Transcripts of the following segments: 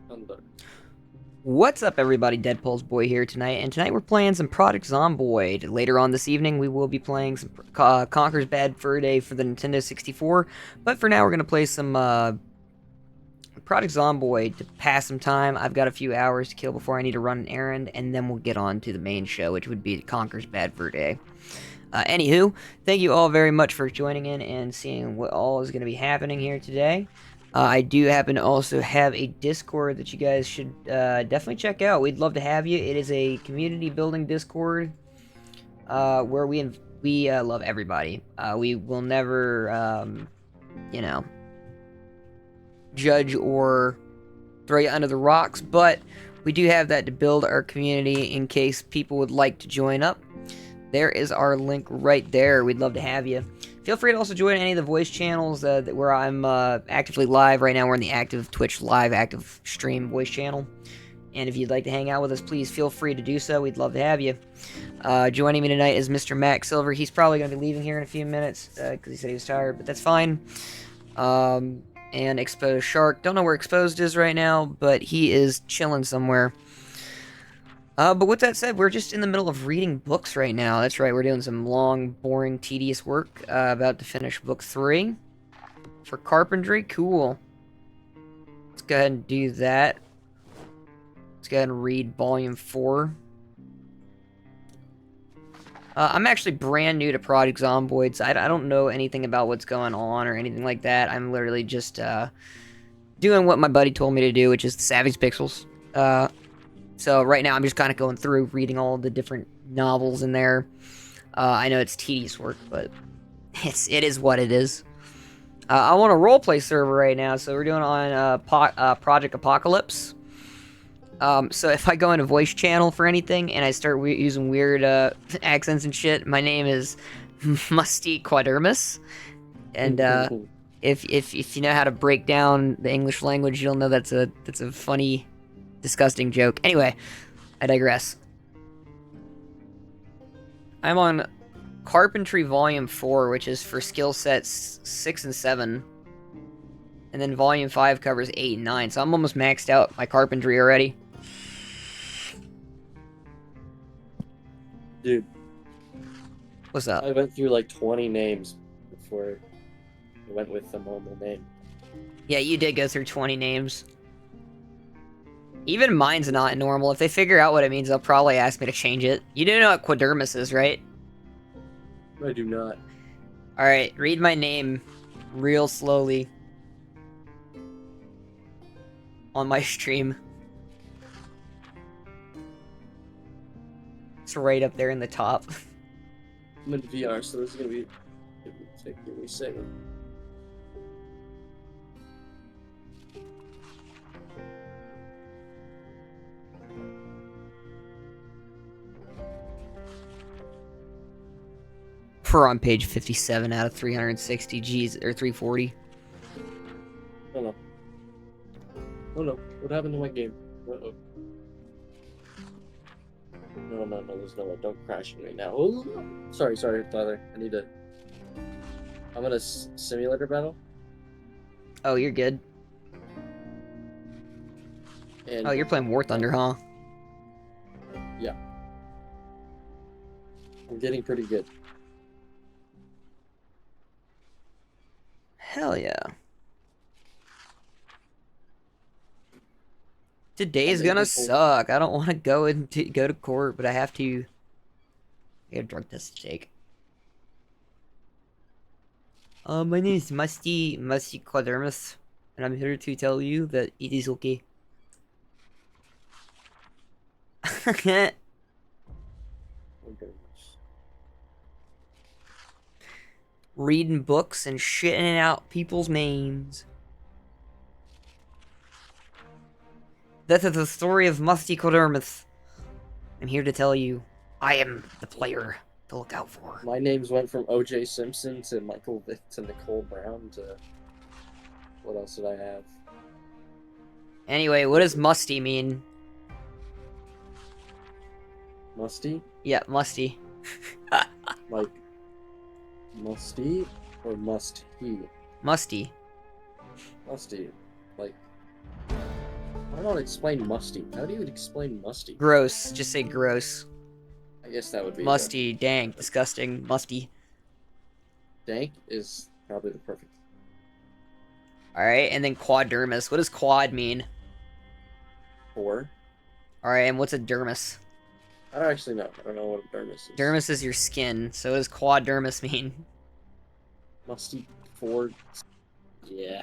Thunder. What's up, everybody? Deadpool's boy here tonight, and tonight we're playing some Project Zomboid. Later on this evening, we will be playing some Conker's Bad Fur Day for the Nintendo 64, but for now, we're going to play some Project Zomboid to pass some time. I've got a few hours to kill before I need to run an errand, and then we'll get on to the main show, which would be Conker's Bad Fur Day. Anywho, thank you all very much for joining in and seeing what all is going to be happening here today. I do happen to also have a Discord that you guys should definitely check out. We'd love to have you. It is a community building Discord where we love everybody. We will never, you know, judge or throw you under the rocks, but we do have that to build our community in case people would like to join up. There is our link right there. We'd love to have you. Feel free to also join any of the voice channels where I'm actively live right now. We're in the active Twitch live active stream voice channel. And if you'd like to hang out with us, please feel free to do so. We'd love to have you. Joining me tonight is Mr. Max Silver. He's probably going to be leaving here in a few minutes because he said he was tired, but that's fine. And Exposed Shark. Don't know where Exposed is right now, but he is chilling somewhere. But with that said, we're just in the middle of reading books right now. That's right, we're doing some long, boring, tedious work. About to finish book 3 for carpentry. Cool. Let's go ahead and do that. Let's go ahead and read volume 4. I'm actually brand new to Project Zomboid, so I don't know anything about what's going on or anything like that. I'm literally just doing what my buddy told me to do, which is the TheSavagePixels. So right now I'm just kind of going through, reading all the different novels in there. I know it's tedious work, but it is what it is. I want a roleplay server right now, so we're doing on Project Apocalypse. So if I go into voice channel for anything and I start using weird accents and shit, my name is Musty Quadermus. And if you know how to break down the English language, you'll know that's a funny, disgusting joke. Anyway, I digress. I'm on Carpentry Volume 4, which is for skill sets 6 and 7. And then Volume 5 covers 8 and 9, so I'm almost maxed out my carpentry already. Dude, What's up? I went through like 20 names before I went with the normal name. Yeah, you did go through 20 names. Even mine's not normal. If they figure out what it means, they'll probably ask me to change it. You do know what Quadermus is, right? I do not. Alright, read my name real slowly on my stream. It's right up there in the top. I'm in VR, so this is gonna be. Give me a second. We're on page 57 out of 360 G's, or 340. Oh no. Oh no. What happened to my game? Uh-oh. No, there's no way. Don't crash me now. Oh, sorry, Tyler. I need to. I'm in a simulator battle. Oh, you're good. And Oh, you're playing War Thunder, huh? yeah. I'm getting pretty good. Hell yeah. Today's gonna suck. I don't want to go to court, but I have to. I got a drug test to take. My name is Musty Quadermus, and I'm here to tell you that it is okay. Okay. Reading books and shitting out people's names. That is the story of Musty Quadermus. I'm here to tell you, I am the player to look out for. My names went from O.J. Simpson to Michael Vick to Nicole Brown to what else did I have? Anyway, what does musty mean? Musty? Yeah, musty. Like musty or must he? Musty. Musty. Like I don't explain musty. How do you explain musty? Gross. Just say gross. I guess that would be Musty, dank, disgusting, musty. dank is probably the perfect. Alright, and then quadermis. What does quad mean? 4. Alright, and what's a dermis? I don't actually know. I don't know what a dermis is. Dermis is your skin, so what does quadermis mean? Musty 4. Yeah.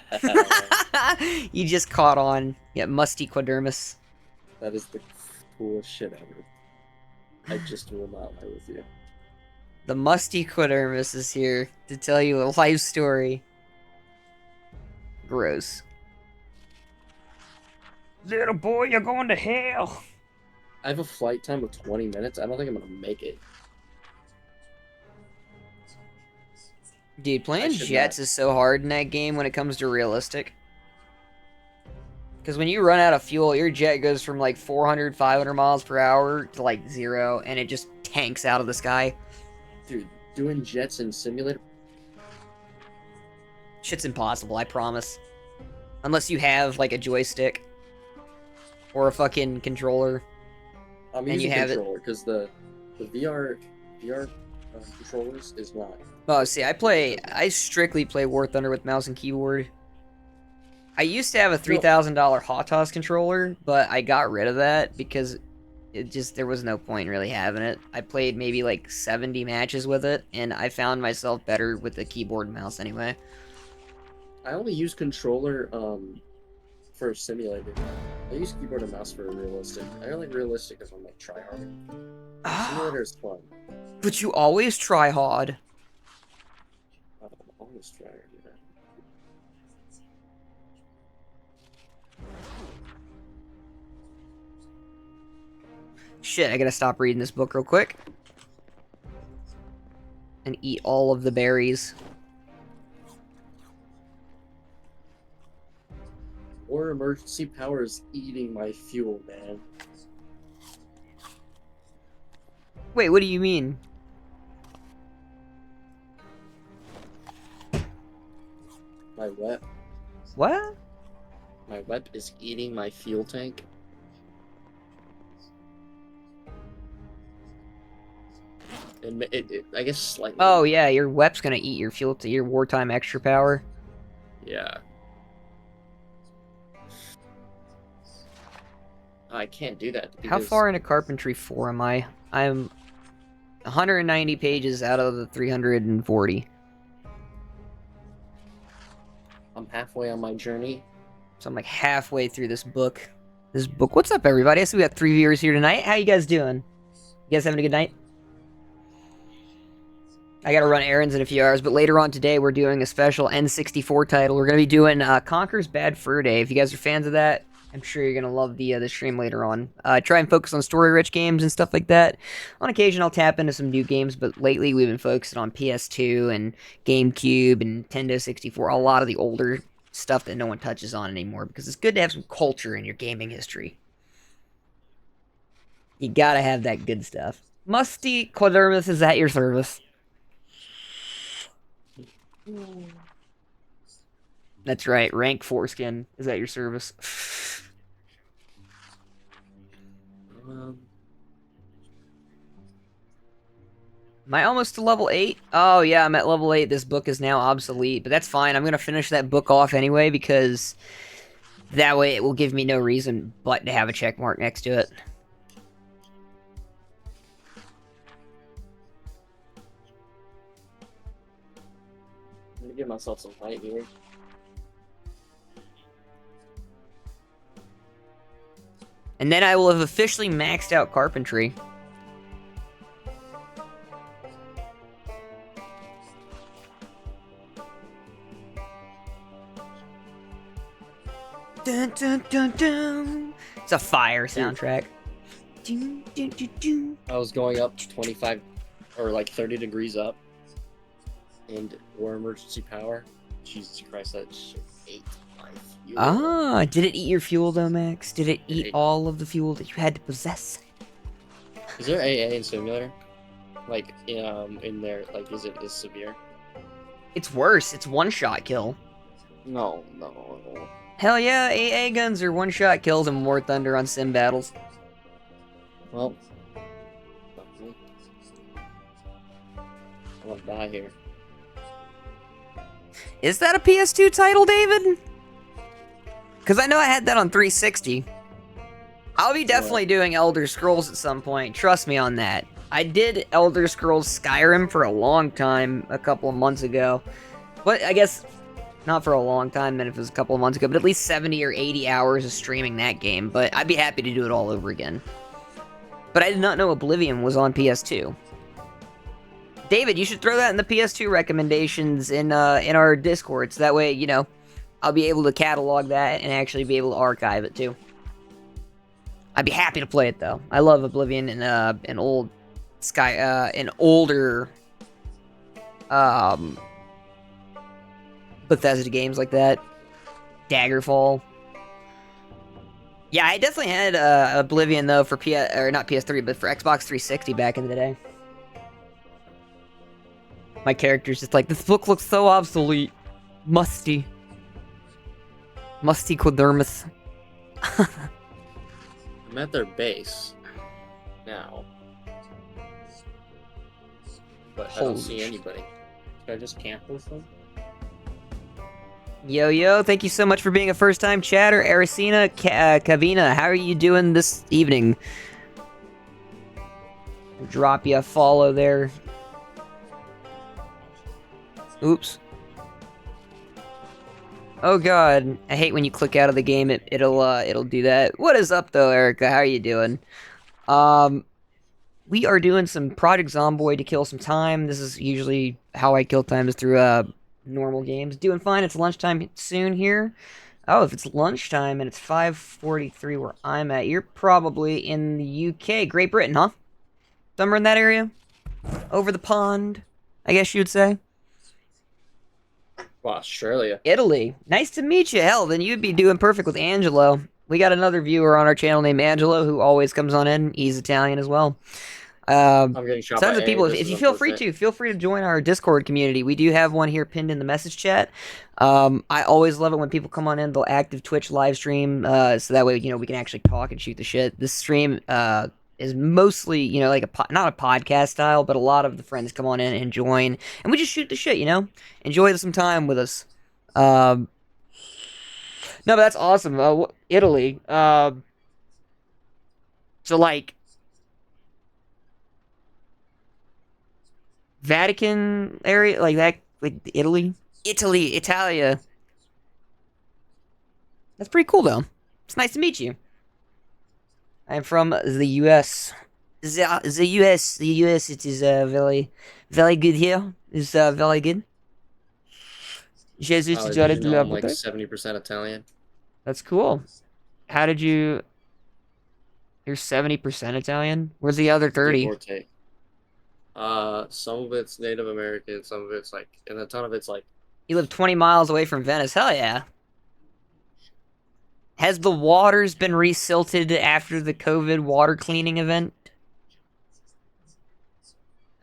You just caught on. Yeah, musty quadermis. That is the coolest shit ever. I just will not lie with you. The musty quadermis is here to tell you a life story. Gross. Little boy, you're going to hell. I have a flight time of 20 minutes. I don't think I'm gonna make it. Dude, playing should jets not. is so hard in that game when it comes to realistic. Because when you run out of fuel, your jet goes from like 400, 500 miles per hour to like 0, and it just tanks out of the sky. Dude, doing jets in simulator. Shit's impossible, I promise. Unless you have like a joystick. Or a fucking controller. I'm And using you have it. controller because the VR controllers is not. Oh, see, I strictly play War Thunder with mouse and keyboard. I used to have a $3,000 Hotos controller, but I got rid of that because there was no point in really having it. I played maybe like 70 matches with it, and I found myself better with the keyboard and mouse anyway. I only use controller for simulator. I use keyboard and mouse for realistic. I only realistic if I'm like try hard. Simulator is fun. But you always try hard. I don't always try hard. You know? Shit, I gotta stop reading this book real quick. And eat all of the berries. Or emergency power is eating my fuel, man. Wait, what do you mean? My wep. What? My wep is eating my fuel tank. And I guess slightly. Oh yeah, your WEP's gonna eat your fuel to your wartime extra power. Yeah. I can't do that. How far into Carpentry 4 am I? I'm 190 pages out of the 340. I'm halfway on my journey. So I'm like halfway through this book. What's up, everybody? I see we got 3 viewers here tonight. How you guys doing? You guys having a good night? I gotta run errands in a few hours, but later on today we're doing a special N64 title. We're gonna be doing Conker's Bad Fur Day. If you guys are fans of that, I'm sure you're gonna love the stream later on. Try and focus on story-rich games and stuff like that. On occasion, I'll tap into some new games, but lately we've been focusing on PS2 and GameCube and Nintendo 64. A lot of the older stuff that no one touches on anymore, because it's good to have some culture in your gaming history. You gotta have that good stuff. Musty Quadermus is at your service. That's right, rank foreskin is at your service. Am I almost to level 8? Oh yeah, I'm at level 8. This book is now obsolete, but that's fine. I'm going to finish that book off anyway, because that way it will give me no reason but to have a check mark next to it. I'm gonna give myself some height here. And then I will have officially maxed out Carpentry. Dun, dun, dun, dun. It's a fire soundtrack. I was going up to 25 or like 30 degrees up, and war emergency power. Jesus Christ, that shit ate my fuel. Ah, did it eat your fuel though, Max? Did it eat all of the fuel that you had to possess? Is there AA in simulator? Like in there, like is it as severe? It's worse. It's one-shot kill. No, no. Hell yeah, AA guns are one-shot kills and War Thunder on sim battles. Well, fuck me. I'm gonna die here. Is that a PS2 title, David? Because I know I had that on 360. I'll be definitely doing Elder Scrolls at some point. Trust me on that. I did Elder Scrolls Skyrim for a long time, a couple of months ago. But I guess not for a long time, then if it was a couple of months ago, but at least 70 or 80 hours of streaming that game. But I'd be happy to do it all over again. But I did not know Oblivion was on PS2. David, you should throw that in the PS2 recommendations in our Discord, so that way, you know, I'll be able to catalog that and actually be able to archive it too. I'd be happy to play it though. I love Oblivion and an older Bethesda games like that. Daggerfall. Yeah, I definitely had Oblivion though for not PS3, but for Xbox 360 back in the day. My character's just like, this book looks so obsolete. Musty. Musty Quadermus. I'm at their base now, but I don't see anybody. Should I just camp with them? Yo, thank you so much for being a first-time chatter. Aracina, Kavina, how are you doing this evening? Drop you a follow there. Oops. Oh god, I hate when you click out of the game, it'll do that. What is up though, Erica? How are you doing? We are doing some Project Zomboid to kill some time. This is usually how I kill time, is through normal games. Doing fine, it's lunchtime soon here. Oh, if it's lunchtime and it's 5:43 where I'm at, you're probably in the UK, Great Britain, huh? Somewhere in that area? Over the pond, I guess you would say. Well, Australia. Italy. Nice to meet you. Hell, then you'd be doing perfect with Angelo. We got another viewer on our channel named Angelo who always comes on in. He's Italian as well. I'm getting shot Tons by of people. A. If you feel free to join our Discord community. We do have one here pinned in the message chat. I always love it when people come on in. They'll active Twitch live stream, so that way we can actually talk and shoot the shit. This stream is mostly like not a podcast style, but a lot of the friends come on in and join, and we just shoot the shit. Enjoy some time with us. No, but that's awesome. Italy. So like Vatican area, like that, like Italy, Italia. That's pretty cool, though. It's nice to meet you. I'm from the U.S. The U.S. It is very, very good here. It's very good. Jesus, I'm like 70% Italian. That's cool. How did you? You're 70% Italian. Where's the other 30? Some of it's Native American, some of it's like, and a ton of it's like. You live 20 miles away from Venice. Hell yeah. Has the waters been resilted after the COVID water cleaning event?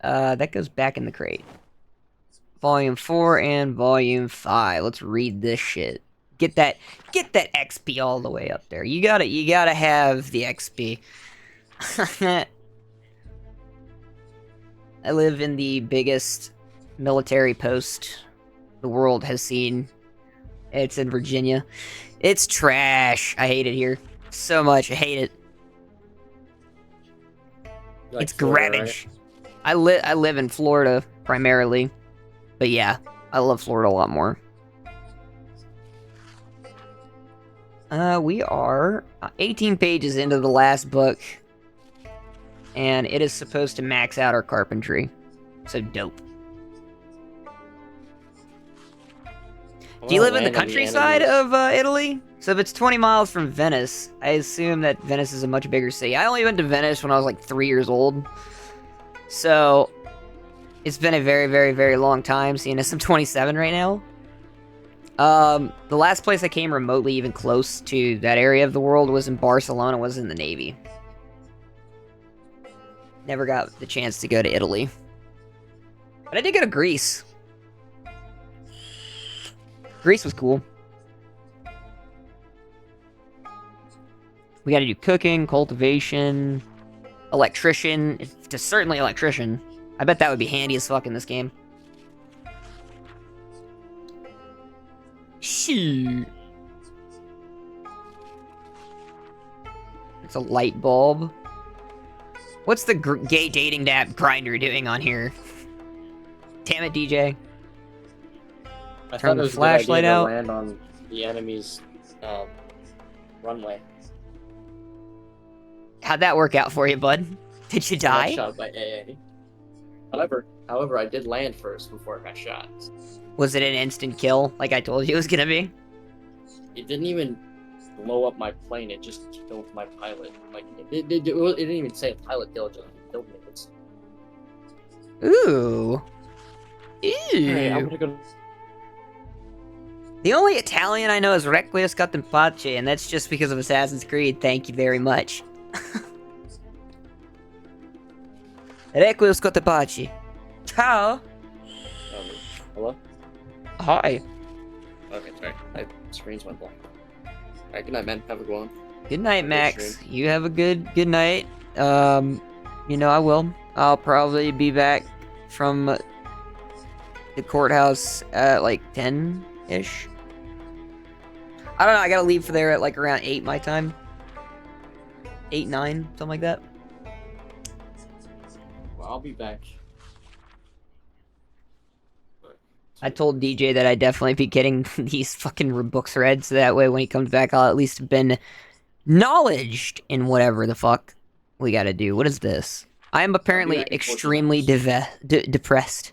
That goes back in the crate. Volume 4 and Volume 5. Let's read this shit. Get that XP all the way up there. You gotta have the XP. I live in the biggest military post the world has seen. It's in Virginia. It's trash. I hate it here so much. I hate it. Like it's Florida, garbage. Right? I live in Florida primarily, but yeah, I love Florida a lot more. We are 18 pages into the last book, and it is supposed to max out our carpentry. So dope. Do you live in the countryside of Italy? So if it's 20 miles from Venice, I assume that Venice is a much bigger city. I only went to Venice when I was like 3 years old. So it's been a very, very, very long time, seeing as I'm 27 right now. The last place I came remotely even close to that area of the world was in Barcelona, was in the Navy. Never got the chance to go to Italy. But I did go to Greece. Greece was cool. We gotta do cooking, cultivation, electrician. It's certainly electrician. I bet that would be handy as fuck in this game. Shoot. It's a light bulb. What's the gay dating app grinder doing on here? Damn it, DJ. I Turn thought the it was flashlight a good idea out. to land on the enemy's runway. How'd that work out for you, bud? Did you I got die? shot by AA. However, I did land first before I got shot. Was it an instant kill, like I told you it was gonna be? It didn't even blow up my plane. It just killed my pilot. Like it didn't even say pilot kill. It just killed me. Ooh. Ew. Alright, I'm gonna go. The only Italian I know is Requiescat Pace, and that's just because of Assassin's Creed. Thank you very much. Requiescat Pace. Ciao. Hello? Hi. Okay, sorry. My screens went blank. Alright, good night, man. Have a good one. Good night, Max. stream. You have a good night. You know I will. I'll probably be back from the courthouse at like 10-ish. I don't know, I gotta leave for there at like around 8 my time. 8, 9, something like that. Well, I'll be back. I told DJ that I'd definitely be getting these fucking books read, so that way when he comes back I'll at least have been knowledged in whatever the fuck we gotta do. What is this? I am apparently back in 14 extremely depressed.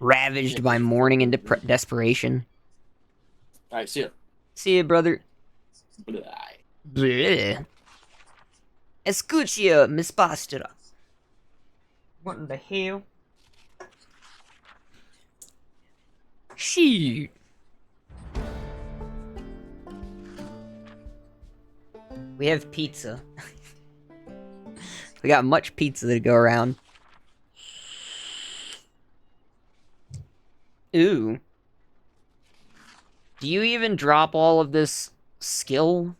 Ravaged by mourning and desperation. Alright, see ya. See ya, brother. Bye. Bleh. Escucha, Miss Pastora. What in the hell? Shoot. We have pizza. We got much pizza to go around. Ooh. Do you even drop all of this skill?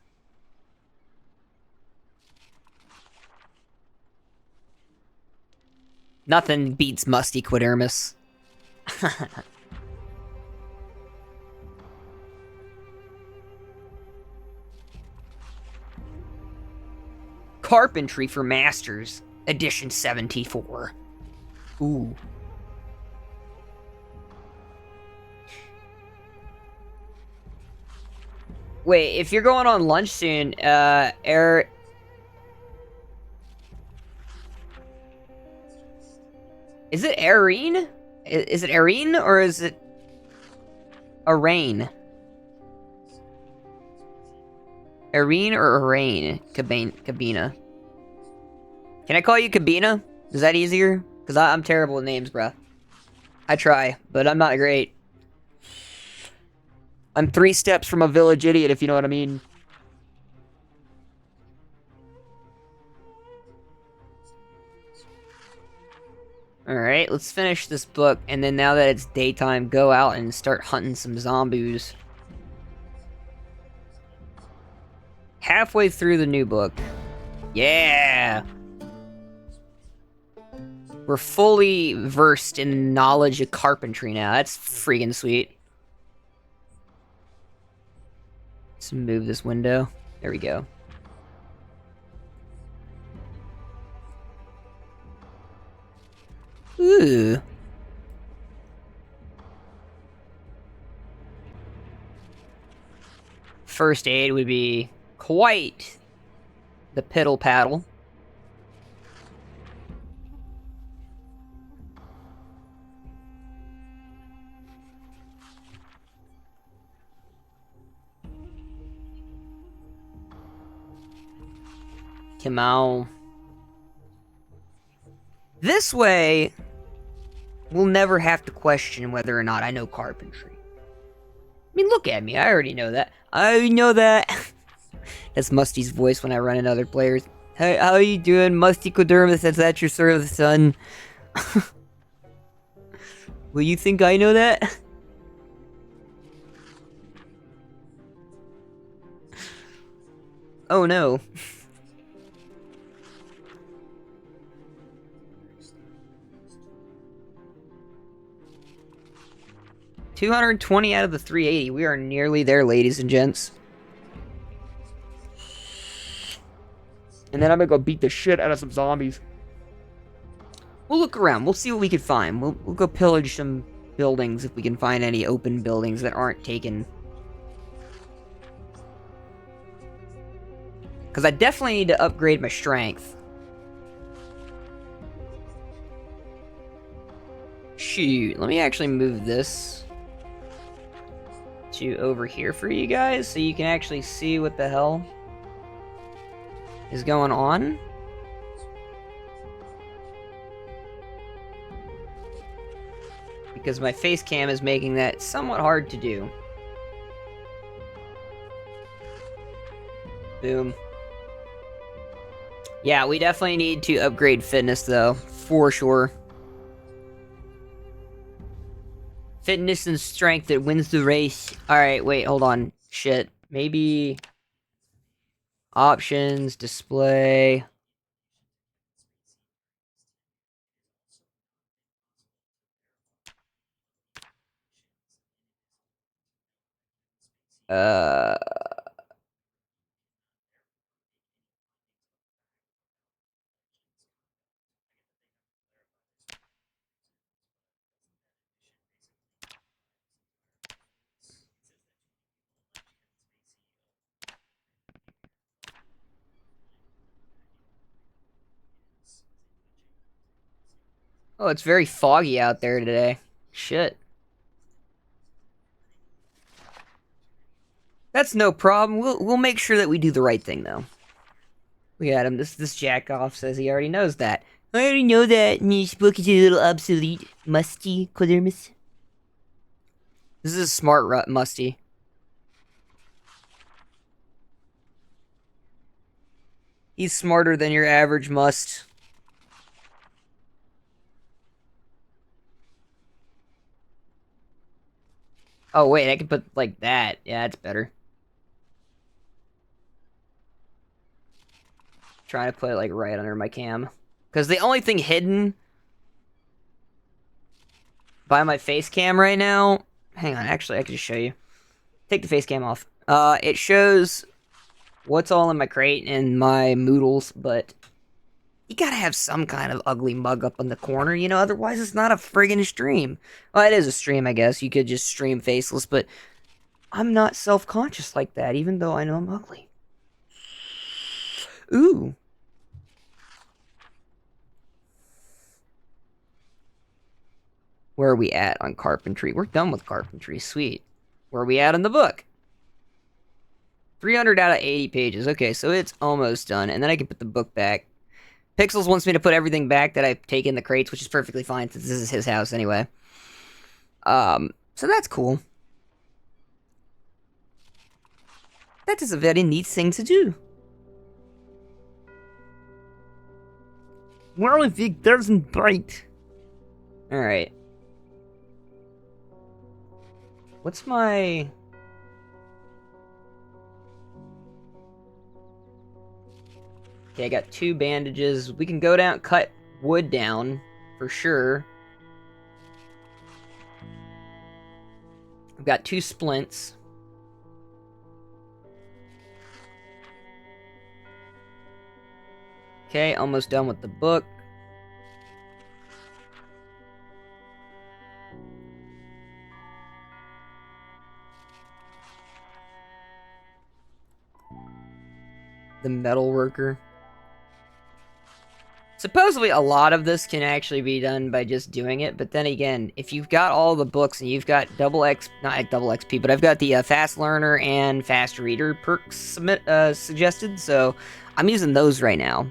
Nothing beats musty Quidermis. Carpentry for Masters, edition 74. Ooh. Wait, if you're going on lunch soon, Is it Erin? Is it Erin or is it Arain? Erin or Arain? Cabina. Can I call you Cabina? Is that easier? Because I'm terrible with names, bruh. I try, but I'm not great. I'm 3 steps from a village idiot, if you know what I mean. Alright, let's finish this book, and then now that it's daytime, go out and start hunting some zombies. Halfway through the new book. Yeah! We're fully versed in knowledge of carpentry now. That's freaking sweet. Let's move this window. There we go. Ooh. First aid would be quite the piddle paddle. Come on. This way, we'll never have to question whether or not I know carpentry. I mean, look at me. I already know that. I know that. That's Musty's voice when I run into other players. Hey, how you doing? Musty Codermus, that's at your service, son. Well, you think I know that? Oh no. 220 out of the 380. We are nearly there, ladies and gents. And then I'm gonna go beat the shit out of some zombies. We'll look around. We'll see what we can find. We'll go pillage some buildings if we can find any open buildings that aren't taken. Because I definitely need to upgrade my strength. Shoot, let me actually move this to over here for you guys so you can actually see what the hell is going on. Because my face cam is making that somewhat hard to do. Boom. Yeah, we definitely need to upgrade fitness though, for sure. Fitness and strength that wins the race. Alright, wait, hold on. Shit. Maybe... Options, display... Oh, it's very foggy out there today. Shit. That's no problem. We'll make sure that we do the right thing though. Look at him. This jackoff says he already knows that. I already know that. This book is a little obsolete. Musty, Quadermus. This is a smart Musty. He's smarter than your average must. Oh wait, I can put like that. Yeah, that's better. Trying to put it like right under my cam. Because the only thing hidden by my face cam right now... Hang on, actually, I can just show you. Take the face cam off. It shows what's all in my crate and my moodles, but you gotta have some kind of ugly mug up in the corner, you know? Otherwise, it's not a friggin' stream. Well, it is a stream, I guess. You could just stream faceless, but I'm not self-conscious like that, even though I know I'm ugly. Ooh. Where are we at on carpentry? We're done with carpentry. Sweet. Where are we at in the book? 300 out of 80 pages. Okay, so it's almost done. And then I can put the book back. Pixels wants me to put everything back that I've taken the crates, which is perfectly fine since this is his house anyway. So that's cool. That is a very neat thing to do. Well, if he doesn't bite. Alright. What's my... Okay, I got 2 bandages. We can go down, cut wood down, for sure. I've got 2 splints. Okay, almost done with the book. The metal worker. Supposedly a lot of this can actually be done by just doing it, but then again, if you've got all the books and you've got not double XP, but I've got the fast learner and fast reader perks suggested, so I'm using those right now.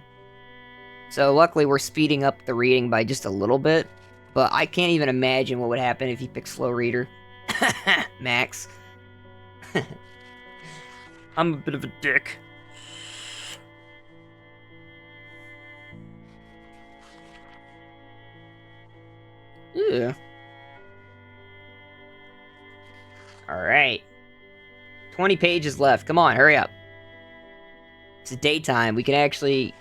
So luckily we're speeding up the reading by just a little bit, but I can't even imagine what would happen if you pick slow reader. Max. I'm a bit of a dick. Yeah. Alright. 20 pages left. Come on, hurry up. It's daytime. We can actually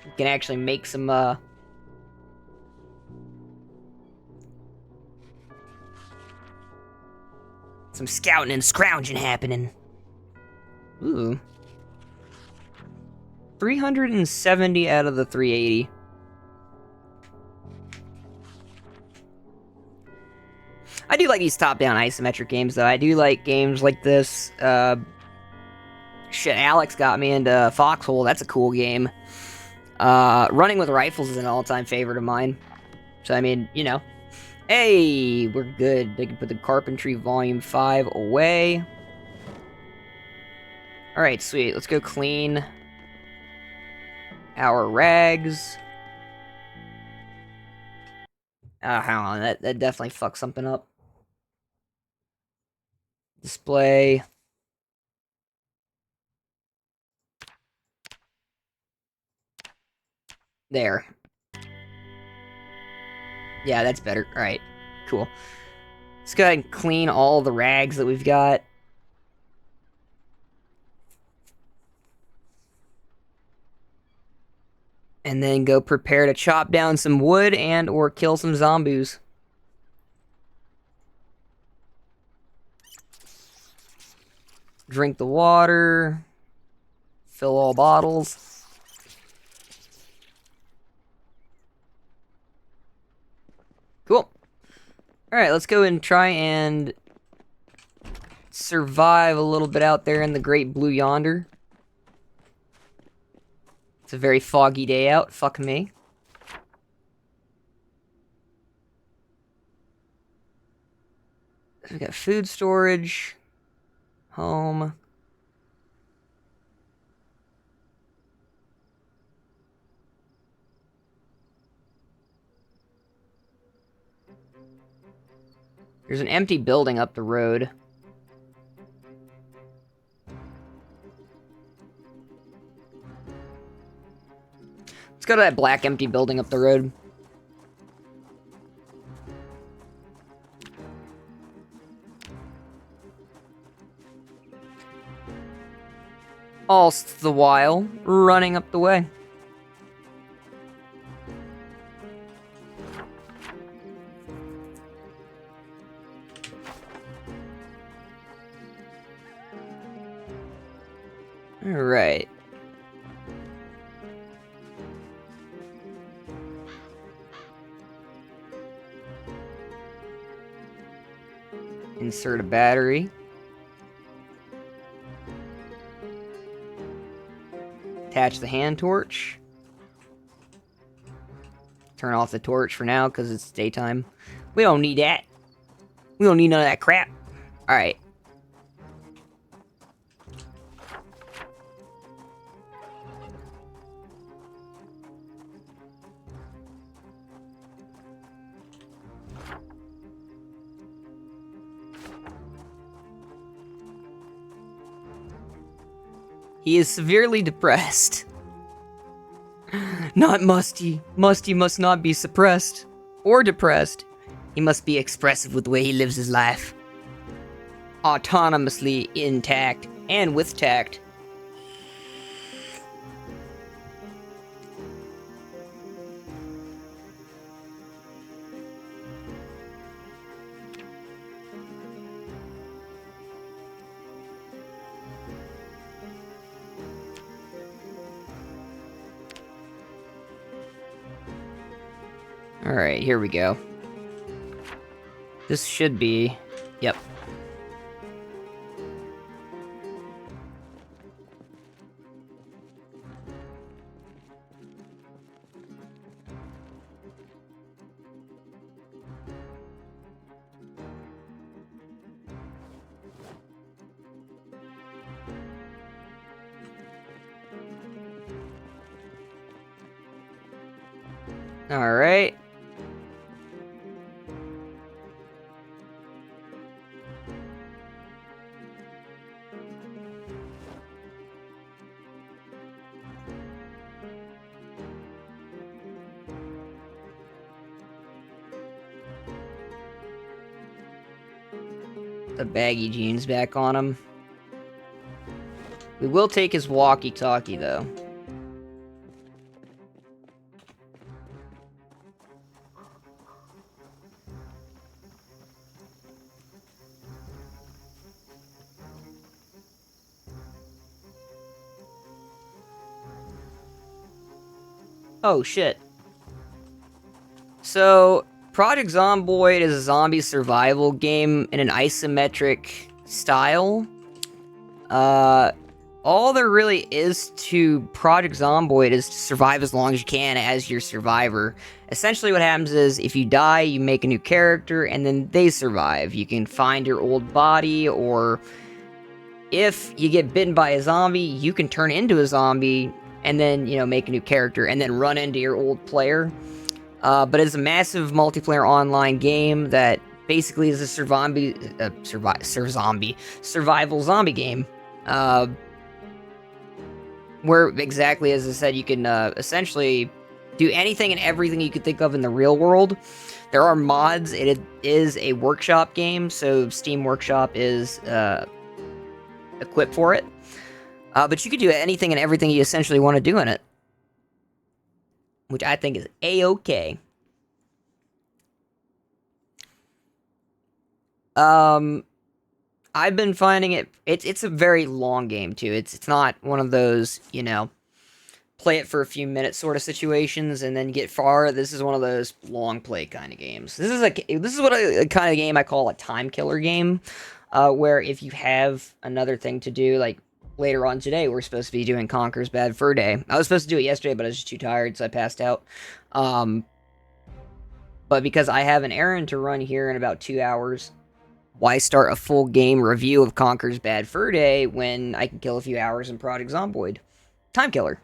make some scouting and scrounging happening. Ooh. 370 out of the 380. I do like these top-down isometric games, though. I do like games like this. Shit, Alex got me into Foxhole. That's a cool game. Running with Rifles is an all-time favorite of mine. So, I mean, you know. Hey, we're good. They can put the Carpentry Volume 5 away. Alright, sweet. Let's go clean our rags. Hang on. That definitely fucked something up. Display. There. Yeah, that's better. Alright, cool. Let's go ahead and clean all the rags that we've got. And then go prepare to chop down some wood and or kill some zombies. Drink the water. Fill all bottles. Cool. Alright, let's go and try and survive a little bit out there in the great blue yonder. It's a very foggy day out. Fuck me. We got food storage. Home. There's an empty building up the road. Let's go to that black empty building up the road. All the while, running up the way. Alright. Insert a battery. Attach the hand torch. Turn off the torch for now because it's daytime. We don't need that. We don't need none of that crap. Alright. He is severely depressed. Not Musty. Musty must not be suppressed. Or depressed. He must be expressive with the way he lives his life. Autonomously intact and with tact. Alright, here we go. This should be... Yep. Alright. The baggy jeans back on him. We will take his walkie-talkie, though. Oh, shit. So, Project Zomboid is a zombie survival game in an isometric style. All there really is to Project Zomboid is to survive as long as you can as your survivor. Essentially what happens is, if you die, you make a new character, and then they survive. You can find your old body, or if you get bitten by a zombie, you can turn into a zombie, and then, you know, make a new character, and then run into your old player. But it's a massive multiplayer online game that basically is a survival zombie game. Where exactly, as I said, you can essentially do anything and everything you could think of in the real world. There are mods. It is a workshop game, so Steam Workshop is equipped for it. But you could do anything and everything you essentially want to do in it, which I think is A-okay. I've been finding it's a very long game too. It's not one of those, you know, play it for a few minutes sort of situations and then get far. This is one of those long play kind of games. This is a kind of game I call a time killer game, where if you have another thing to do, like later on today, we're supposed to be doing Conker's Bad Fur Day. I was supposed to do it yesterday, but I was just too tired, so I passed out. But because I have an errand to run here in about 2 hours, why start a full game review of Conker's Bad Fur Day when I can kill a few hours in Project Zomboid? Time killer.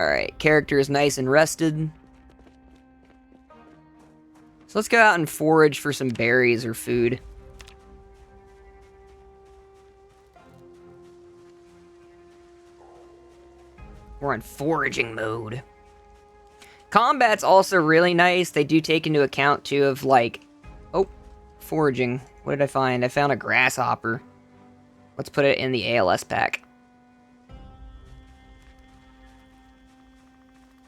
Alright, character is nice and rested. So let's go out and forage for some berries or food. We're in foraging mode. Combat's also really nice. They do take into account, too, of, like... Oh, foraging. What did I find? I found a grasshopper. Let's put it in the ALS pack.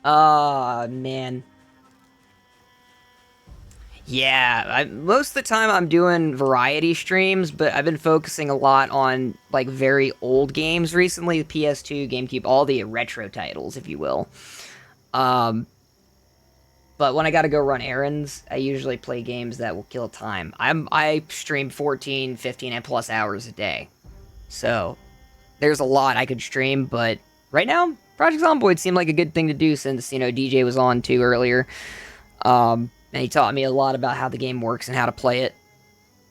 Ah, man. Yeah, most of the time I'm doing variety streams, but I've been focusing a lot on, like, very old games recently. PS2, GameCube, all the retro titles, if you will. But when I gotta go run errands, I usually play games that will kill time. I stream 14, 15, and plus hours a day. So, there's a lot I could stream, but right now, Project Zomboid seemed like a good thing to do since, you know, DJ was on too earlier. And he taught me a lot about how the game works and how to play it.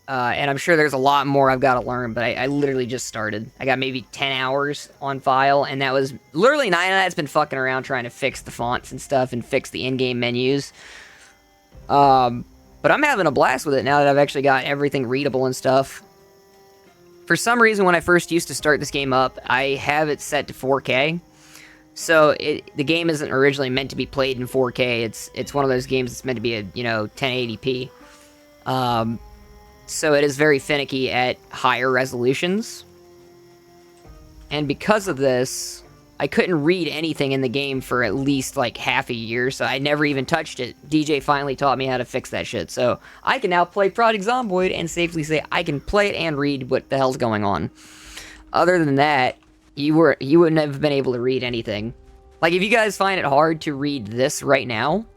And I'm sure there's a lot more I've got to learn, but I literally just started. I got maybe 10 hours on file, and that was literally 9 of that's been fucking around trying to fix the fonts and stuff and fix the in-game menus. But I'm having a blast with it now that I've actually got everything readable and stuff. For some reason, when I first used to start this game up, I have it set to 4K. So the game isn't originally meant to be played in 4K. It's one of those games that's meant to be a, you know, 1080p. So it is very finicky at higher resolutions. And because of this, I couldn't read anything in the game for at least like half a year, so I never even touched it. DJ finally taught me how to fix that shit, so I can now play Project Zomboid and safely say I can play it and read what the hell's going on. Other than that, you wouldn't have been able to read anything. Like, if you guys find it hard to read this right now,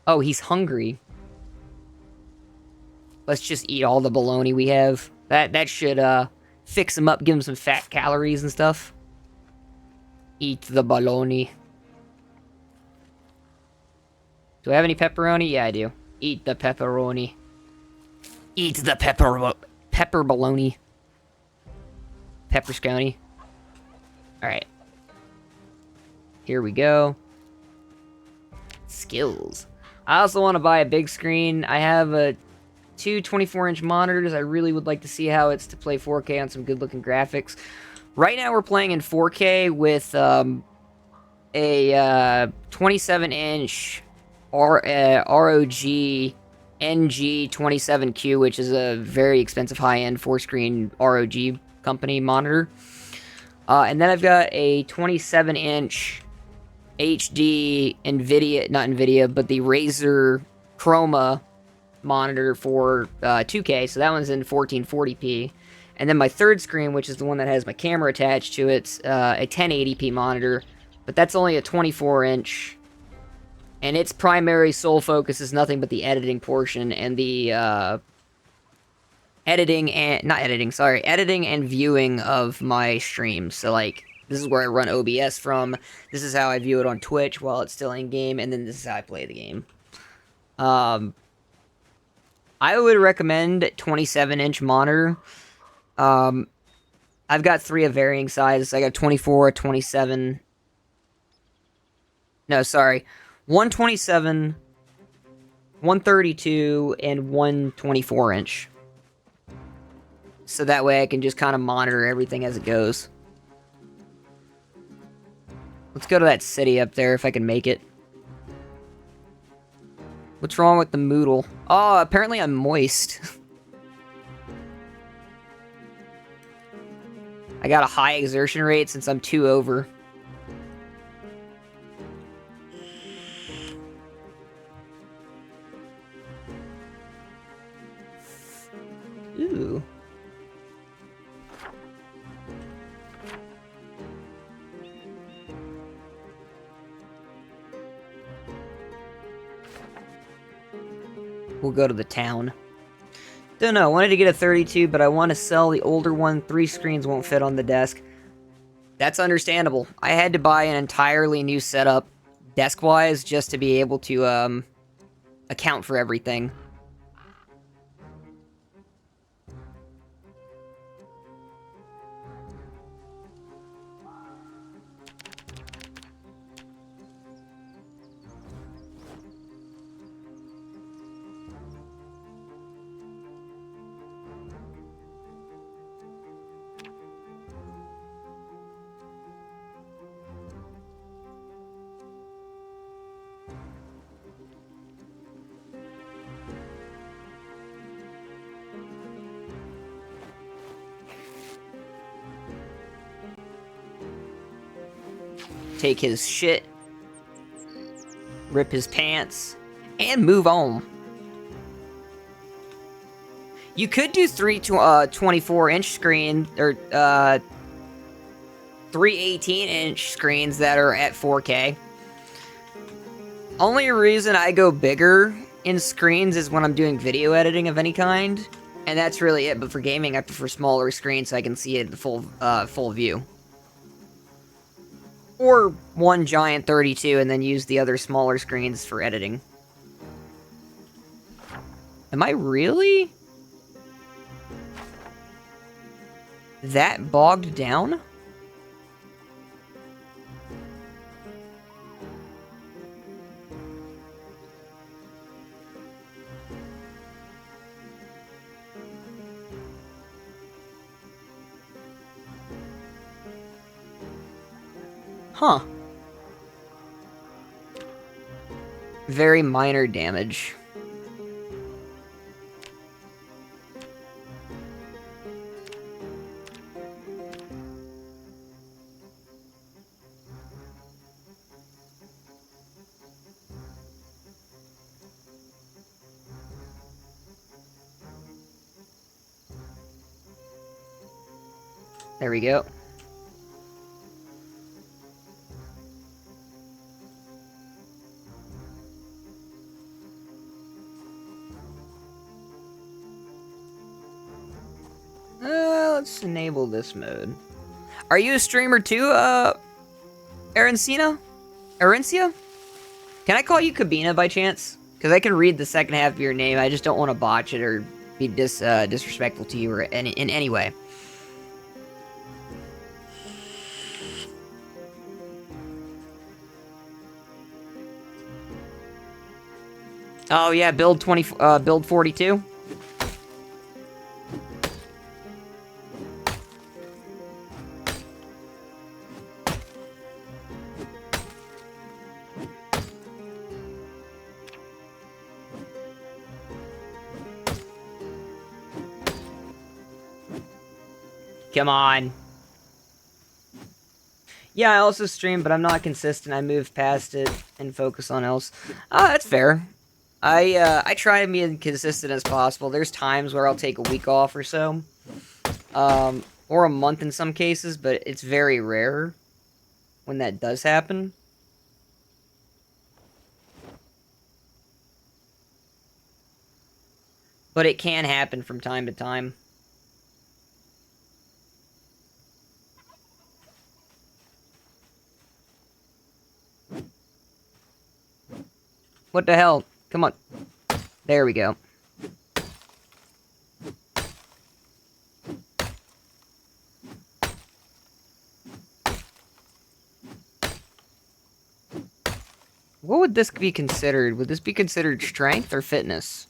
oh, he's hungry. Let's just eat all the bologna we have. That should fix him up, give him some fat calories and stuff. Eat the bologna. Do I have any pepperoni? Yeah, I do. Eat the pepperoni. Eat the pepper bologna. Peppersconi. Alright. Here we go. Skills. I also want to buy a big screen. I have two 24-inch monitors. I really would like to see how it's to play 4K on some good-looking graphics. Right now we're playing in 4K with a 27-inch ROG NG27Q, which is a very expensive high-end 4-screen ROG company monitor. And then I've got a 27-inch HD NVIDIA, not NVIDIA, but the Razer Chroma monitor for 2K, so that one's in 1440p. And then my third screen, which is the one that has my camera attached to it, a 1080p monitor, but that's only a 24-inch, and its primary sole focus is nothing but the editing portion and the editing and viewing of my streams. So like, this is where I run OBS from. This is how I view it on Twitch while it's still in game, and then this is how I play the game. I would recommend 27-inch monitor. I've got 3 of varying sizes. I got 24, 27. No, sorry. 127, 132, and 124-inch. So that way I can just kind of monitor everything as it goes. Let's go to that city up there if I can make it. What's wrong with the Moodle? Oh, apparently I'm moist. I got a high exertion rate since I'm 2 over. Ooh. We'll go to the town. Don't know, I wanted to get a 32, but I want to sell the older one. 3 screens won't fit on the desk. That's understandable. I had to buy an entirely new setup, desk-wise, just to be able to, account for everything. Take his shit, rip his pants, and move on. You could do 3 24-inch screen, or 3 18-inch screens that are at 4K. Only reason I go bigger in screens is when I'm doing video editing of any kind, and that's really it. But for gaming, I prefer smaller screens so I can see it in full view. Or one giant 32 and then use the other smaller screens for editing. Am I really that bogged down? Huh. Very minor damage. There we go. Let's enable this mode. Are you a streamer too, Arencia? Can I call you Cabina by chance? Because I can read the second half of your name. I just don't want to botch it or be disrespectful to you or in any way. Oh yeah, build 42. Come on. Yeah, I also stream, but I'm not consistent. I move past it and focus on else. That's fair. I try to be as consistent as possible. There's times where I'll take a week off or so. Or a month in some cases, but it's very rare when that does happen. But it can happen from time to time. What the hell? Come on. There we go. What would this be considered? Would this be considered strength or fitness?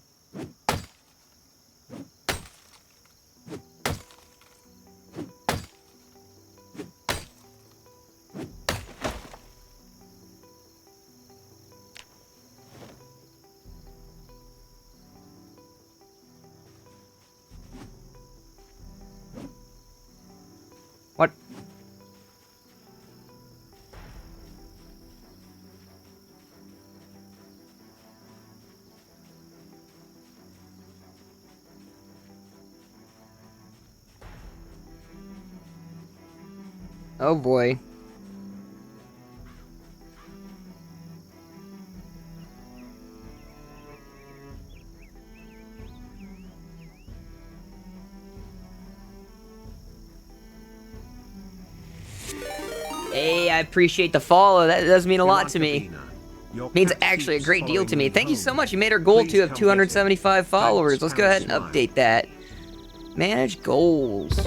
What? Oh boy. Hey, I appreciate the follow. That does mean a lot to me. Means actually a great deal to me. Thank you so much. You made our goal to have 275 followers. Let's go ahead and update that. Manage goals.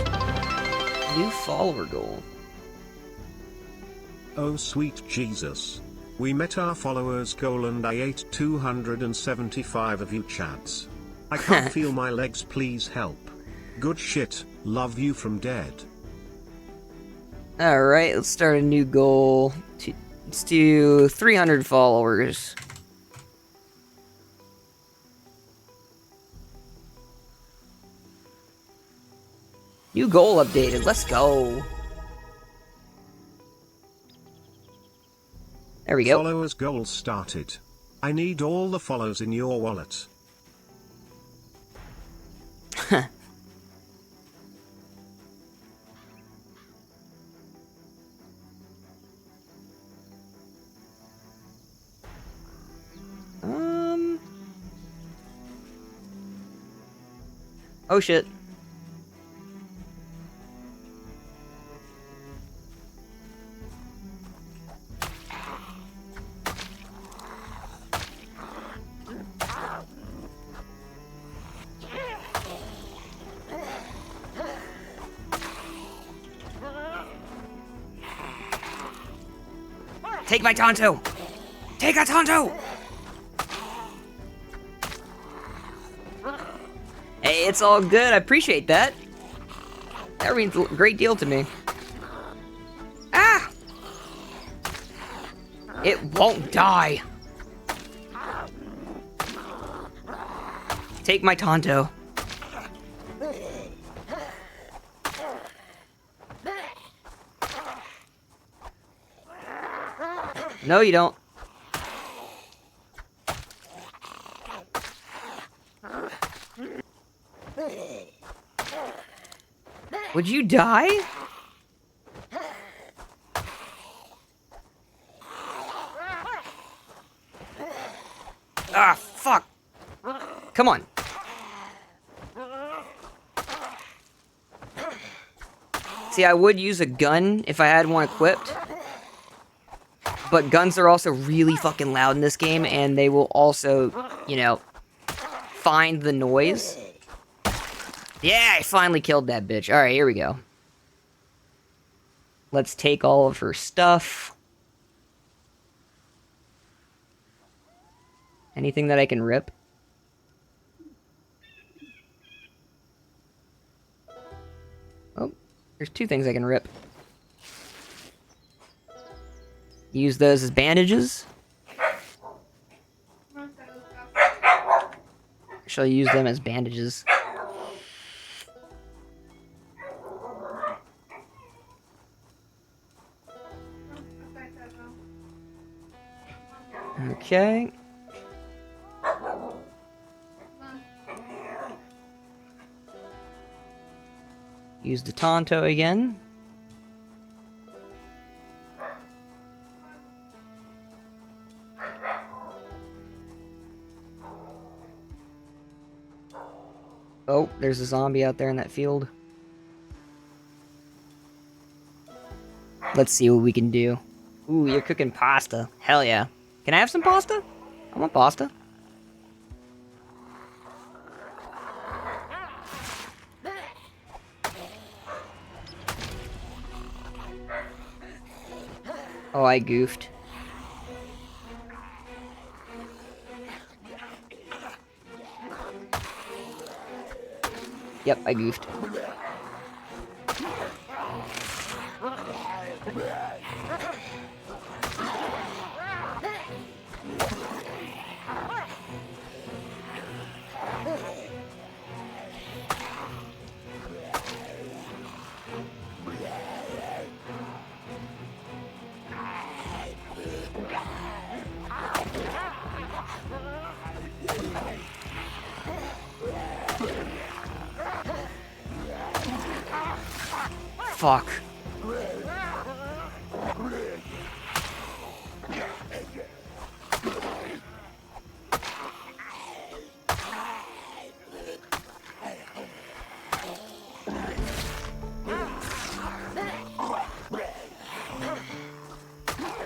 New follower goal. Oh sweet Jesus. We met our followers goal and I ate 275 of you chads. I can't feel my legs, please help. Good shit, love you from dead. Alright, let's start a new goal. Let's do 300 followers. New goal updated, let's go. There we go. Followers goal started. I need all the follows in your wallet. Oh shit. Take my Tonto! Take a Tonto! Hey, it's all good. I appreciate that. That means a great deal to me. Ah! It won't die. Take my Tonto. No, you don't. Would you die? Ah, fuck. Come on. See, I would use a gun if I had one equipped. But guns are also really fucking loud in this game, and they will also, you know, find the noise. Yeah, I finally killed that bitch. Alright, here we go. Let's take all of her stuff. Anything that I can rip? Oh, there's two things I can rip. Use those as bandages. Shall I use them as bandages? Okay. Use the Tonto again. Oh, there's a zombie out there in that field. Let's see what we can do. Ooh, you're cooking pasta. Hell yeah. Can I have some pasta? I want pasta. Oh, I goofed. Yep, I goofed. Fuck.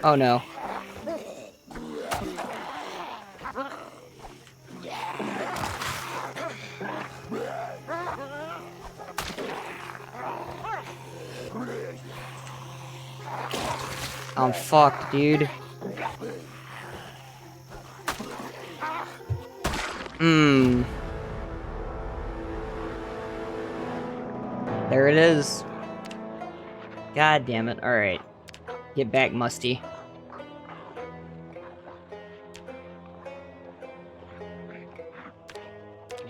Oh no. I'm fucked, dude. There it is. God damn it. Alright. Get back, Musty.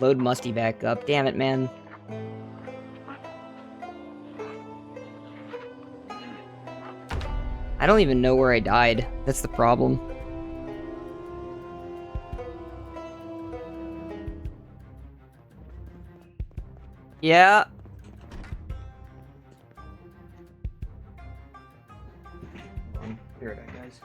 Load Musty back up. Damn it, man. I don't even know where I died. That's the problem. Yeah. Be right back, guys.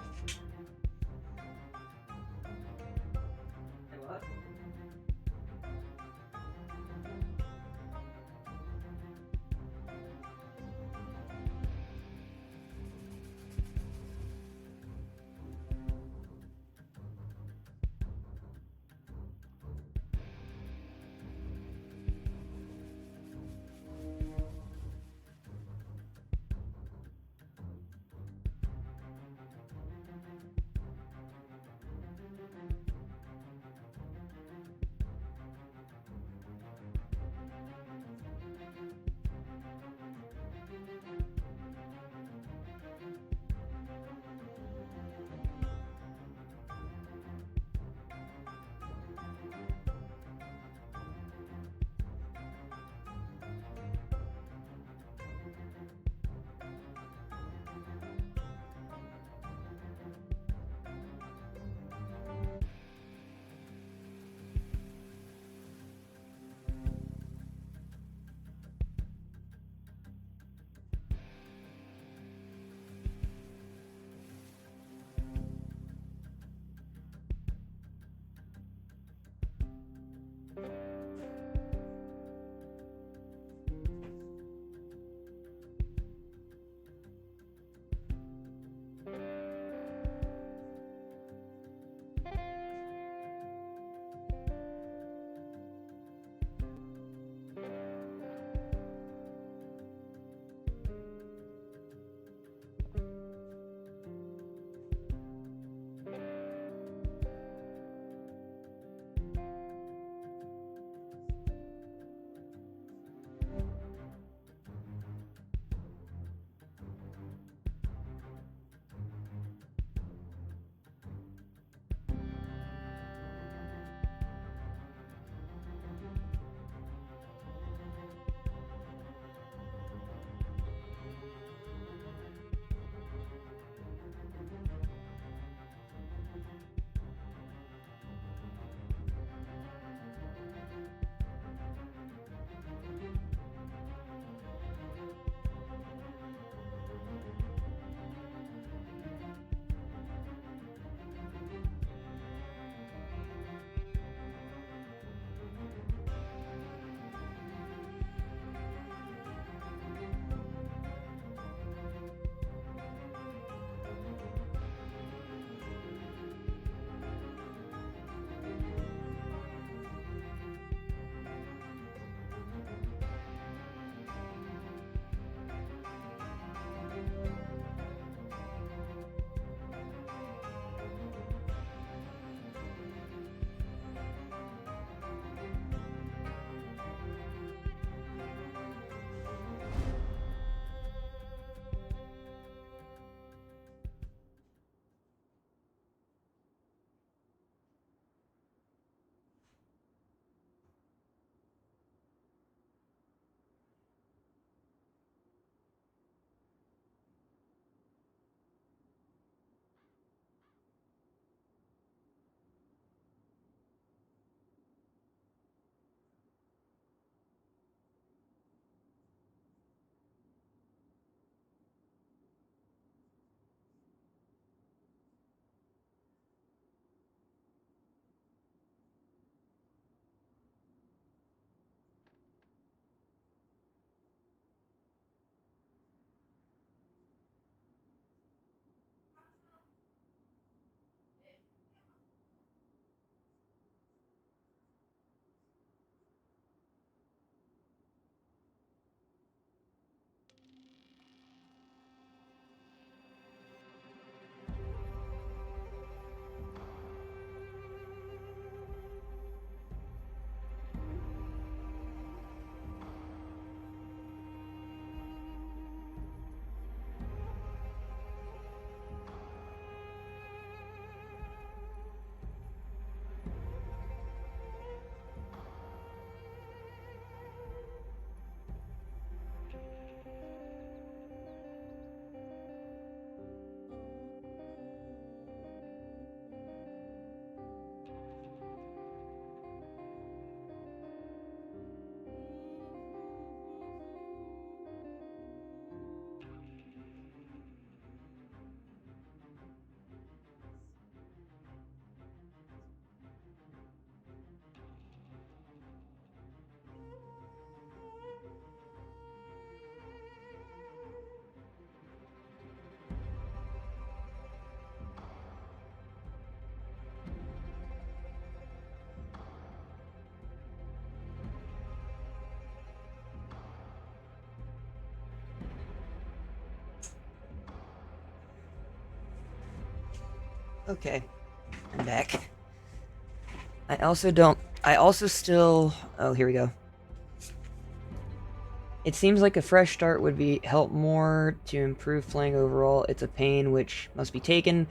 Okay, I'm back. I also still... Oh, here we go. It seems like a fresh start would help more to improve playing overall. It's a pain which must be taken.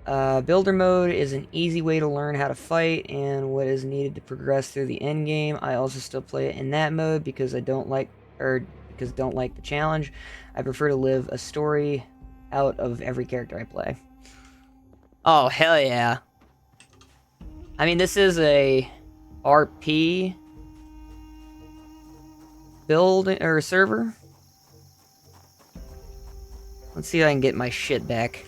Builder mode is an easy way to learn how to fight and what is needed to progress through the end game. I also still play it in that mode because I don't like the challenge. I prefer to live a story out of every character I play. Oh, hell yeah. I mean, this is a RP build or server. Let's see if I can get my shit back.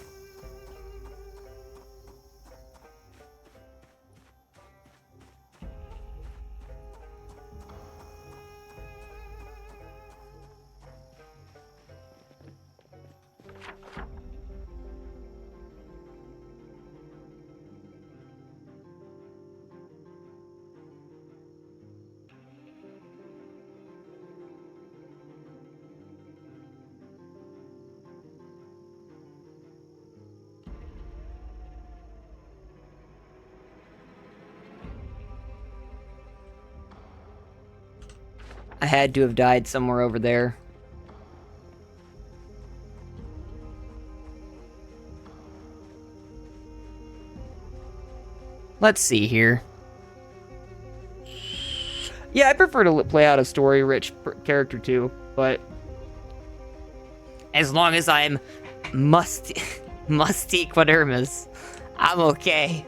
I had to have died somewhere over there. Let's see here. Yeah, I prefer to play out a story-rich character too, but as long as I'm musty Quadermas, I'm okay.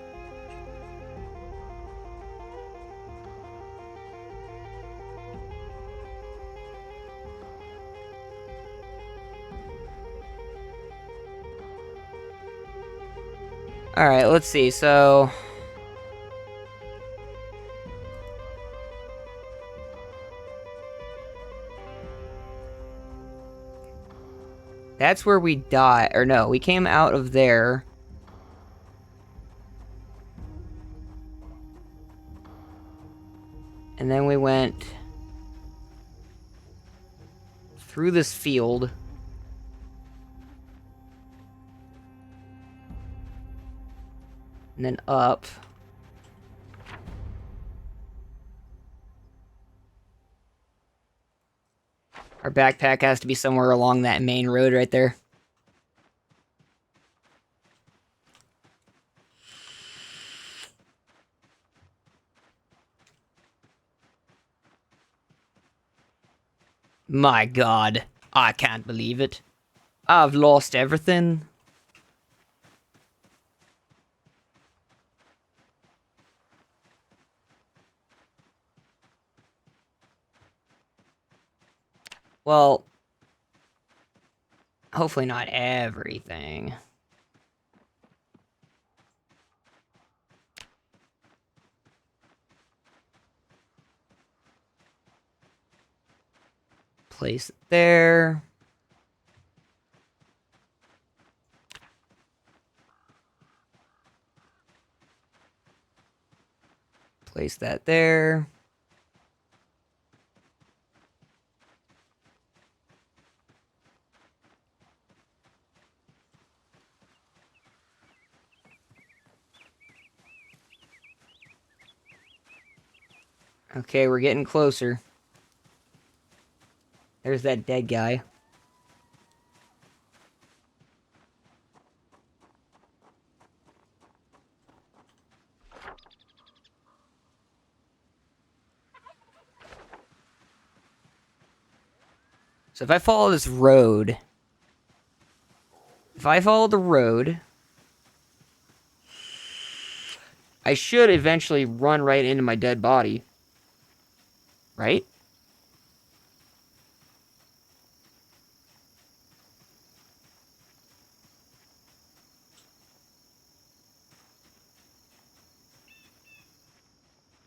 Alright, let's see, so... That's where we died, or no, we came out of there. And then we went through this field. And then up. Our backpack has to be somewhere along that main road right there. My God, I can't believe it. I've lost everything. Well, hopefully not everything. Place it there. Place that there. Okay, we're getting closer. There's that dead guy. So if I follow this road... If I follow the road... I should eventually run right into my dead body. Right?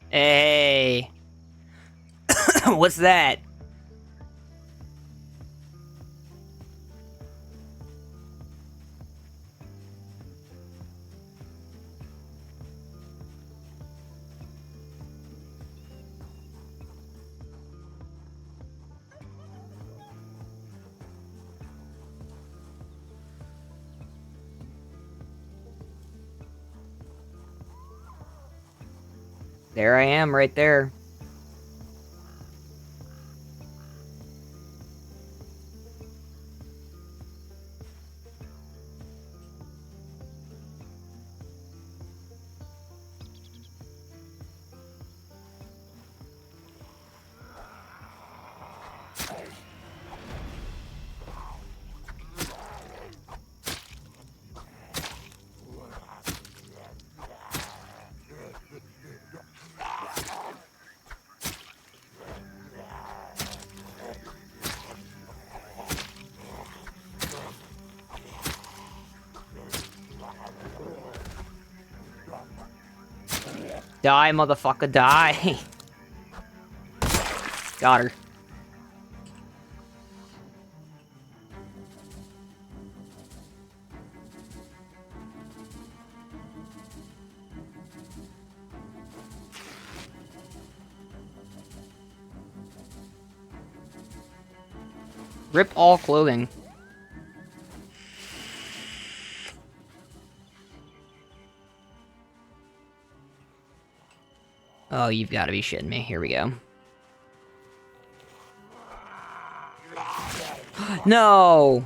Hey! What's that? There I am, right there. Die, motherfucker, die. Got her. Rip all clothing. Oh, you've got to be shitting me. Here we go. No!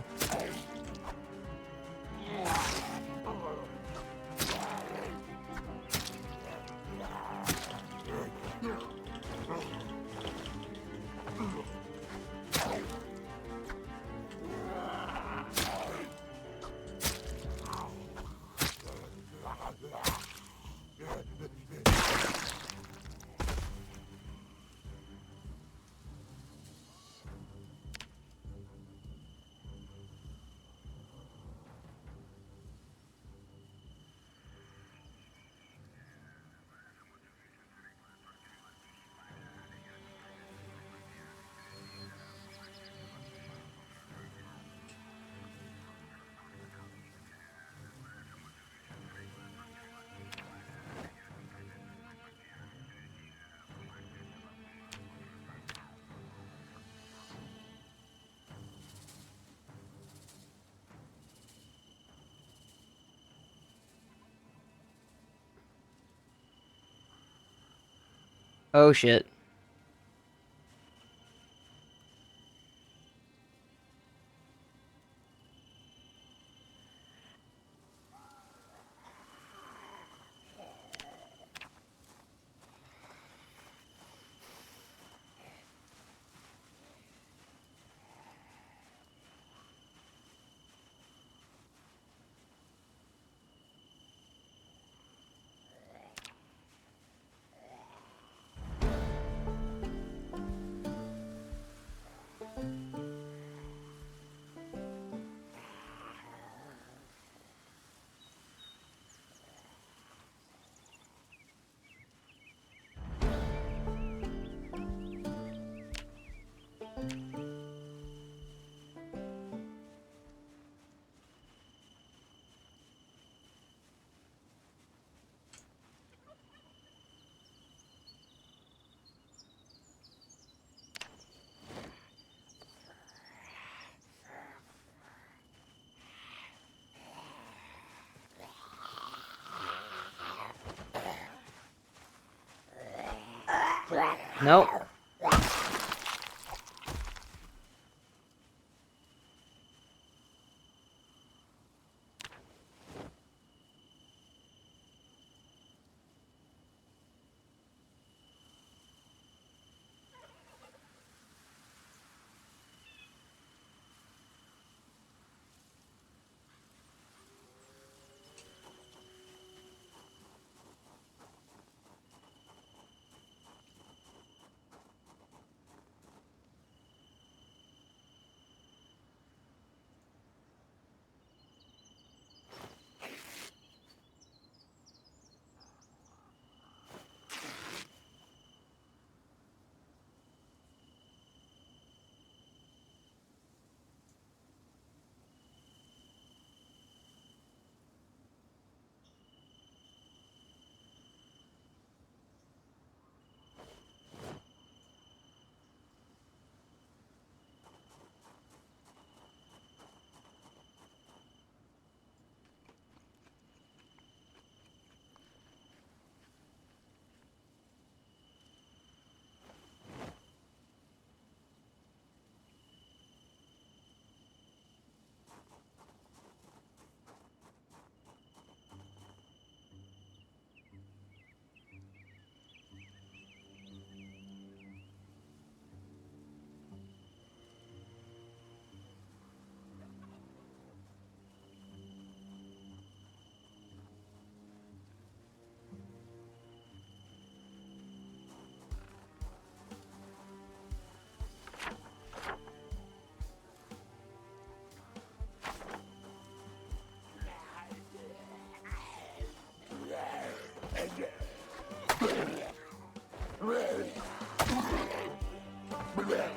Oh, shit. Nope.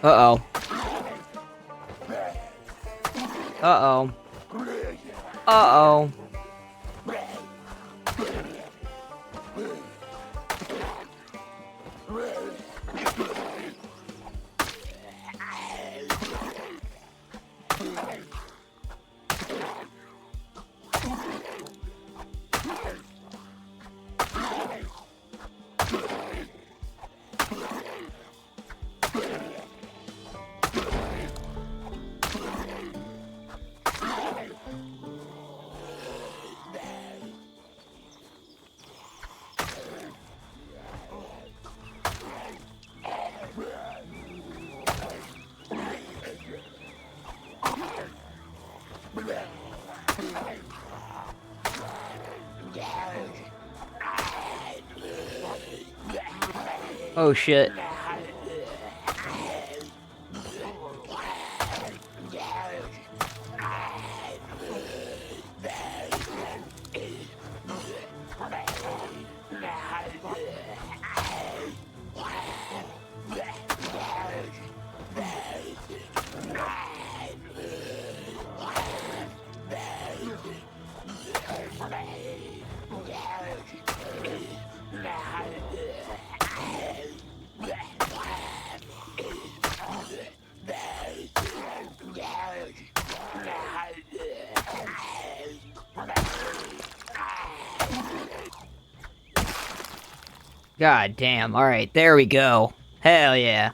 Uh-oh. Uh-oh. Uh-oh. Oh shit. God damn. Alright, there we go. Hell yeah.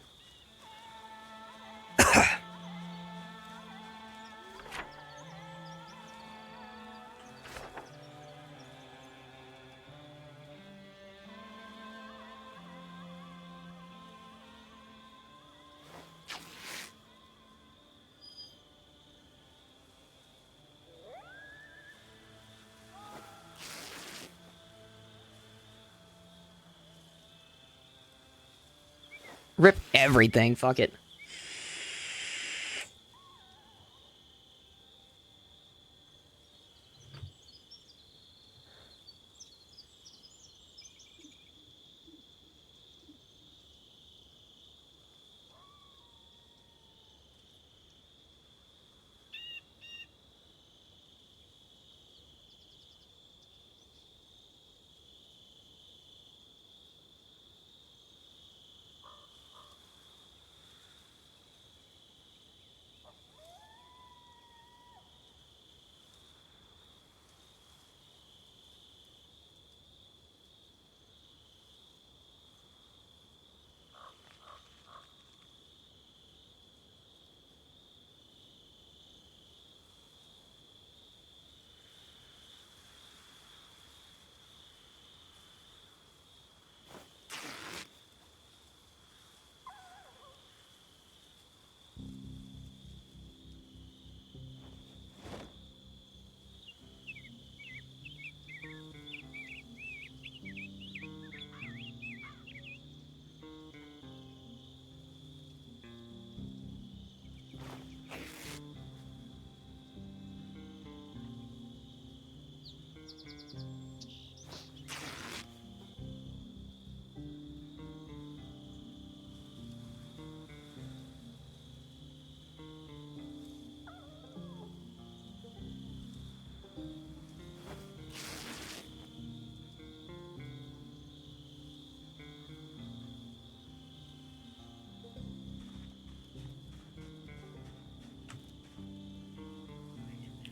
Rip everything, fuck it.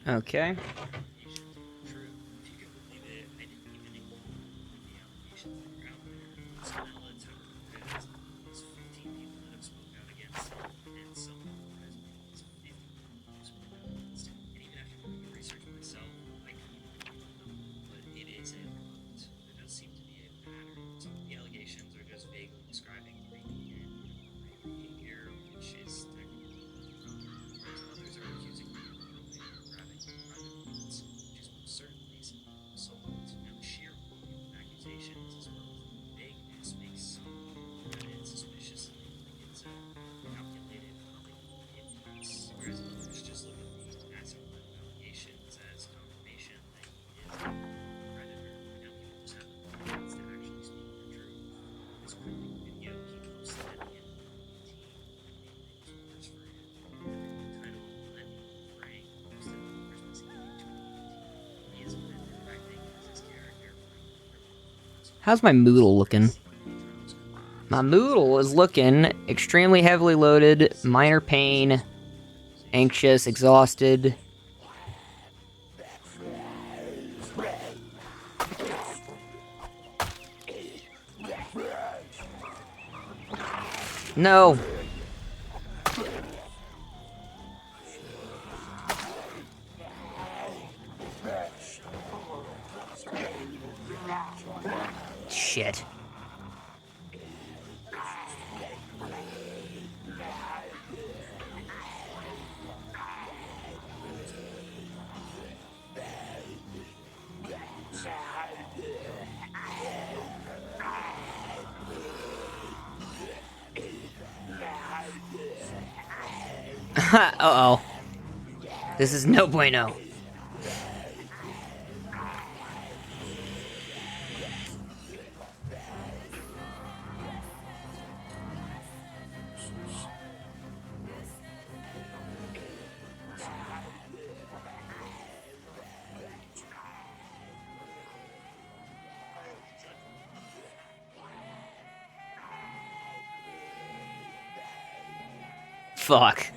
Okay. How's my Moodle looking? My Moodle is looking extremely heavily loaded, minor pain, anxious, exhausted. No. Shit. Uh-oh. This is no bueno. Fuck.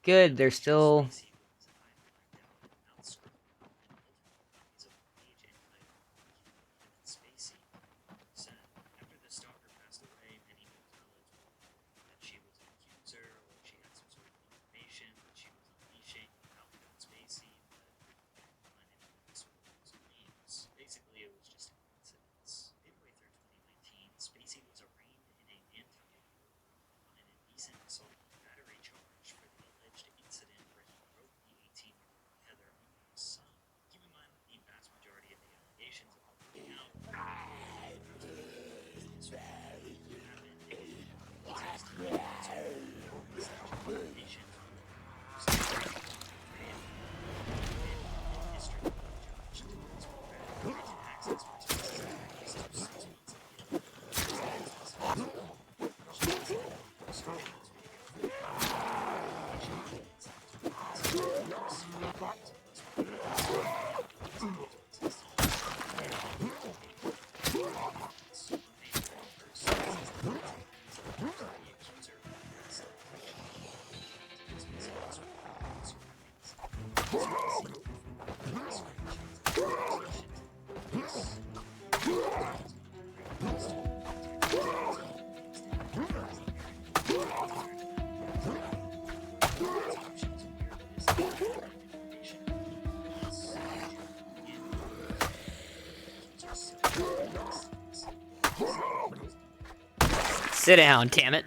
Good, they're still... Sit down, damn it.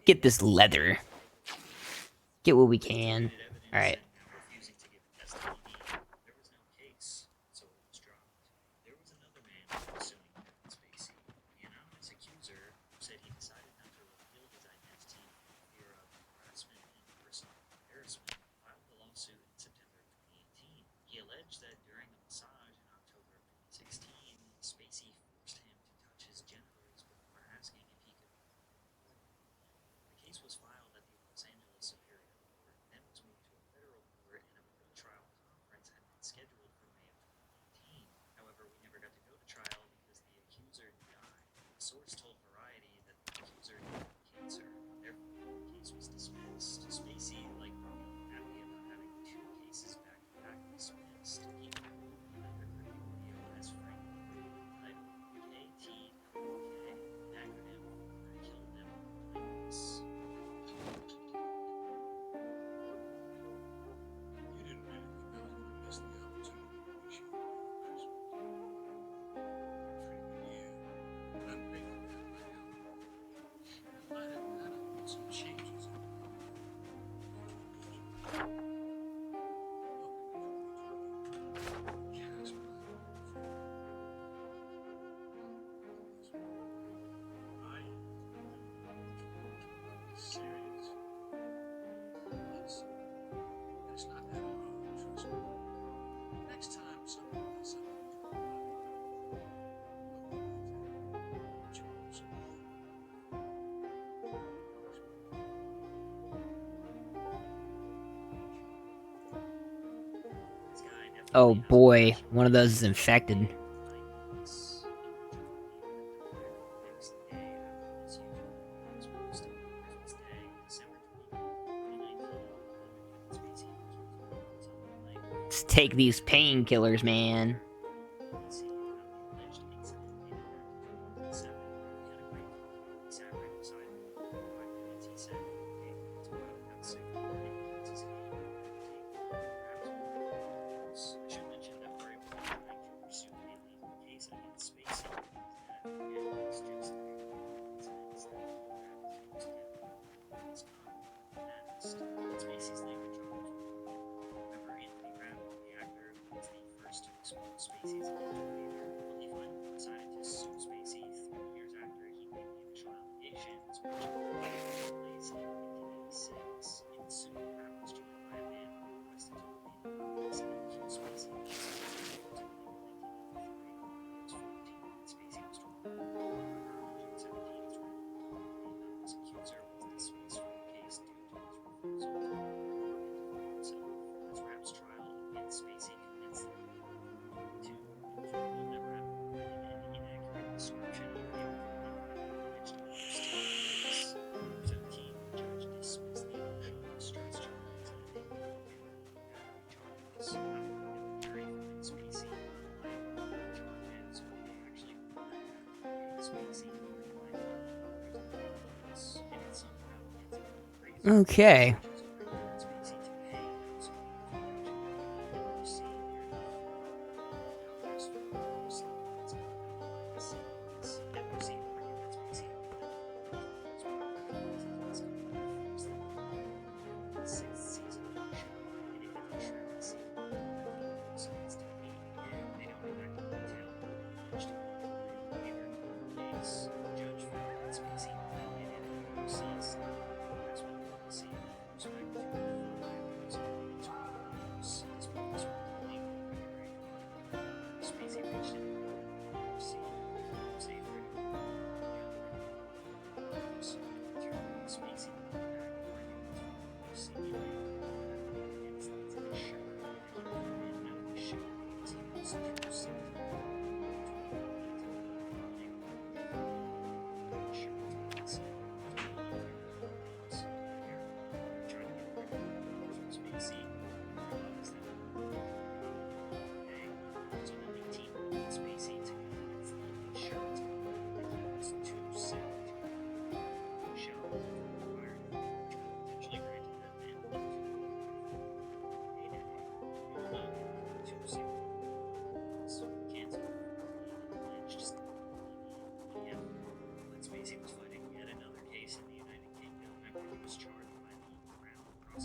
Get this leather. Get what we can. All right. Oh boy, one of those is infected. Let's take these painkillers, man. Okay.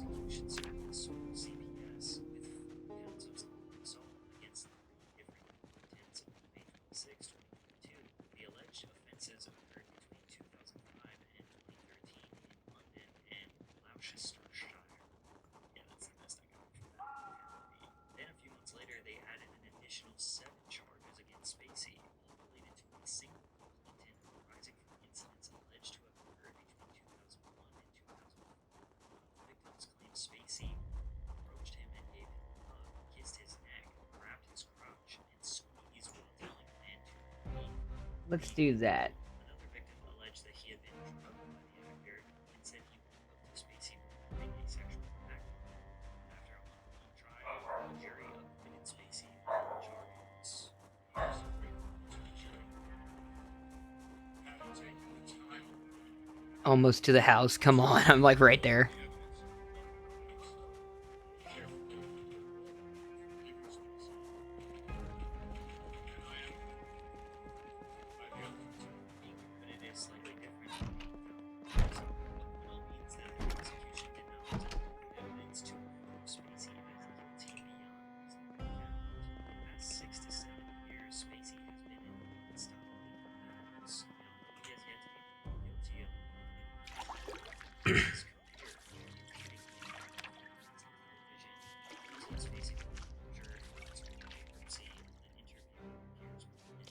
prosecution served as sole CPS with 4 counts of assault against 3 different combatants on May 26, 2022. The alleged offenses occurred between 2005 and 2013 in London and Gloucestershire. Yeah, that's the best I got for that, apparently. Then a few months later, they added an additional 7 charges against Spacey, all related to a single complainant arising from incidents alleged to have occurred between 2001 and 2004. The victims claimed Spacey approached him and gave him a hug, kissed his neck, grabbed his crotch, and squeezed while telling the man to breathe. Let's do that. Another victim alleged that he had been drugged by the actor and said he woke up to Spacey performing a sexual act. After a month-long trial, the jury acquitted Spacey on all charges. Here's a brief to the jury. Having taken the time Almost to the house. Come on, I'm like right there. but it is slightly different from the federal acquittal means that the prosecution did not present enough evidence to prove Spacey as guilty beyond reasonable doubt. For the past 6 to 7 years, Spacey has been in non-stop legal battles. Now, he has yet to be proven guilty of a crime that has his career, including being on television. He is facing foreclosure and possible bankruptcy. An interview appears more than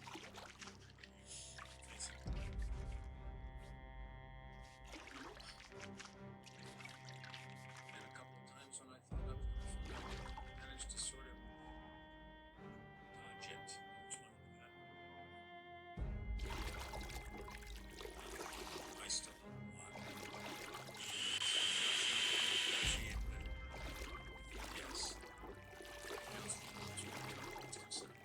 And a couple of times when I thought I was going to fall, I managed to sort of dodge it. I was one of that. I still don't know why. Appreciate that. Yes. That's what I was concerned.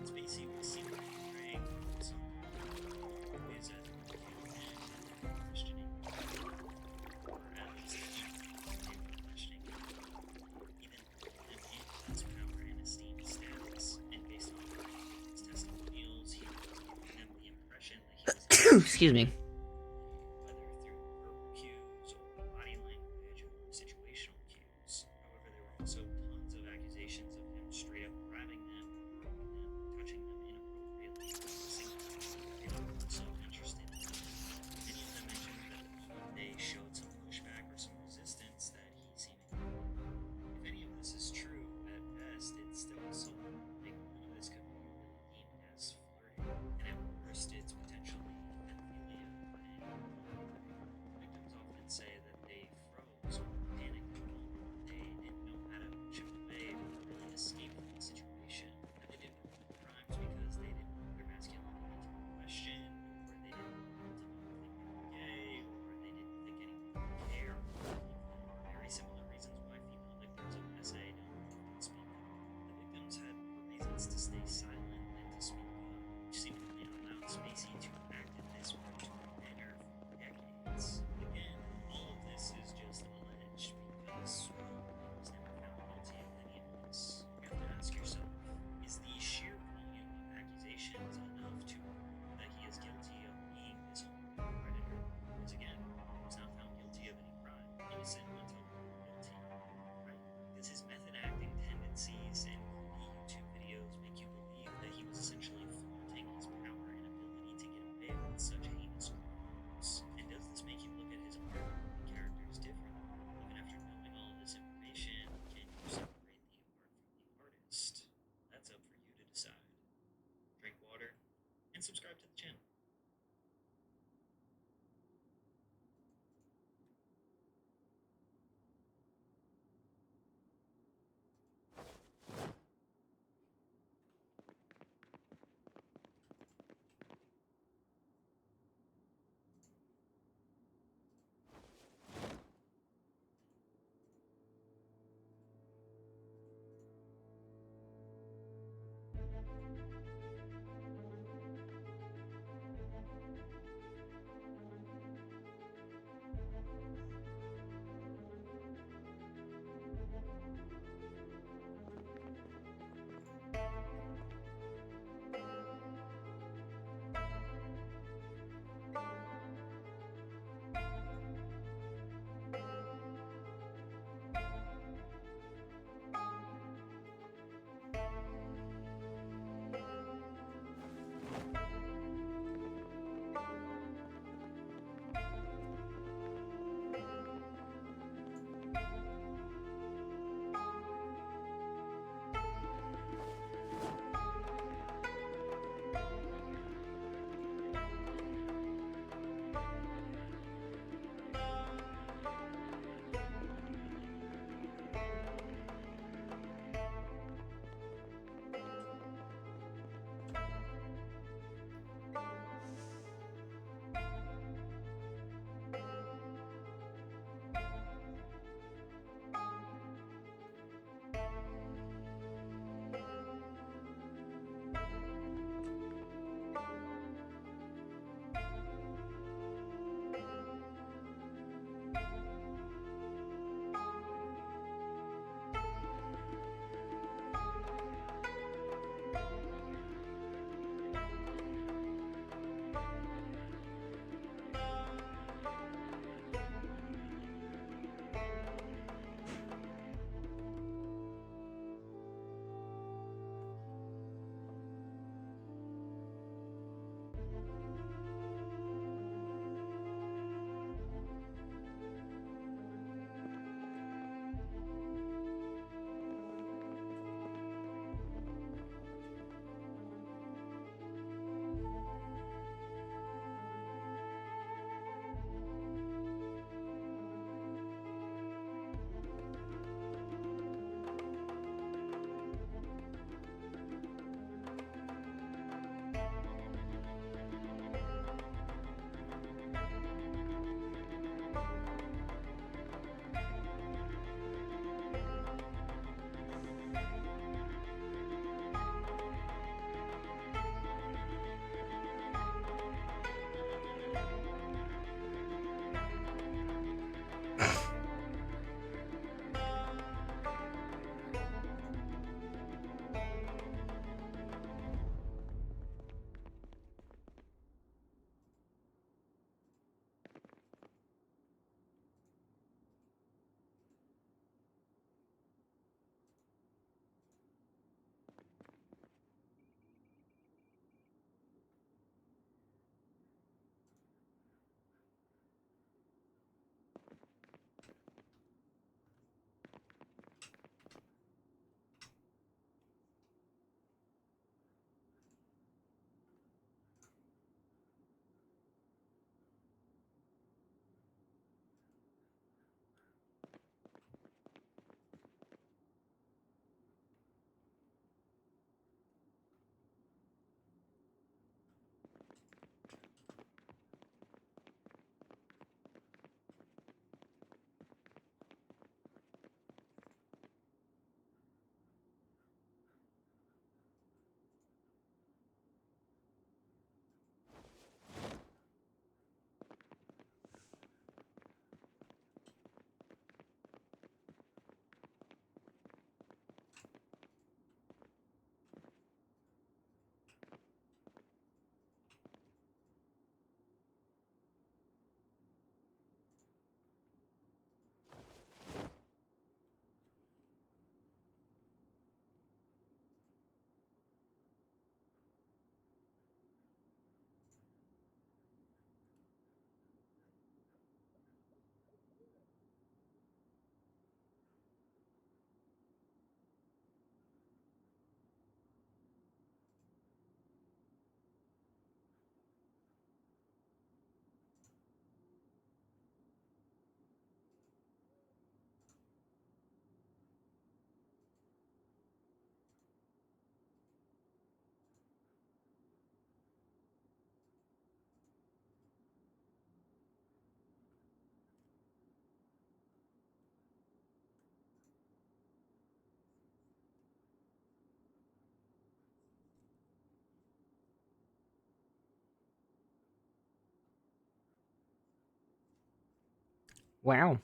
Spacey was secretly praying for some always as questioning, or at least they were questioning, even him in his power and esteem status. And based on his testimonials, he was giving them the impression that he was Excuse me. whether through verbal cues or body language or situational cues. However, there were also tons of accusations of him straight up grabbing them, groping them, touching them inappropriately, kissing them. They were also interested in them. Many of them mentioned that the moment they showed some pushback or some resistance that he seemingly ignored. If any of this is true, at best, it's still assault. Like, none of this could be really deemed as flirting. And at worst, it's potentially pedophilia. Victims often say that they froze or panicked at the moment. They didn't know how to chip away or really escape from the situation. And they didn't report crimes because they didn't want their masculinity to be questioned, or they didn't want anyone to think they were gay, or they didn't think anyone would care or believe them. Very similar reasons why female victims of SA don't often speak up. The victims had more reasons to stay silent than to speak up, which seemingly allowed Spacey to act in this predatory manner for decades. Again, all of this is just alleged because he was never found guilty of any of this. You have to ask yourself, is the sheer volume of accusations enough to prove that he is guilty of being this horrible predator? Because again, he was not found guilty of any crime, innocent until proven guilty, right? Does his method acting tendencies and creepy YouTube videos make you believe that he was essentially flaunting his power and ability to get away Wow.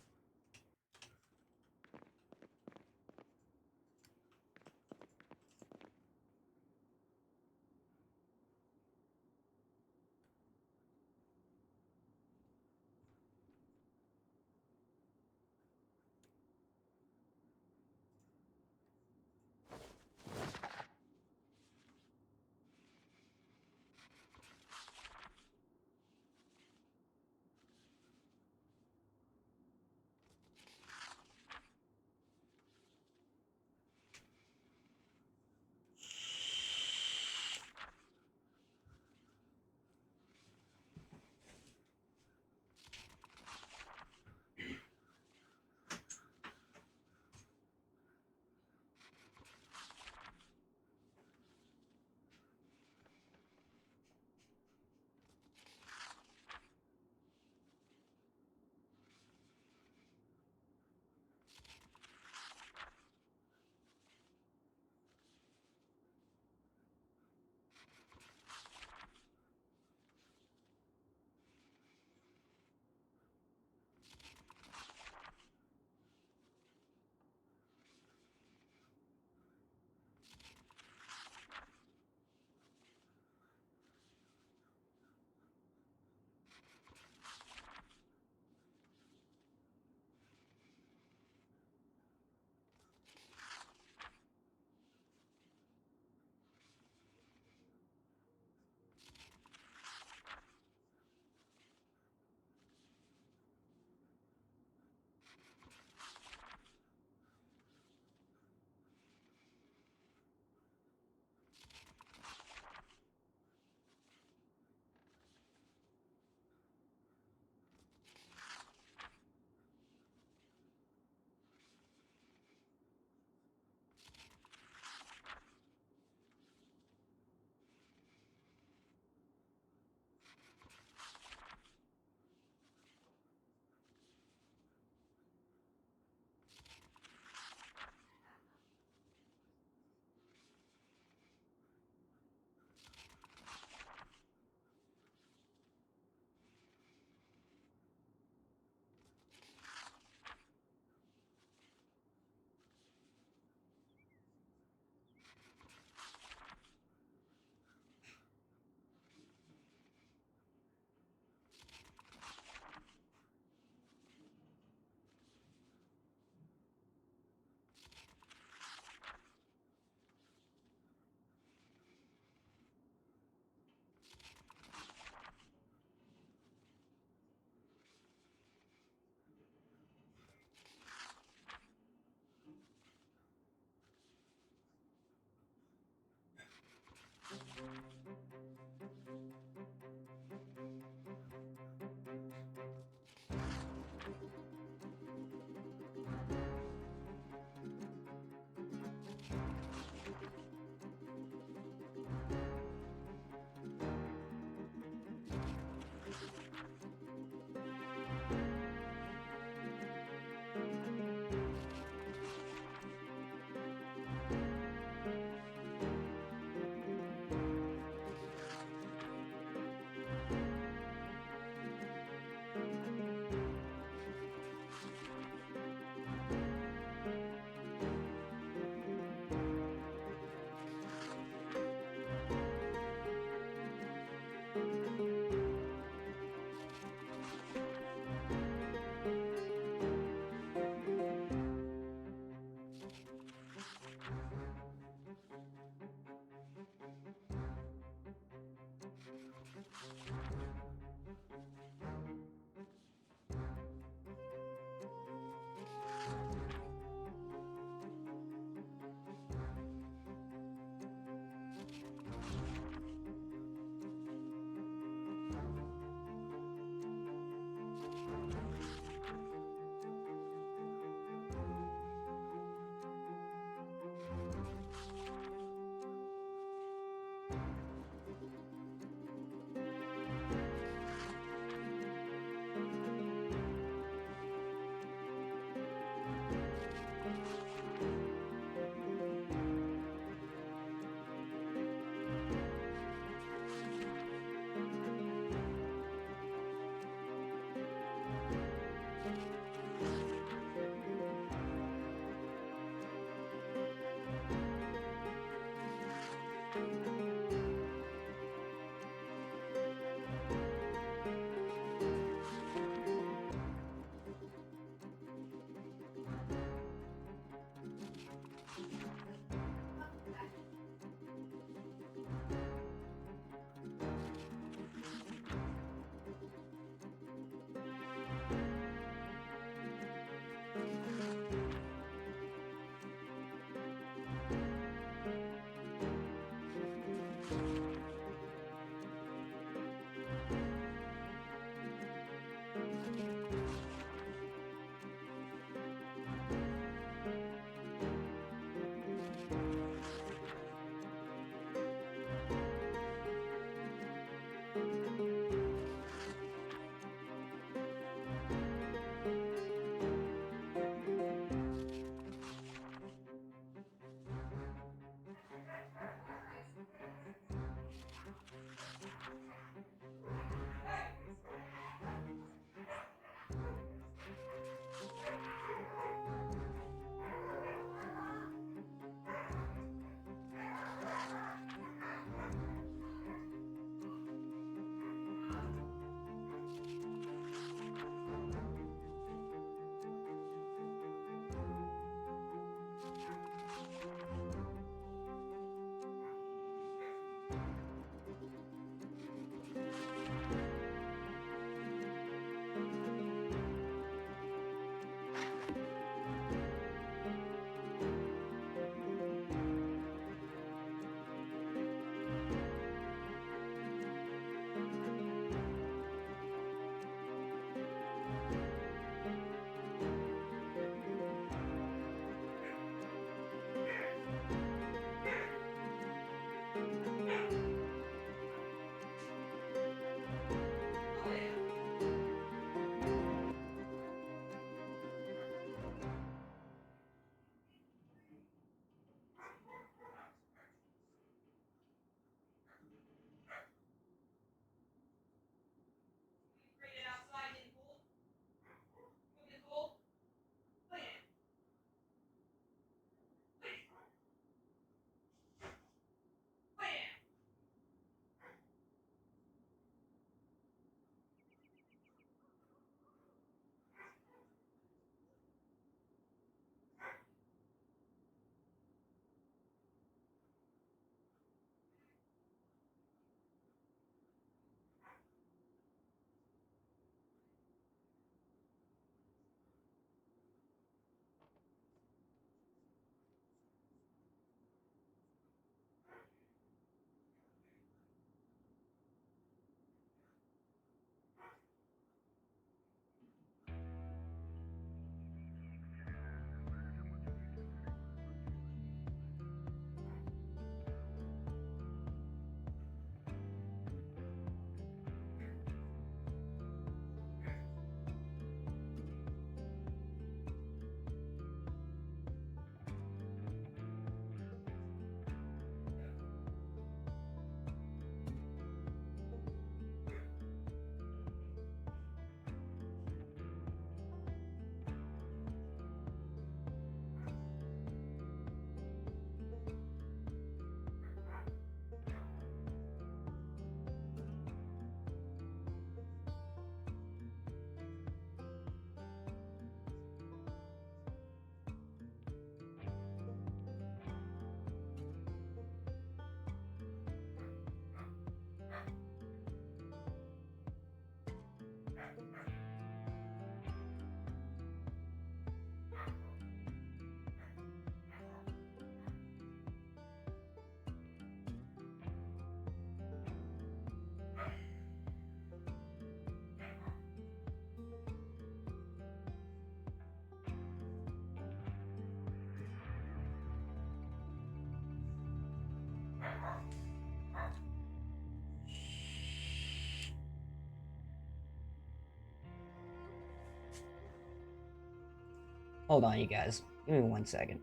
Hold on, you guys. Give me 1 second.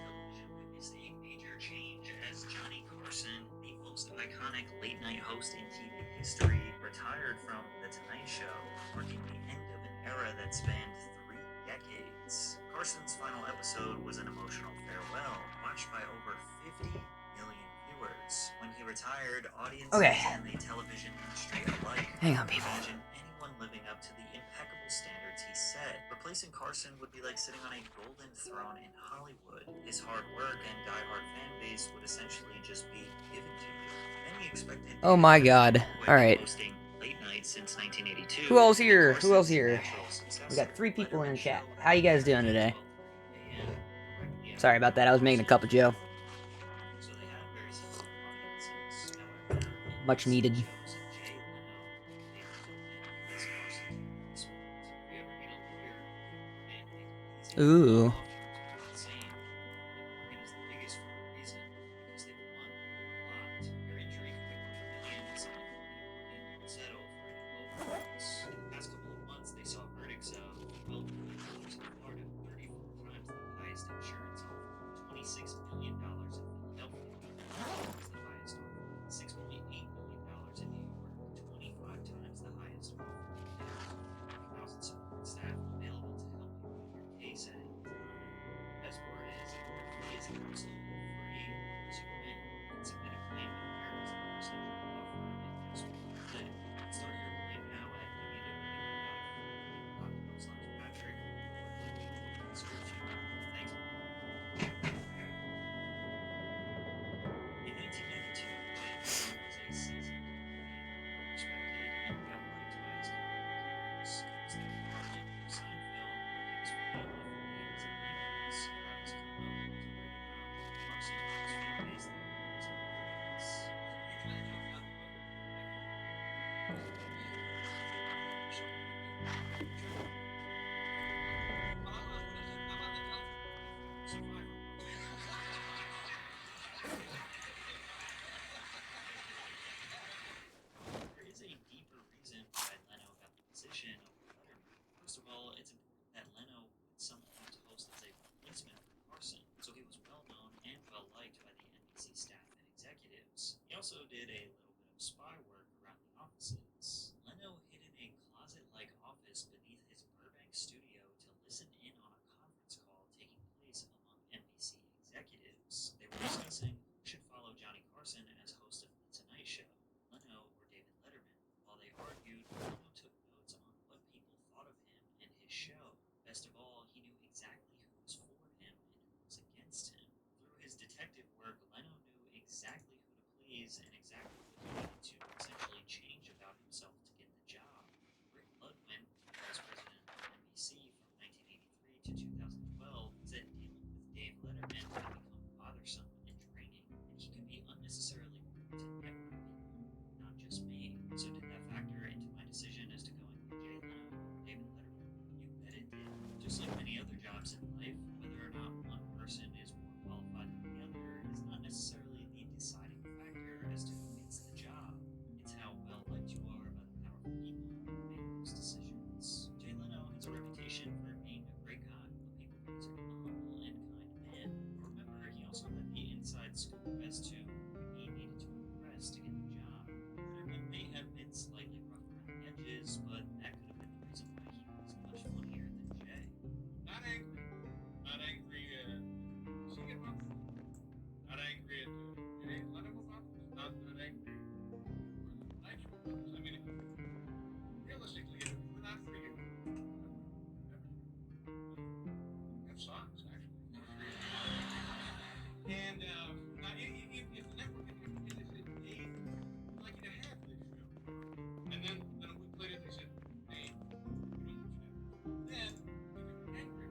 Television witnessed a major change as Johnny Carson, the most iconic late night host in TV history, retired from The Tonight Show, marking the end of an era that spanned 3 decades. Carson's final episode was an emotional farewell, watched by over 50 million viewers. When he retired, audiences Okay. and the television industry alike Hang on, people. imagine anyone living up to the impeccable standards he set. Replacing Carson would be like sitting on a golden throne in Hollywood. His hard work and diehard fan base would essentially just be given to you. Many expected. Oh my God. All right. Hosting late night since 1982. Who else here? Who else Carson's here? natural successor, We got 3 people in Letterman chat. Show, How you guys doing today? 12:30 a.m. directly after Sorry about that. I was making a cup of Joe. so they had very similar audiences. However, Much needed. shows Jay Leno, David Letterman, as Carson If you ever need a lawyer, and make it easy. Ooh. Law firms are not the same. Morgan is the biggest for a reason because they've won a lot. Your injury could be worth millions, and money won't settle for any low verdicts. In the past couple of months, they saw verdicts of $12 million in Florida, 34 times the highest insurance offer, $26 million in Philadelphia, was the highest offer, $6.8 million in New York, 25 times the highest offer. 1,000 support staff available to help you with your case at any time. The best part is, their fee is absolutely free unless you win. You can submit a claim with America's largest injury law firm in just 1 click. Start your claim now at www.freedom.com/Patrick or click the link in the description. Thanks. In 1992, Jay Leno was a seasoned and well-respected and well-liked by his community peers. He was the Carlin of Seinfeld, but he was funny enough in the 80s and 90s. Travis Kalanick was a regular on Carson, whose fan base then was hilarious. There is a deeper reason why Leno got the position over Letterman. First of all, it's important that Leno put someone to host as a replacement for Carson, so he was well known and well liked by the NBC staff and executives. He also did a little bit of spy work around the offices. Leno hid in a closet-like office beneath his Burbank studio to listen in on a conference call taking place among NBC executives. They were discussing who should follow Johnny Carson as host of The Tonight Show, Leno or David Letterman. While they argued, Leno took notes on what people thought of him and his show. Best of all, he knew exactly who was for him and who was against him. Through his detective work, Leno knew exactly who to please and exactly what he needed to essentially change about himself to get the job. Rick Ludwin, vice president of NBC from 1983 to 2012, said dealing with Dave Letterman had become bothersome and draining, and he could be unnecessarily rude to network people, not just me. So did that factor into my decision as to going with Jay Leno or David Letterman? You bet it did. Just like many other jobs in life, whether or not one person is more qualified than the other is not necessarily the deciding factor as to who gets the job. It's how well liked you are by the powerful people who make those decisions. Jay Leno has a reputation for being a great guy, a people pleaser, a humble and kind man. But remember, he also had the inside scoop as to who he needed to impress to get the job. Letterman may have been slightly rough around the edges, but that could have been the reason why he was much funnier than Jay. Not angry. Not angry. See it about not angry at Letterman about this. Not angry. Night show about this. I mean, realistically, if it were not for you, that sucks actually. And now, if the network had come to me and they said, "Hey, we'd like you to have this show," and then a week later they said, "Hey, we don't want you to have this," then I think I'd be angry.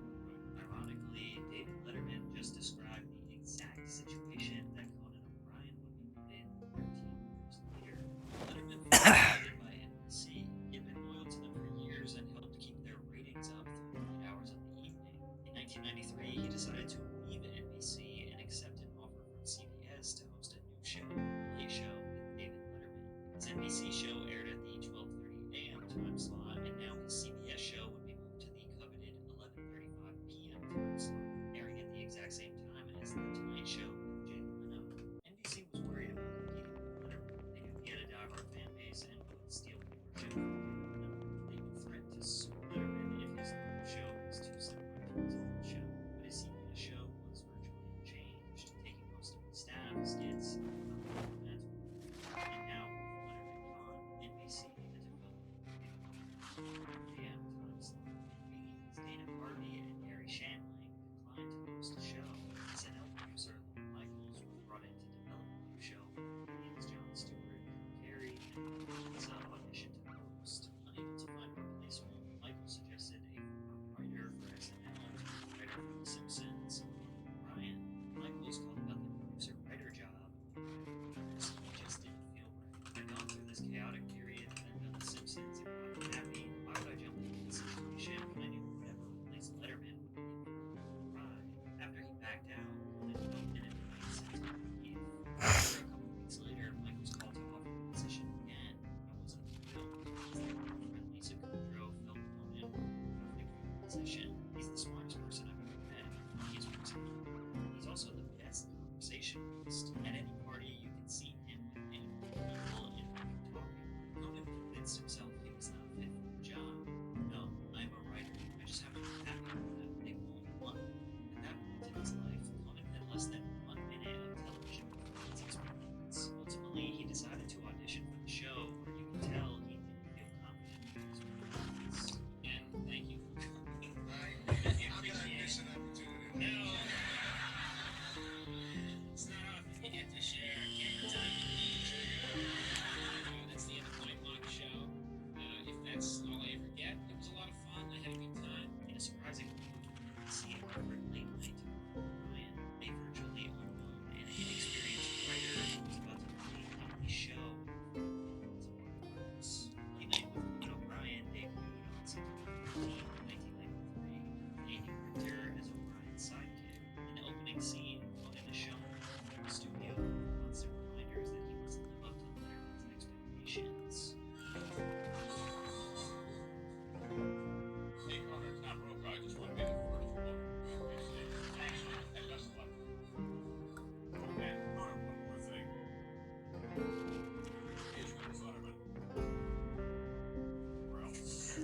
But Ironically, David Letterman just described the exact situation that Conan O'Brien would be put in 13 years later. Letterman felt supported by NBC. He had been loyal to them for years and helped keep their ratings up through the late hours of the evening. In 1993, he decided to leave NBC and accept an offer from CBS to host a new show, The Late Show with David Letterman. His NBC show aired at the 12:30 a.m. time slot, and now his CBS show would be moved to the coveted 11:35 p.m. time slot, airing at the exact same time as The Tonight Show with Jay Leno. NBC was worried about competing with Letterman. They knew he had a diehard fan base and would steal viewership from Jay Leno. They even threatened to sue Letterman if his new show was too similar to his old show. But his CBS show was virtually unchanged, taking most of the staff, skits, and formats from position. He's the smartest person I've ever met, the funniest person. He's also the best conversationalist. At any party, you can see him with him. People and people talking. Conan convinced himself he was not fit for the job. No, I'm a writer. I just have to be happy with them. They won't want me. At that point in his life, Conan had less than 1 minute of television performance experience. Ultimately, he decided to audition for the show, where you can tell he didn't feel confident in his performance. And thank you for coming. How did I miss an opportunity? No! It's not often you get to share camera time. That's the end of my mock show. If that's all I ever get, it was a lot of fun. I had a good time. In a surprising move, see Harvard late night Ryan, a virtually unknown and inexperienced writer who was about to create a show as Late Night with Conan O'Brien debuted on September 15, 1993, with Andy Richter as O'Brien's sidekick. In the opening scene, Conan is shown in the studio with constant reminders that he must live up to Letterman's expectations. Hey, Connor, it's not broke. I just want to be the first one. Thanks, man. And best of luck. And Connor, one more thing. Here's what I thought about it. Or else.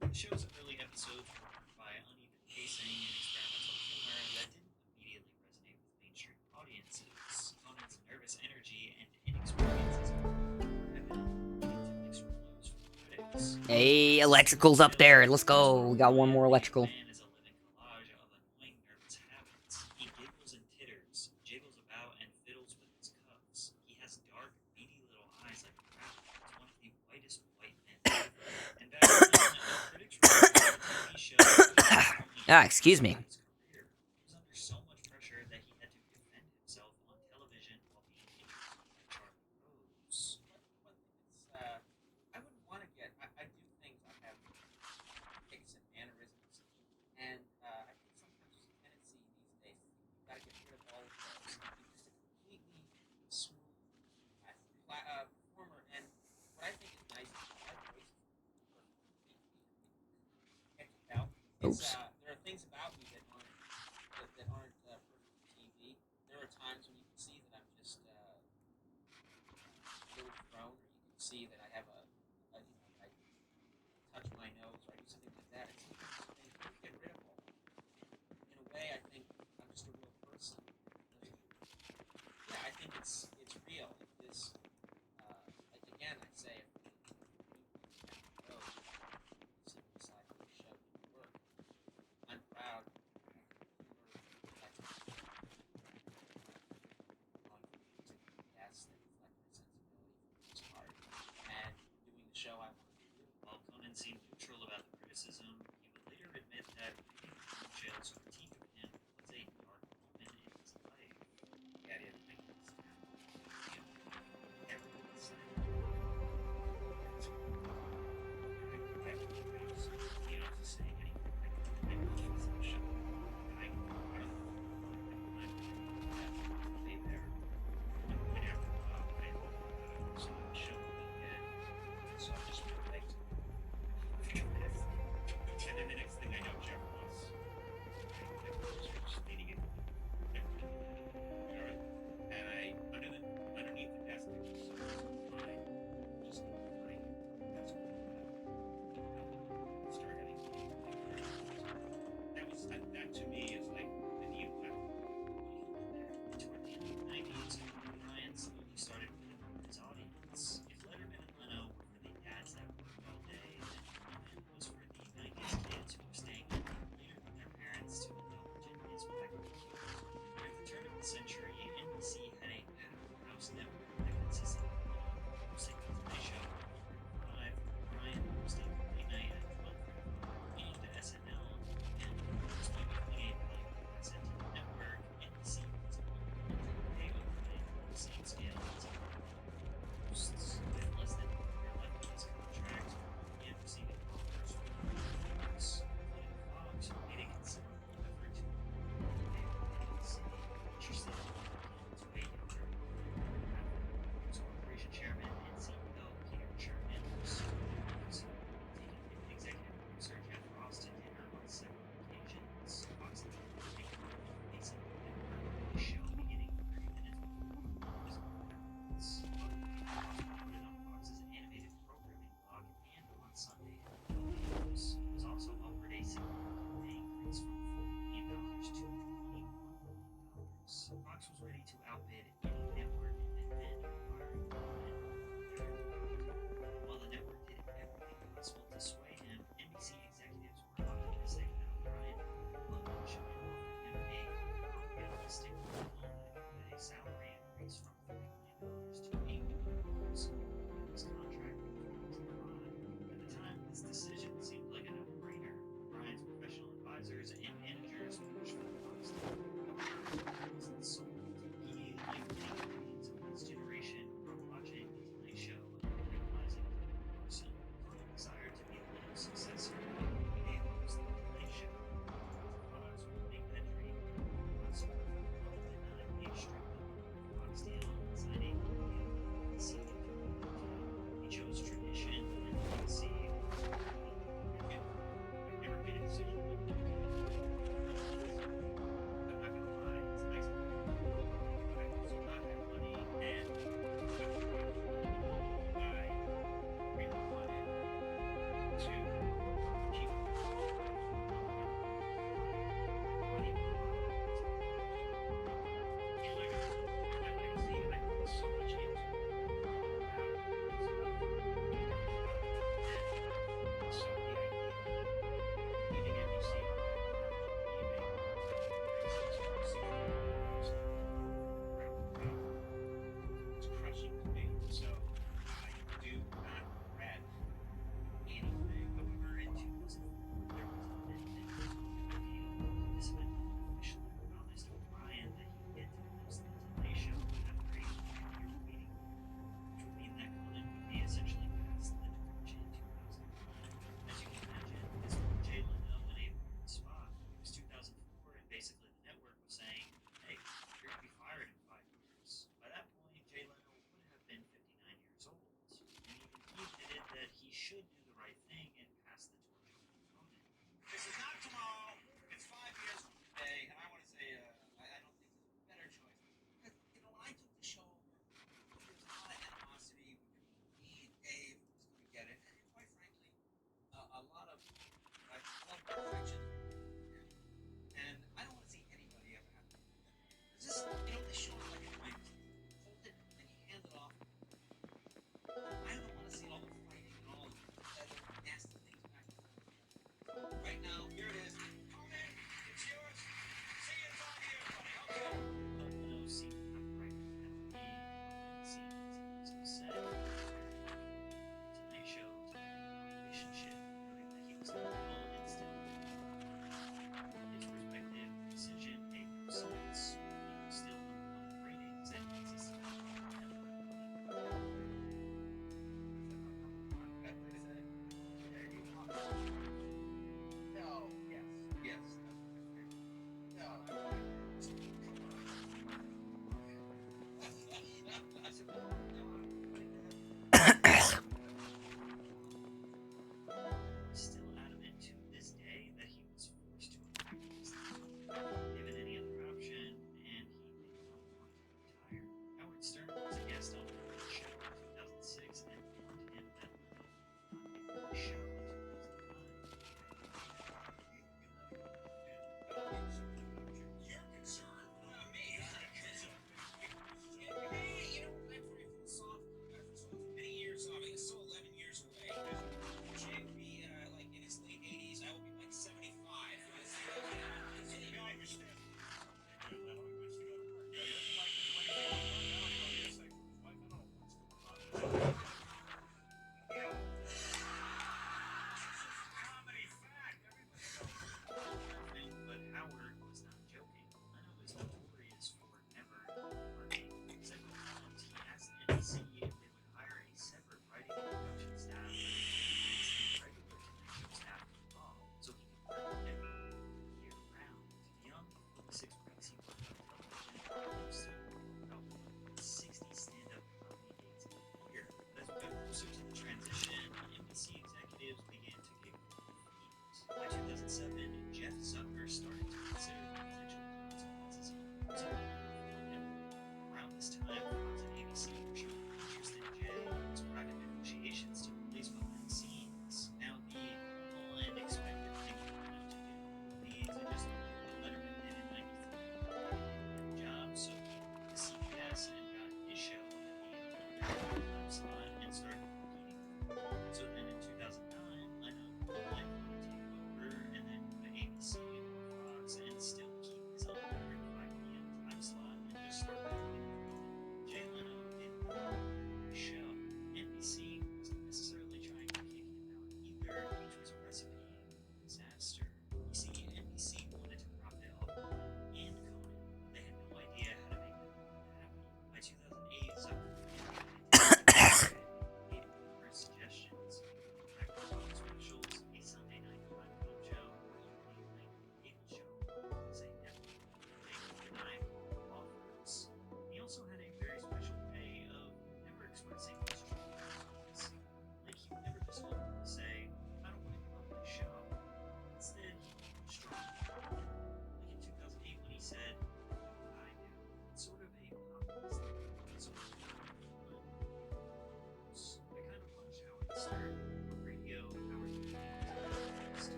The show's early episodes were marked by uneven pacing and experimental humor that didn't immediately resonate with mainstream audiences. Conan's nervous energy and inexperience as a writer were evident, leading to mixed reviews from critics. Hey, electrical's up there. Let's go. We got one more electrical. Man is a living collage of annoying nervous habits. He giggles and titters, jiggles about and fiddles with his cuffs. He has dark, beady little eyes like a rabbit. He's one of the whitest white men ever. And back then, critics reviewed the TV show. Excuse me. His career. He was under so much pressure that he had to defend himself on television while being interviewed by Charlie Rose. I wouldn't want to get. I do things. I have tics and mannerisms, and I think sometimes there's a tendency these days you got to get rid of all of those. And be just a completely smooth performer. And what I think is nice is my voice is perfect for TV. Can't you tell? Oops. There are things about me that aren't perfect for TV. There are times when you can see that I'm just a little thrown, or you can see that I have I touch my nose or I do something like that. And sometimes they get rid of all that. In a way, I think I'm just a real person. Yeah, I think it's real. If this, like again, I say, if you down the road, sit beside the show didn't work, I'm proud. Humor, that's on for music podcasts that reflect my sensibility for the most part, and doing the show I wanted to do. While Conan seemed neutral about the criticism, he would later admit that reading Jail's critique of him was a dark moment in his life. He had to think this down. Everyone said he not to say anything. I was in the show. I don't know. Lay there. And after a while, I saw the show again. So I just went right to and then the next thing I know, Jeff was. decision seemed like a no-brainer. Brian's professional advisors and managers pushed for the Rockstar. However, it wasn't sold. He, like many comedians of his generation, grew up watching The Tonight Show and idolizing Carson. Carson desired to be a little successor and host The Tonight Show. Fox would make that dream possible. Carl did not engage strictly with Fox deal and signing a deal with the CW. He chose tradition and legacy over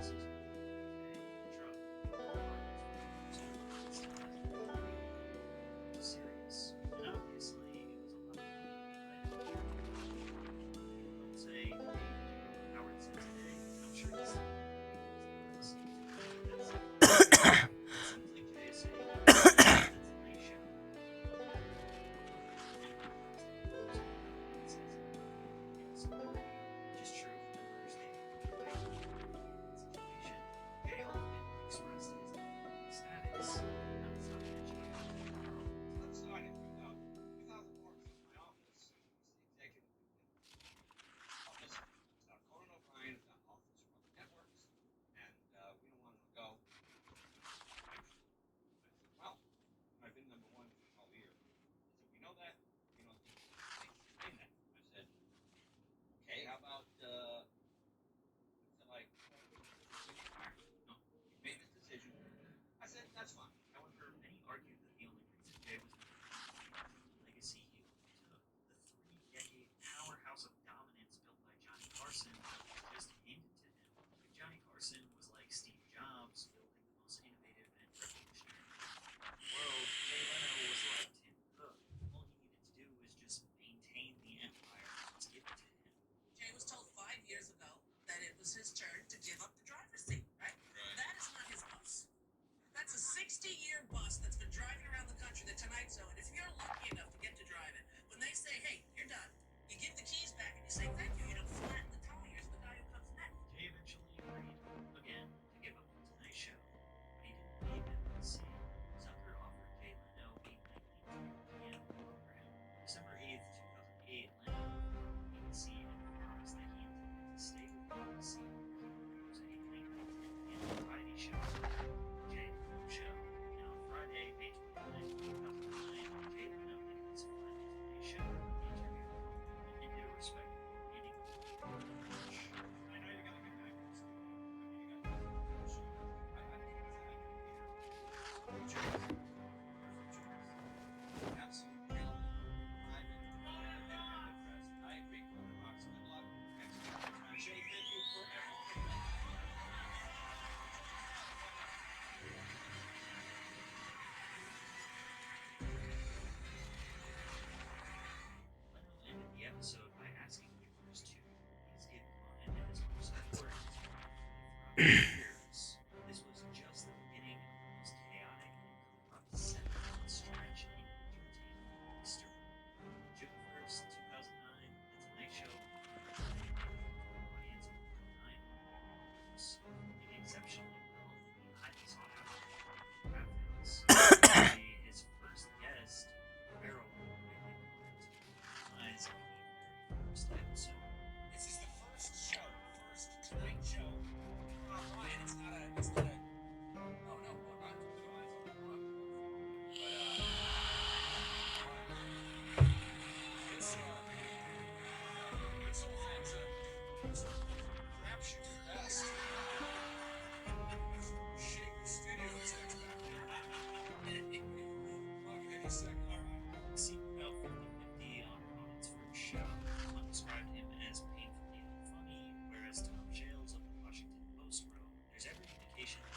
season a truck. So it's serious. And obviously it was a lot of money. Don't say Howard said today. I'm sure he's seems like Jay is saying that's a nice show. Which is true for the understanding situation. Jay often expressed his status on the subject. Let's start in 2004, my office was the executive office. Conan O'Brien is our office for the networks, and we don't want him to go. I said, well, I've been number one for 12 years. I said, we know that. We don't think you can that. I said, okay, how about, like, no, you made this decision. I said, that's fine. However, many argued that the only reason Jay was legacy he took, the 3-decade powerhouse of dominance built by Johnny Carson, just handed to him. If Johnny Carson was like Steve Jobs, building the most innovative and revolutionary in the world, Jay Leno was like Tim Cook. All he needed to do was just maintain the empire that's given to him. Jay was told 5 years ago that it was his turn to give up the driver's seat, right? That is not his bus. That's a 60-year bus that's been driving around the country, the Tonight Show, and if you're lucky enough to get to drive it, when they say, hey, you're done, you give the keys back and you say thank you, you don't flatten the tires of the guy who comes next. Jay eventually agreed, again, to give up the Tonight Show, but he didn't leave NBC. Zucker offered Jay Leno a nightly PM program. December 8th, 2008, Leno informed ABC and Fox that he intended to stay with NBC and produce a nighttime 10 p.m. variety show, Jay Leno Show. And on Friday, May 29th, 2009, Jay Leno did his final Tonight Show interview in India, respectively, ending the I know you're gonna get back to this. I mean, you got to show. I think it's an idea. Absolutely. I agree. Conan rocks. Good luck. Excellent. Jay, thank you for everything. Leno ended the episode by asking viewers to please give Conan and his most important throughout the years. This was just the beginning of the most chaotic and corrupt 7-month stretch in entertainment history. June 1st, 2009, The Tonight Show an audience of over 9 million viewers, doing exceptionally well in the highly sought after rap films. His first guest, Pharaoh, eyes in the very first episode. This is the first show, first Tonight Show. Ryan, it's not a. Oh no, not to put eyes on the front. But it's all things crap shoot best. Shake the studio execs back there. I'll give you a second. All right. It seemed about 50-50 on Conan's first show. One described him as painfully funny, whereas Tom Shales of the Washington Post wrote, "There's every indication that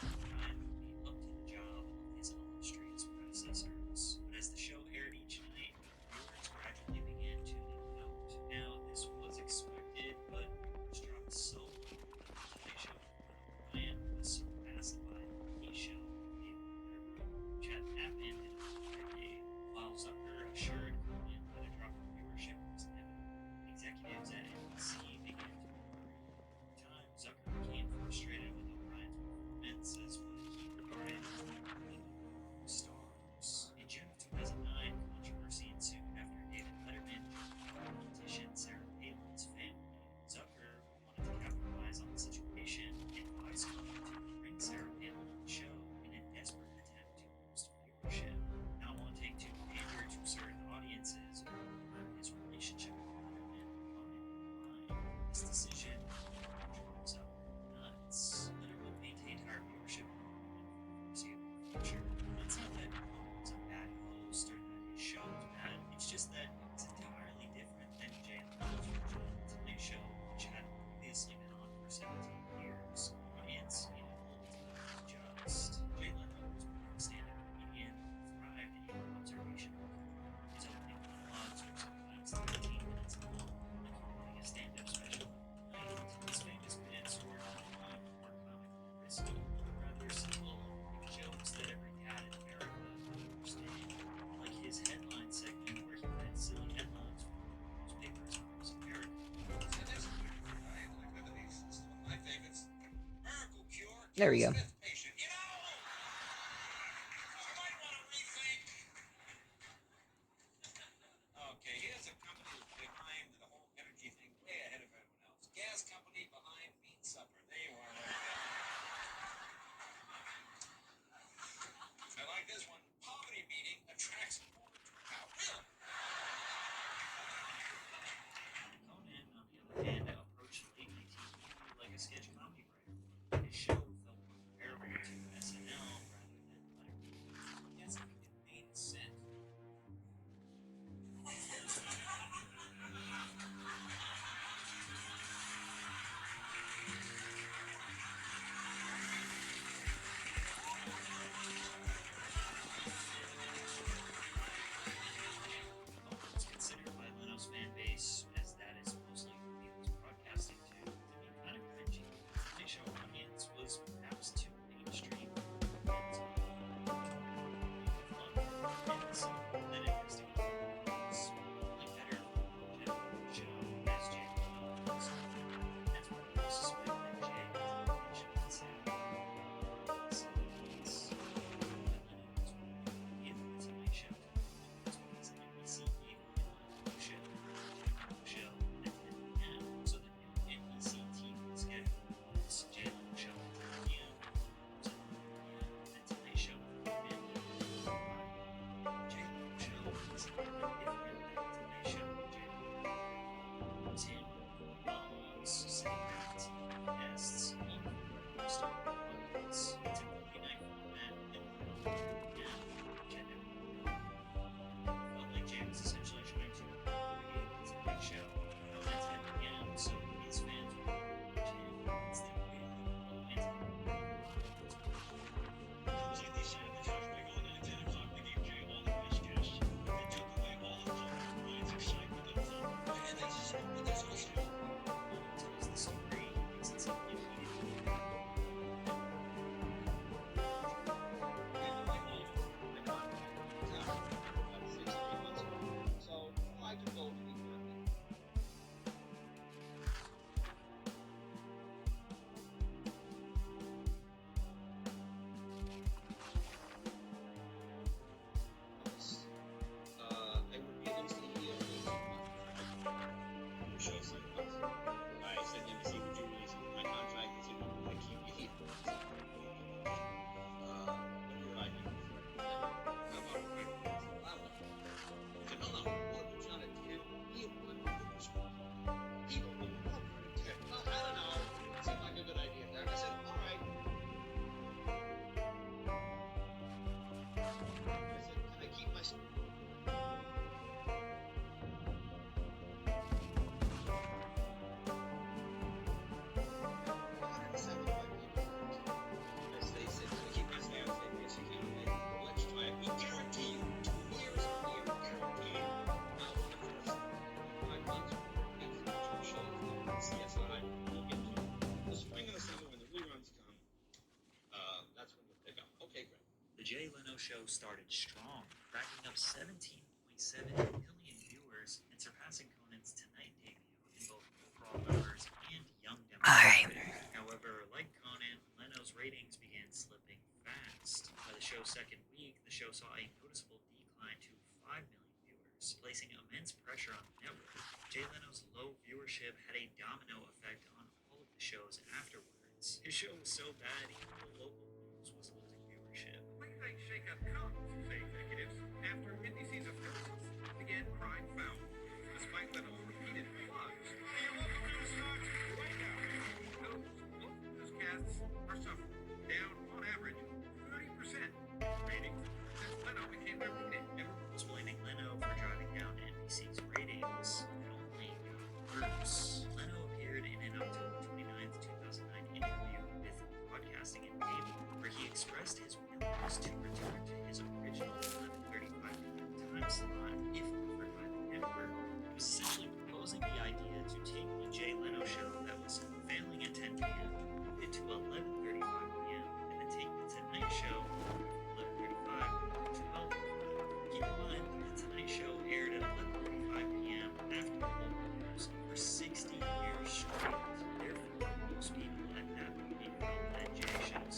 There we go. Smith patient. You might want to rethink. Okay, here's a company that's behind the whole energy thing way ahead of everyone else. Gas company behind meat supper. They weren't. I like this one. Poverty meeting attracts more turnout. Really? Conan, on the other hand, approached late night TV like a sketch comedy writer. His show felt more comparable to SNL rather than Letterman. Yes, it made sense. Although it's considered by Leno's fan base, as that is mostly who he was broadcasting to be kind of cringy. The show audience was perhaps too mainstream. And so then investigating was probably better for the show as Jay Leno was. That's why people suspect that Jay was the show itself. So it's that Leno was in the Tonight Show. It's because NBC gave him a show at 10 p.m. So the new NBC TV schedule was Jay Leno show at 10 p.m. So the Tonight Show at 10 p.m. Jay Leno show was different than the Tonight Show with Jay Leno. Tim Ross saying that guests equal most of the audience. It's a Monday night format and gender. Felt like Jay was essentially trying to create the Tonight Show at 10 p.m. so his fans would watch it instead of waiting all night. It was like they set up the couch big on at 10 o'clock. They gave Jay all the best guests. They took away all of Zomboid's excitement and fun. And that's also. Leno tells the story, makes it seem like he didn't know. So I could go to the I would be at least a year or 18 months. Show some months. I said NBC, would you release my contract? They said, we want to keep you here. What do I do? How about a break? I said, no, what if it's not a 10-year one? People will work for a 10. Well, I don't know. It seemed like a good idea. And I said, all right. I said, can I keep my... That's when we'll pick up. Okay, great. The Jay Leno show started strong, racking up 17.7 million viewers and surpassing Conan's Tonight debut in both overall numbers and young demographic. However, like Conan, Leno's ratings began slipping fast. By the show's second week, the show saw a noticeable decline to 5 million viewers, placing immense pressure on the network. Jay Leno's low viewership had a domino effect on all of the shows afterwards. His show was so bad, even the local news was losing viewership. Late night shakeup comes, say executives, after NBC's affiliates began crying foul, despite Leno's repeated plugs. Right now, local newscasts are suffering, down on average 30% ratings since Leno became their lead. Everyone was blaming Leno for driving down NBC's ratings. It only got worse. Leno appeared in an October 29th, 2009 interview with Broadcasting and Cable, where he expressed his willingness to return to his original 11:35 time slot if offered by the network. He was essentially proposing the idea to take the Jay Leno show that was failing at 10 p.m., move it to 11:35 p.m., and then take the Tonight Show from 11:35 to 12:35. Keep in mind, the Tonight Show aired at 11:35 p.m. after local news for 60 years straight. Therefore, most people at that point felt that Jay should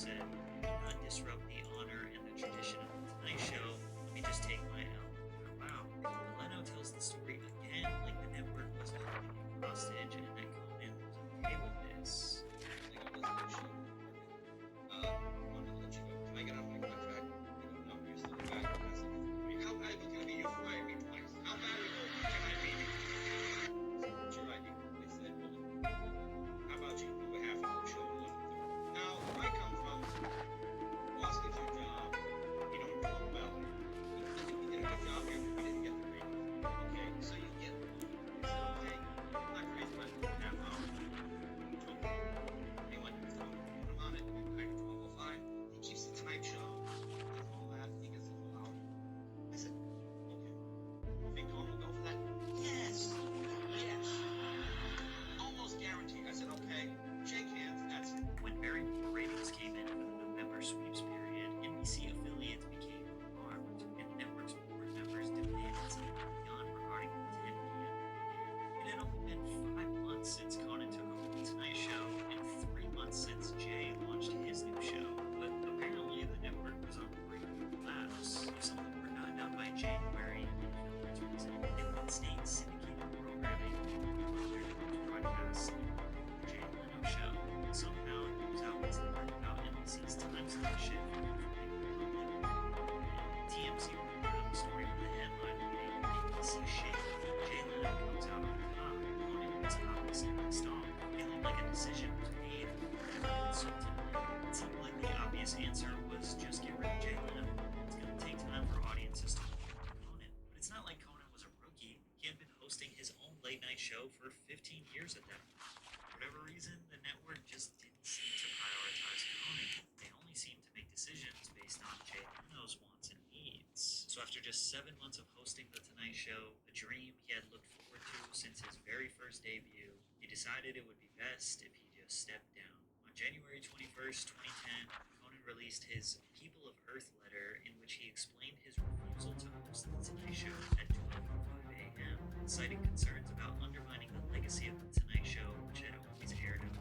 decision was made consultantly. It seemed like the obvious answer was just get rid of Jay Leno. It's going to take time for audiences to warm to Conan, but it's not like Conan was a rookie. He had been hosting his own late night show for 15 years at that point. For whatever reason, the network just didn't seem to prioritize Conan. They only seemed to make decisions based on Jay Leno's wants and needs. So after just 7 months of hosting The Tonight Show, a dream he had looked forward to since his very first debut, he decided it would be best if he just stepped down. On January 21st, 2010, Conan released his People of Earth letter in which he explained his refusal to host The Tonight Show at 12:05 a.m., citing concerns about undermining the legacy of The Tonight Show, which had always aired at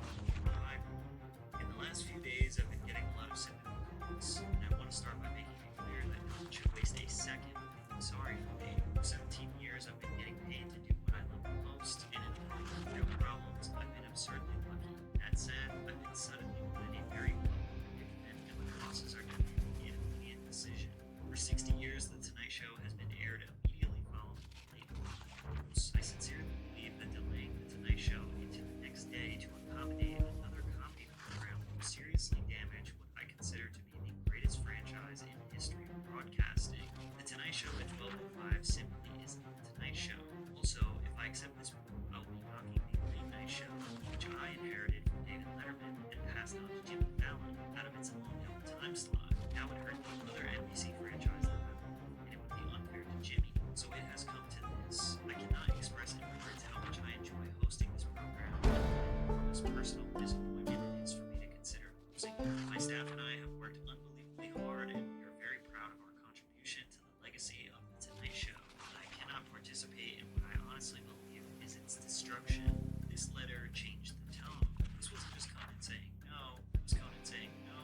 1:05. In the last few days, I've been getting a lot of sympathy calls, and I want to start by making it clear that no one should waste a second feeling sorry for me. For 17 years, I've been getting paid to do what I love the most, and in the face of real problems, I've been absurdly lucky. That said, I've been suddenly put in a very vulnerable predicament, and my bosses are demanding an immediate decision. For 60 years, The Tonight Show has been aired immediately following the late night news. I sincerely believe that delaying The Tonight Show into the next day to accommodate another comedy program will seriously damage what I consider to be the greatest franchise in the history of broadcasting. The Tonight Show at 12:05 simply isn't The Tonight Show. Also, if I accept this move, I'll be knocking the late night show, which I inherited from David Letterman and passed on to Jimmy Fallon, out of its long-held time slot. That would hurt the other NBC franchise that I love, and it would be unfair to Jimmy. So it has come to this. I cannot express in words how much I enjoy hosting this program, and as personal disappointment it is for me to consider losing it. My staff and I have worked unbelievably hard, and we are very proud of our contribution to the legacy of The Tonight Show. But I cannot participate in what I honestly believe is its destruction. This letter changed the tone. This wasn't just Conan saying no, it was Conan saying no,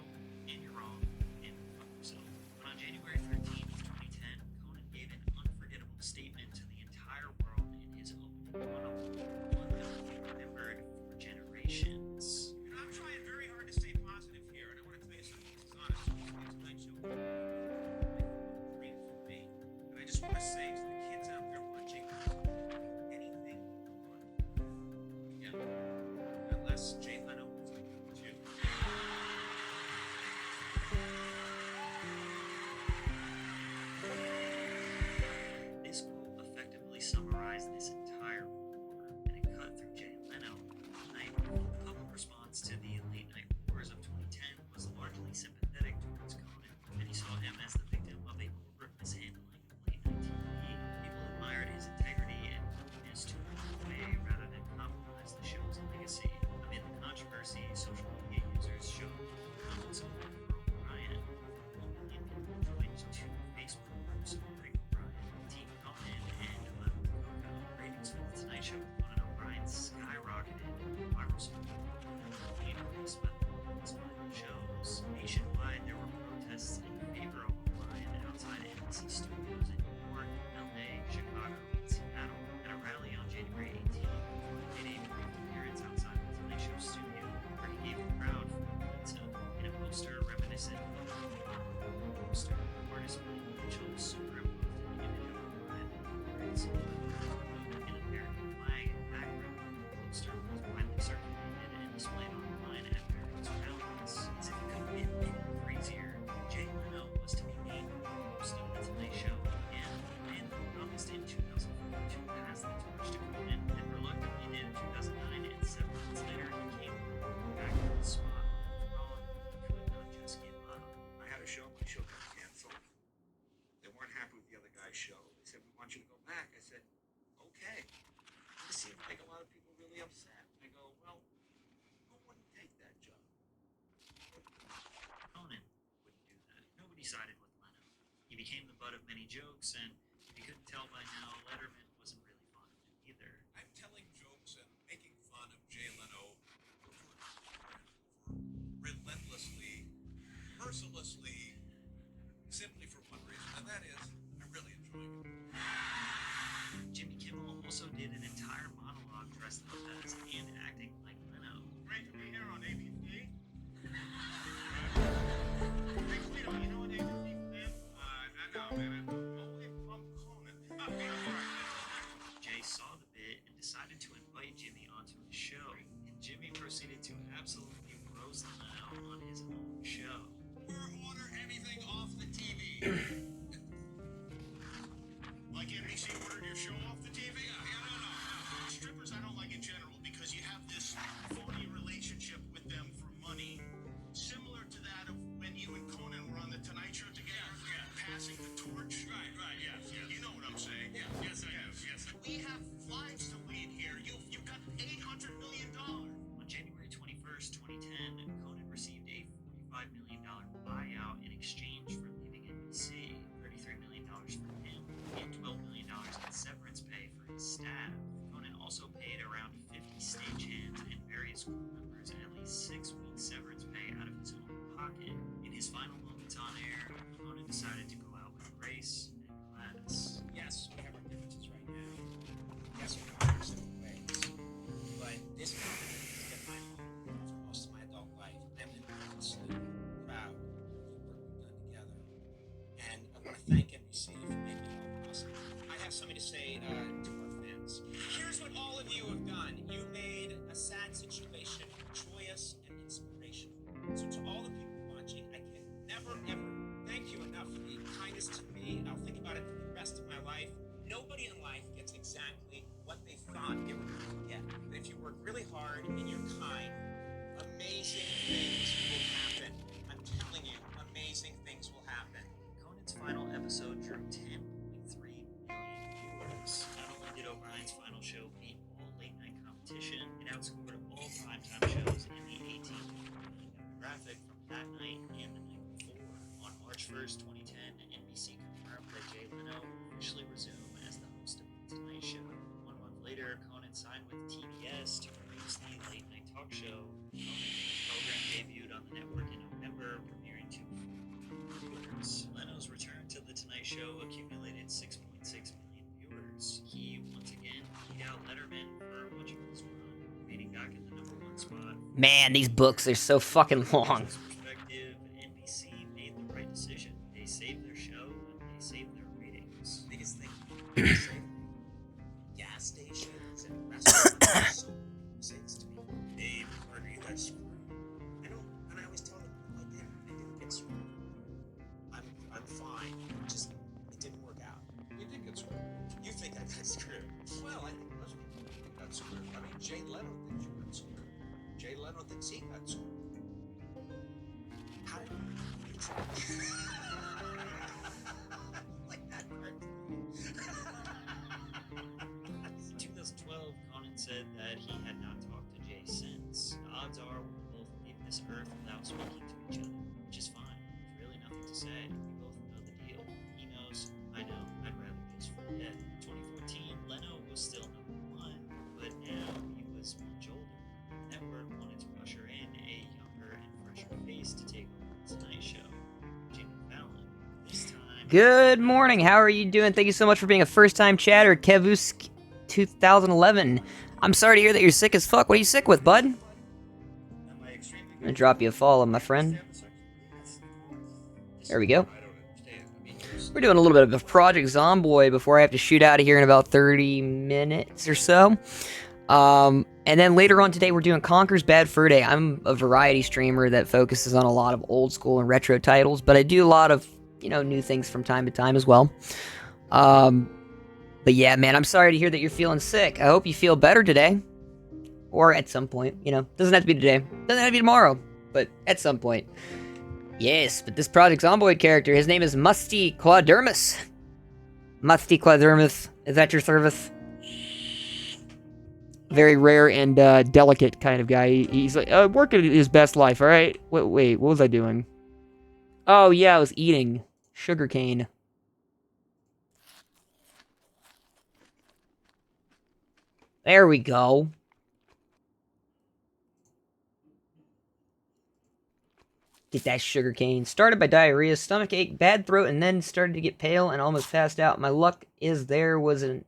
and you're wrong, and fuck yourself. But on January 13th, 2010, Conan gave an unforgettable statement to the entire world in his opening monologue, one that will be remembered for generations. You know, I'm trying very hard to stay positive here, and I want to tell you something. This is honest. This Tonight Show is a dream for me, and I just want to say to the kids out there watching, anything you want. Yeah. Unless Jay Leno was like that too. This quote effectively summarized this entire war, and it cut through Jay Leno. Night. The public response to the late night wars of 2010 was largely sympathetic towards Conan. Many saw him as the victim of a corporate mishandling of late night TV. People admired his integrity and willingness to move away rather than compromise the show's legacy. Amid the controversy, social media users showed comments of O'Brien. 1 million people joined 2 Facebook groups supporting O'Brien, Team Conan, and Level Coco. Ratings for The Tonight Show with Conan O'Brien skyrocketed. Viral support became increased by the shows. Nationwide, there were protests in favor of O'Brien outside NBC studios in New York, LA, Chicago, and Seattle. At a rally on January 18th, Conan made a brief appearance outside The Tonight Show studio, where he gave the crowd free pizza in a poster reminiscent of the poster. Artist William Mitchell superimposed an image of O'Brien with an American flag in the background. The poster was widely circulated and displayed online at various rallies. As if it couldn't get any crazier, Jay Leno was to be named the host of The Tonight Show, and the man who promised in 2004 to pass the torch to Conan, and reluctantly did in 2009, and 7 months later he came back to the spot wrong. He could not just give up. I had a show, my show got canceled. They weren't happy with the other guy's show. They said, we want you to go back. I said, okay. It seemed like a lot of people really upset. I go, well, who wouldn't take that job? Conan wouldn't do that. Nobody sided with Leno. He became the butt of many jokes, and if you couldn't tell by now, Letterman wasn't really fond of him either. I'm telling jokes and making fun of Jay Leno for relentlessly, mercilessly, simply for one reason, and that is, I'm really enjoying it. Jimmy Kimmel also did an entire monologue dressed up as and acting like Leno. Great to be here on ABC. Hey, Guido, you know what ABC stands for? I know, man. Only from Conan. absolutely roast Leno on his own show. Order anything off the TV. Like NBC ordered your show off the TV? No. Strippers I don't like in general because you have this phony relationship with them for money. Similar to that of when you and Conan were on the Tonight Show together, passing the torch. Right, yes. You know what I'm saying? Yes, I do. Yes. We have lives to lead here. You've got $800 million. On January 21st, 2010, Conan received a $45 million buyout in exchange for leaving NBC, $33 million for him, and $12 million in severance pay for his staff. Conan also paid around 50 stagehands and various crew members at least 6 weeks severance pay out of his own pocket. In his final moments on air, Conan decided to go out with grace and class. Yes, we have our differences right now. Yes, we have our separate ways. But this company has been my home for most of my adult life. I'm enormously proud of the work we've done together. And I want to thank NBC for making it all possible. I have something to say to our fans. Here's what all of you have done. You made a sad situation joyous and inspirational. So to all the people watching, I can never, ever thank you enough for the kindness to me. I'll think about it for the rest of my life. Nobody in life gets exactly what they thought they were going to get. But if you work really hard and you're kind, amazing things will happen. I'm telling you, amazing things will happen. Conan's final episode drew 10.3 million viewers. Not only did O'Brien's final show beat all late-night competition, it outscored all primetime shows in the 18 demographic from that night and the night before. On March 1st, 2010, NBC confirmed that Jay Leno would officially resume as the host of The Tonight Show. 1 month later, Conan signed with TBS to produce the late-night talk show. The program debuted on the network in November, premiering to viewers. Leno's return to The Tonight Show accumulated 6.6 million viewers. He once again beat out Letterman for much of his run, remaining back at the #1 spot. Man, these books are so fucking long. From this perspective, NBC made the right decision. They saved their show and they saved their ratings. Biggest thing, gas stations and restaurants. So says to me, Dave, partner, you got screwed. I know, and I always tell them, I didn't get screwed. I'm fine. Just it didn't work out. You did get screwed. You think I got screwed? Well, I think most people think you got screwed. I mean, Jay Leno thinks you got screwed. Jay Leno thinks he got screwed. How did like that part? In 2012, Conan said that he had not talked to Jay since. The odds are we'll both leave this earth without speaking to each other, which is fine. There's really nothing to say. We both know the deal. He knows, I know, I'd rather just forget. In 2014, Leno was still #1, but now he was much older. The network wanted to usher in a younger and fresher face to take over The Tonight Show, Jimmy Fallon. This time, Good morning. How are you doing? Thank you so much for being a first-time chatter, Kevusk 2011. I'm sorry to hear that you're sick as fuck. What are you sick with, bud? I'm gonna drop you a follow, my friend. There we go. We're doing a little bit of a Project Zomboid before I have to shoot out of here in about 30 minutes or so. And then later on today, we're doing Conker's Bad Fur Day. I'm a variety streamer that focuses on a lot of old school and retro titles, but I do a lot of, new things from time to time as well. But yeah, man, I'm sorry to hear that you're feeling sick. I hope you feel better today. Or at some point, Doesn't have to be today. Doesn't have to be tomorrow. But at some point. Yes, but this Project Zomboid character, his name is Musty Quadermus. Musty Quadermus, is at your service. Very rare and delicate kind of guy. He's like, working his best life, alright? Wait, what was I doing? Oh, yeah, I was eating sugarcane. There we go. Get that sugarcane. Started by diarrhea, stomach ache, bad throat, and then started to get pale and almost passed out. My luck is there was a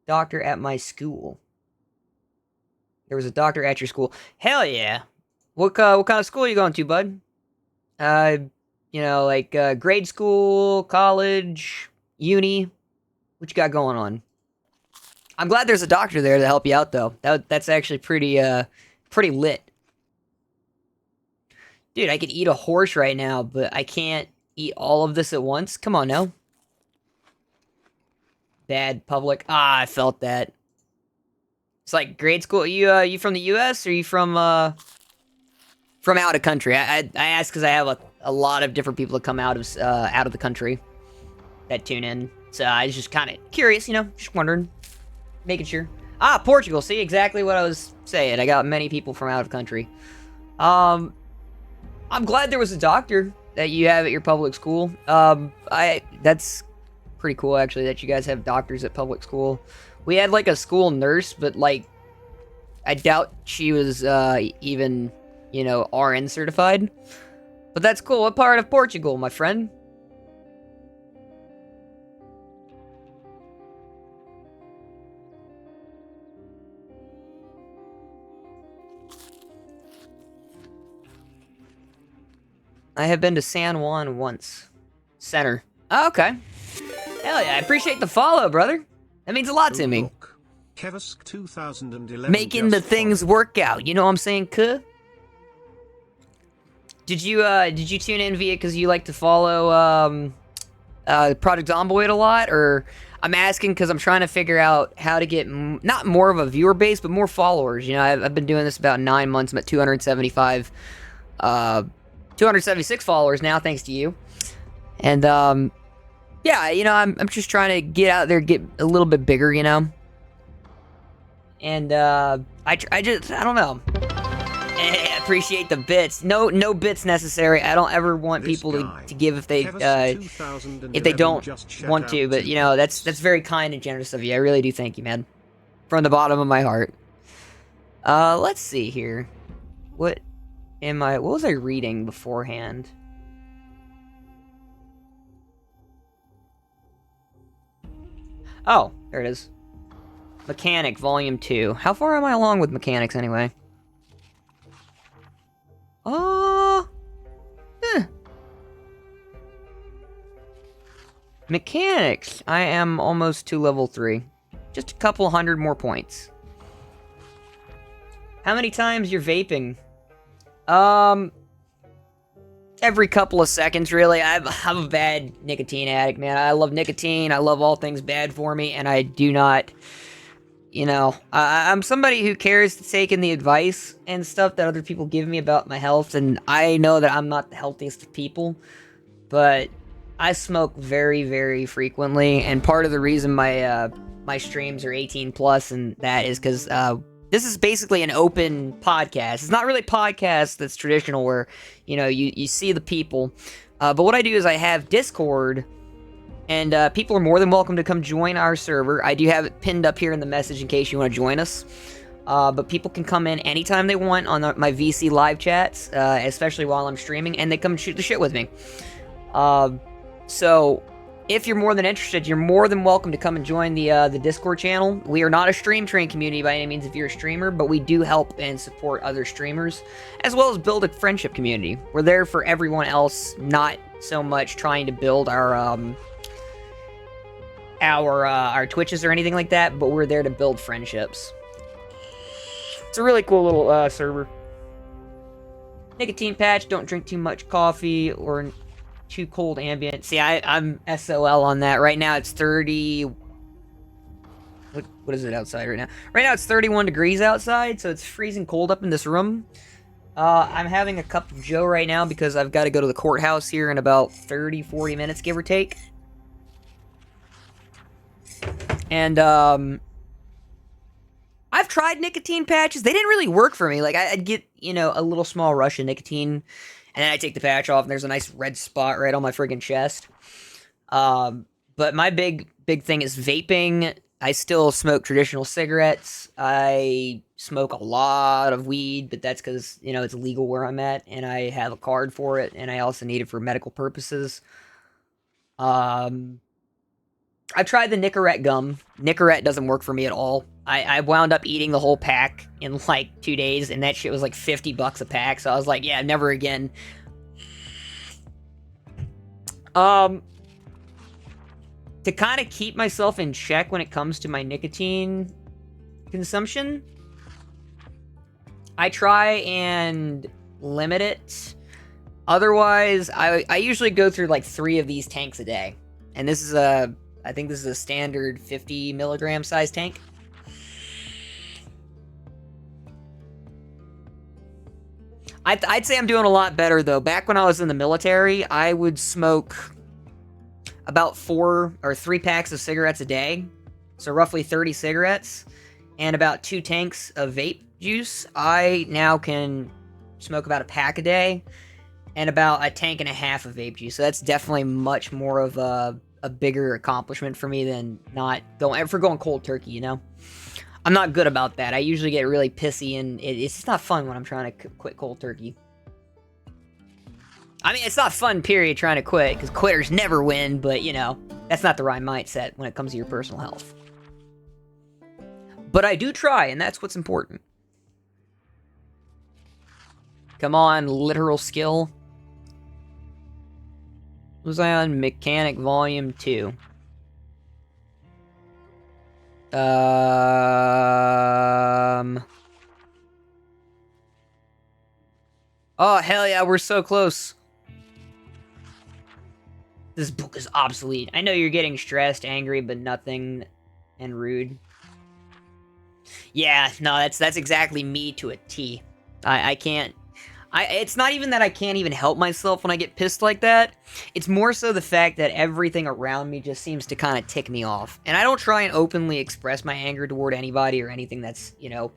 doctor at my school. There was a doctor at your school. Hell yeah. What kind of school are you going to, bud? Grade school, college, uni. What you got going on? I'm glad there's a doctor there to help you out, though. That's actually pretty lit. Dude, I could eat a horse right now, but I can't eat all of this at once. Come on, no. Bad public. Ah, I felt that. It's like grade school. You from the U.S. or you from out of country? I ask because I have a lot of different people that come out of the country that tune in. So I was just kind of curious, just wondering, making sure. Ah, Portugal. See, exactly what I was saying. I got many people from out of country. I'm glad there was a doctor that you have at your public school. That's pretty cool actually that you guys have doctors at public school. We had like a school nurse, but like I doubt she was even, RN certified. But that's cool. What part of Portugal, my friend? I have been to San Juan once. Center. Oh, okay. Hell yeah, I appreciate the follow, brother. That means a lot to me. Look. Kevisk 2011 Making the just things followed. work out. You know what I'm saying, cuh? Did you tune in via because you like to follow Project Zomboid a lot, or I'm asking because I'm trying to figure out how to get not more of a viewer base, but more followers. I've been doing this about 9 months. I'm at 276 followers now, thanks to you. And yeah, I'm just trying to get out there, get a little bit bigger, And I don't know. I appreciate the bits. No bits necessary. I don't ever want This people guy, to give if they don't want to. But that's very kind and generous of you. I really do thank you, man, from the bottom of my heart. Let's see here. What was I reading beforehand? Oh, there it is. Mechanic, Volume 2. How far am I along with mechanics, anyway? Mechanics. I am almost to level 3. Just a couple hundred more points. How many times you're vaping? Every couple of seconds, really. I'm a bad nicotine addict, man. I love nicotine. I love all things bad for me, and I do not... I'm somebody who cares to take in the advice and stuff that other people give me about my health, and I know that I'm not the healthiest of people, but I smoke very, very frequently, and part of the reason my streams are 18 plus, and that is because this is basically an open podcast. It's not really a podcast that's traditional where, you see the people, but what I do is I have Discord. And people are more than welcome to come join our server. I do have it pinned up here in the message in case you want to join us. But people can come in anytime they want on my VC live chats, especially while I'm streaming, and they come shoot the shit with me. So, if you're more than interested, you're more than welcome to come and join the Discord channel. We are not a stream train community by any means if you're a streamer, but we do help and support other streamers, as well as build a friendship community. We're there for everyone else, not so much trying to build our Twitches or anything like that, but we're there to build friendships. It's a really cool little server. Nicotine patch, don't drink too much coffee or too cold ambient. See, I'm SOL on that. Right now it's 30... What is it outside right now? Right now it's 31 degrees outside, so it's freezing cold up in this room. I'm having a cup of joe right now because I've got to go to the courthouse here in about 30-40 minutes, give or take. And, I've tried nicotine patches. They didn't really work for me. Like, I'd get, a little small rush of nicotine, and then I take the patch off, and there's a nice red spot right on my friggin' chest. But my big thing is vaping. I still smoke traditional cigarettes. I smoke a lot of weed, but that's because, it's legal where I'm at, and I have a card for it, and I also need it for medical purposes. I've tried the Nicorette gum. Nicorette doesn't work for me at all. I wound up eating the whole pack in like 2 days, and that shit was like $50 a pack, so I was like, yeah, never again. To kind of keep myself in check when it comes to my nicotine consumption, I try and limit it Otherwise, I usually go through like 3 of these tanks a day. And this is I think this is a standard 50 milligram size tank. I'd say I'm doing a lot better, though. Back when I was in the military, I would smoke about 4 or 3 packs of cigarettes a day. So roughly 30 cigarettes and about 2 tanks of vape juice. I now can smoke about a pack a day and about a tank and a half of vape juice. So that's definitely much more of a bigger accomplishment for me than not going cold turkey, you know? I'm not good about that. I usually get really pissy, and it's just not fun when I'm trying to quit cold turkey. I mean, it's not fun, period, trying to quit, because quitters never win, but, you know, that's not the right mindset when it comes to your personal health. But I do try, and that's what's important. Come on, literal skill. Was I on Mechanic Volume 2? Oh, hell yeah, we're so close. This book is obsolete. I know you're getting stressed, angry, but nothing, and rude. Yeah, no, that's exactly me to a T. I can't... it's not even that I can't even help myself when I get pissed like that. It's more so the fact that everything around me just seems to kind of tick me off. And I don't try and openly express my anger toward anybody or anything that's, you know,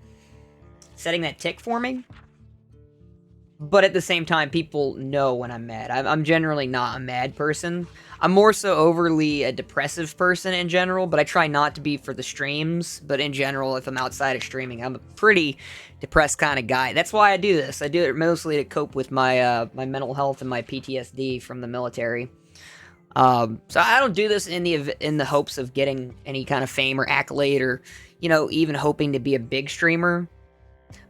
setting that tick for me. But at the same time, people know when I'm mad. I'm generally not a mad person. I'm more so overly a depressive person in general, but I try not to be for the streams. But in general, if I'm outside of streaming, I'm a pretty depressed kind of guy. That's why I do this. I do it mostly to cope with my my mental health and my PTSD from the military. So I don't do this in the hopes of getting any kind of fame or accolade, or, you know, even hoping to be a big streamer.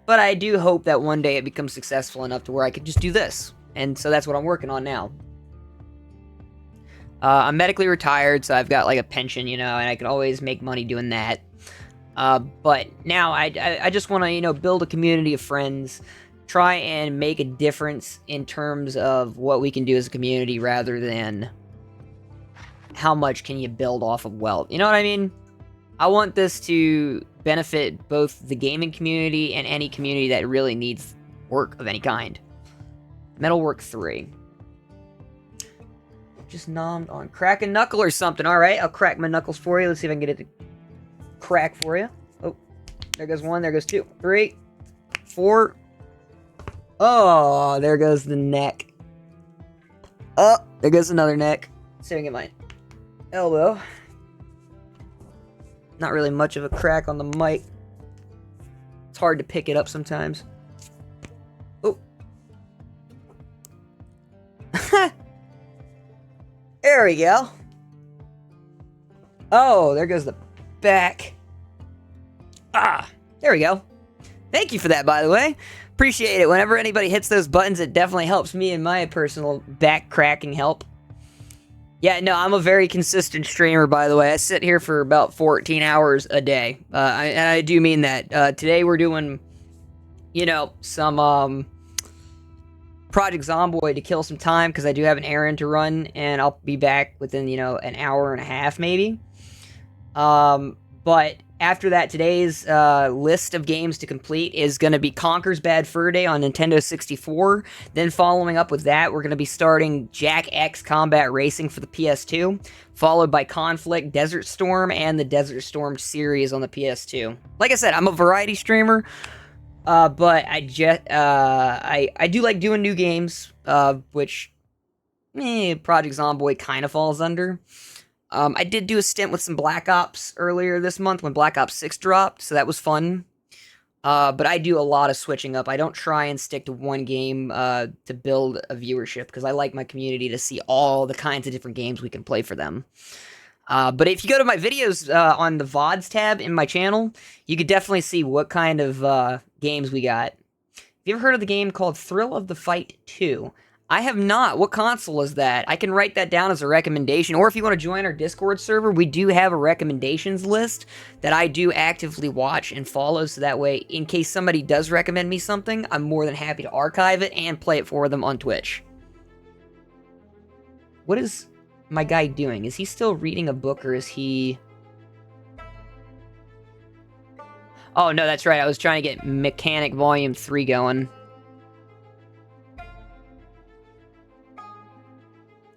But I do hope that one day it becomes successful enough to where I could just do this. And so that's what I'm working on now. I'm medically retired, so I've got like a pension, you know, and I can always make money doing that. But now I just want to, you know, build a community of friends, try and make a difference in terms of what we can do as a community rather than how much can you build off of wealth. You know what I mean? I want this to benefit both the gaming community and any community that really needs work of any kind. Metalwork 3. Just nommed on crack a knuckle or something. Alright, I'll crack my knuckles for you. Let's see if I can get it to crack for you. Oh, there goes 1, there goes 2, 3, 4. Oh, there goes the neck. Oh, there goes another neck. Let's see if I can get my elbow. Not really much of a crack on the mic. It's hard to pick it up sometimes. Oh. There we go. Oh, there goes the back. Ah, there we go. Thank you for that, by the way. Appreciate it. Whenever anybody hits those buttons, it definitely helps me in my personal back cracking help. Yeah, no, I'm a very consistent streamer, by the way. I sit here for about 14 hours a day. And I do mean that. Today we're doing, you know, some Project Zomboid to kill some time, because I do have an errand to run, and I'll be back within, you know, an hour and a half, maybe. But after that, today's list of games to complete is going to be Conker's Bad Fur Day on Nintendo 64. Then following up with that, we're going to be starting Jack X Combat Racing for the PS2, followed by Conflict, Desert Storm, and the Desert Storm series on the PS2. Like I said, I'm a variety streamer, but I do like doing new games, which Project Zomboid kind of falls under. I did do a stint with some Black Ops earlier this month when Black Ops 6 dropped, so that was fun. But I do a lot of switching up. I don't try and stick to one game to build a viewership, because I like my community to see all the kinds of different games we can play for them. But if you go to my videos on the VODs tab in my channel, you could definitely see what kind of games we got. Have you ever heard of the game called Thrill of the Fight 2? I have not. What console is that? I can write that down as a recommendation. Or if you want to join our Discord server, we do have a recommendations list that I do actively watch and follow. So that way, in case somebody does recommend me something, I'm more than happy to archive it and play it for them on Twitch. What is my guy doing? Is he still reading a book, or is he... Oh, no, that's right. I was trying to get Mechanic Volume 3 going.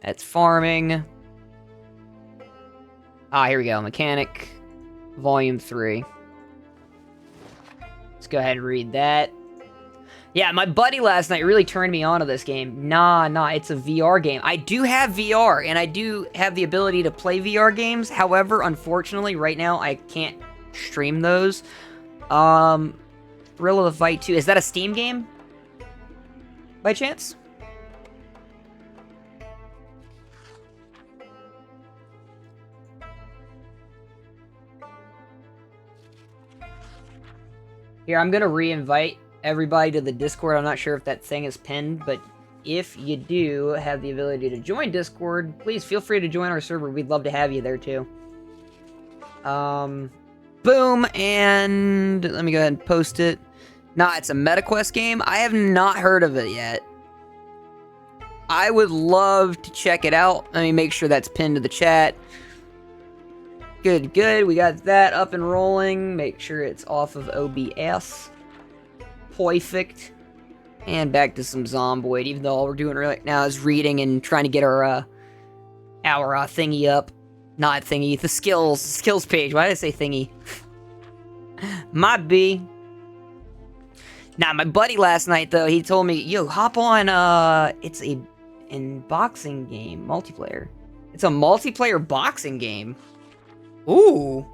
That's farming. Ah, here we go. Mechanic Volume 3. Let's go ahead and read that. Yeah, my buddy last night really turned me on to this game. Nah, it's a VR game. I do have VR, and I do have the ability to play VR games. However, unfortunately, right now, I can't stream those. Thrill of the Fight 2. Is that a Steam game? By chance? Here, I'm gonna re-invite everybody to the Discord. I'm not sure if that thing is pinned, but if you do have the ability to join Discord, please feel free to join our server. We'd love to have you there, too. Boom, and let me go ahead and post it. Nah, it's a MetaQuest game. I have not heard of it yet. I would love to check it out. Let me make sure that's pinned to the chat. Good. We got that up and rolling. Make sure it's off of OBS. Perfect. And back to some Zomboid, even though all we're doing right now is reading and trying to get our thingy up. Not thingy, the skills page. Why did I say thingy? Might be. Nah, my buddy last night, though, he told me, yo, hop on, it's a boxing game, multiplayer. It's a multiplayer boxing game. Ooh.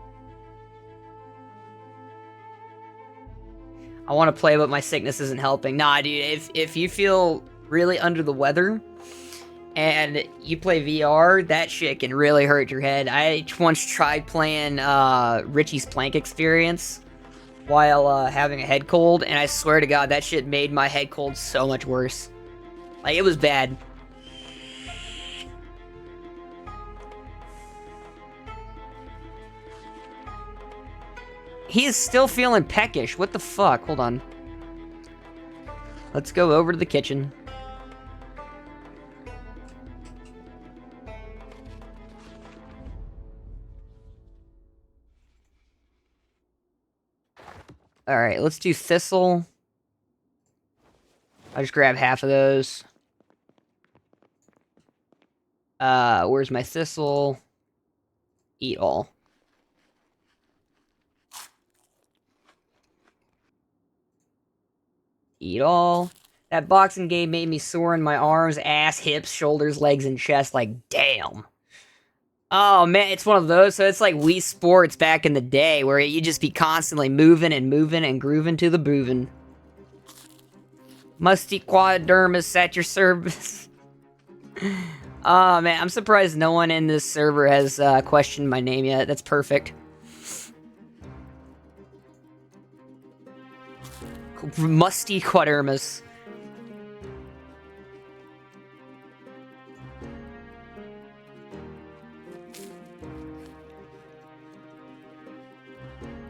I want to play, but my sickness isn't helping. Nah, dude, if you feel really under the weather and you play VR, that shit can really hurt your head. I once tried playing Richie's Plank Experience while having a head cold, and I swear to God, that shit made my head cold so much worse. Like, it was bad. He is still feeling peckish. What the fuck? Hold on. Let's go over to the kitchen. Alright, let's do thistle. I'll just grab half of those. Where's my thistle? Eat all. Eat all. That boxing game made me sore in my arms, ass, hips, shoulders, legs, and chest. Like, damn. Oh, man, it's one of those. So it's like Wii Sports back in the day, where you just be constantly moving and grooving to the boovin'. Musty Quadermus at your service. Oh, man, I'm surprised no one in this server has questioned my name yet. That's perfect. Musty Quadermus.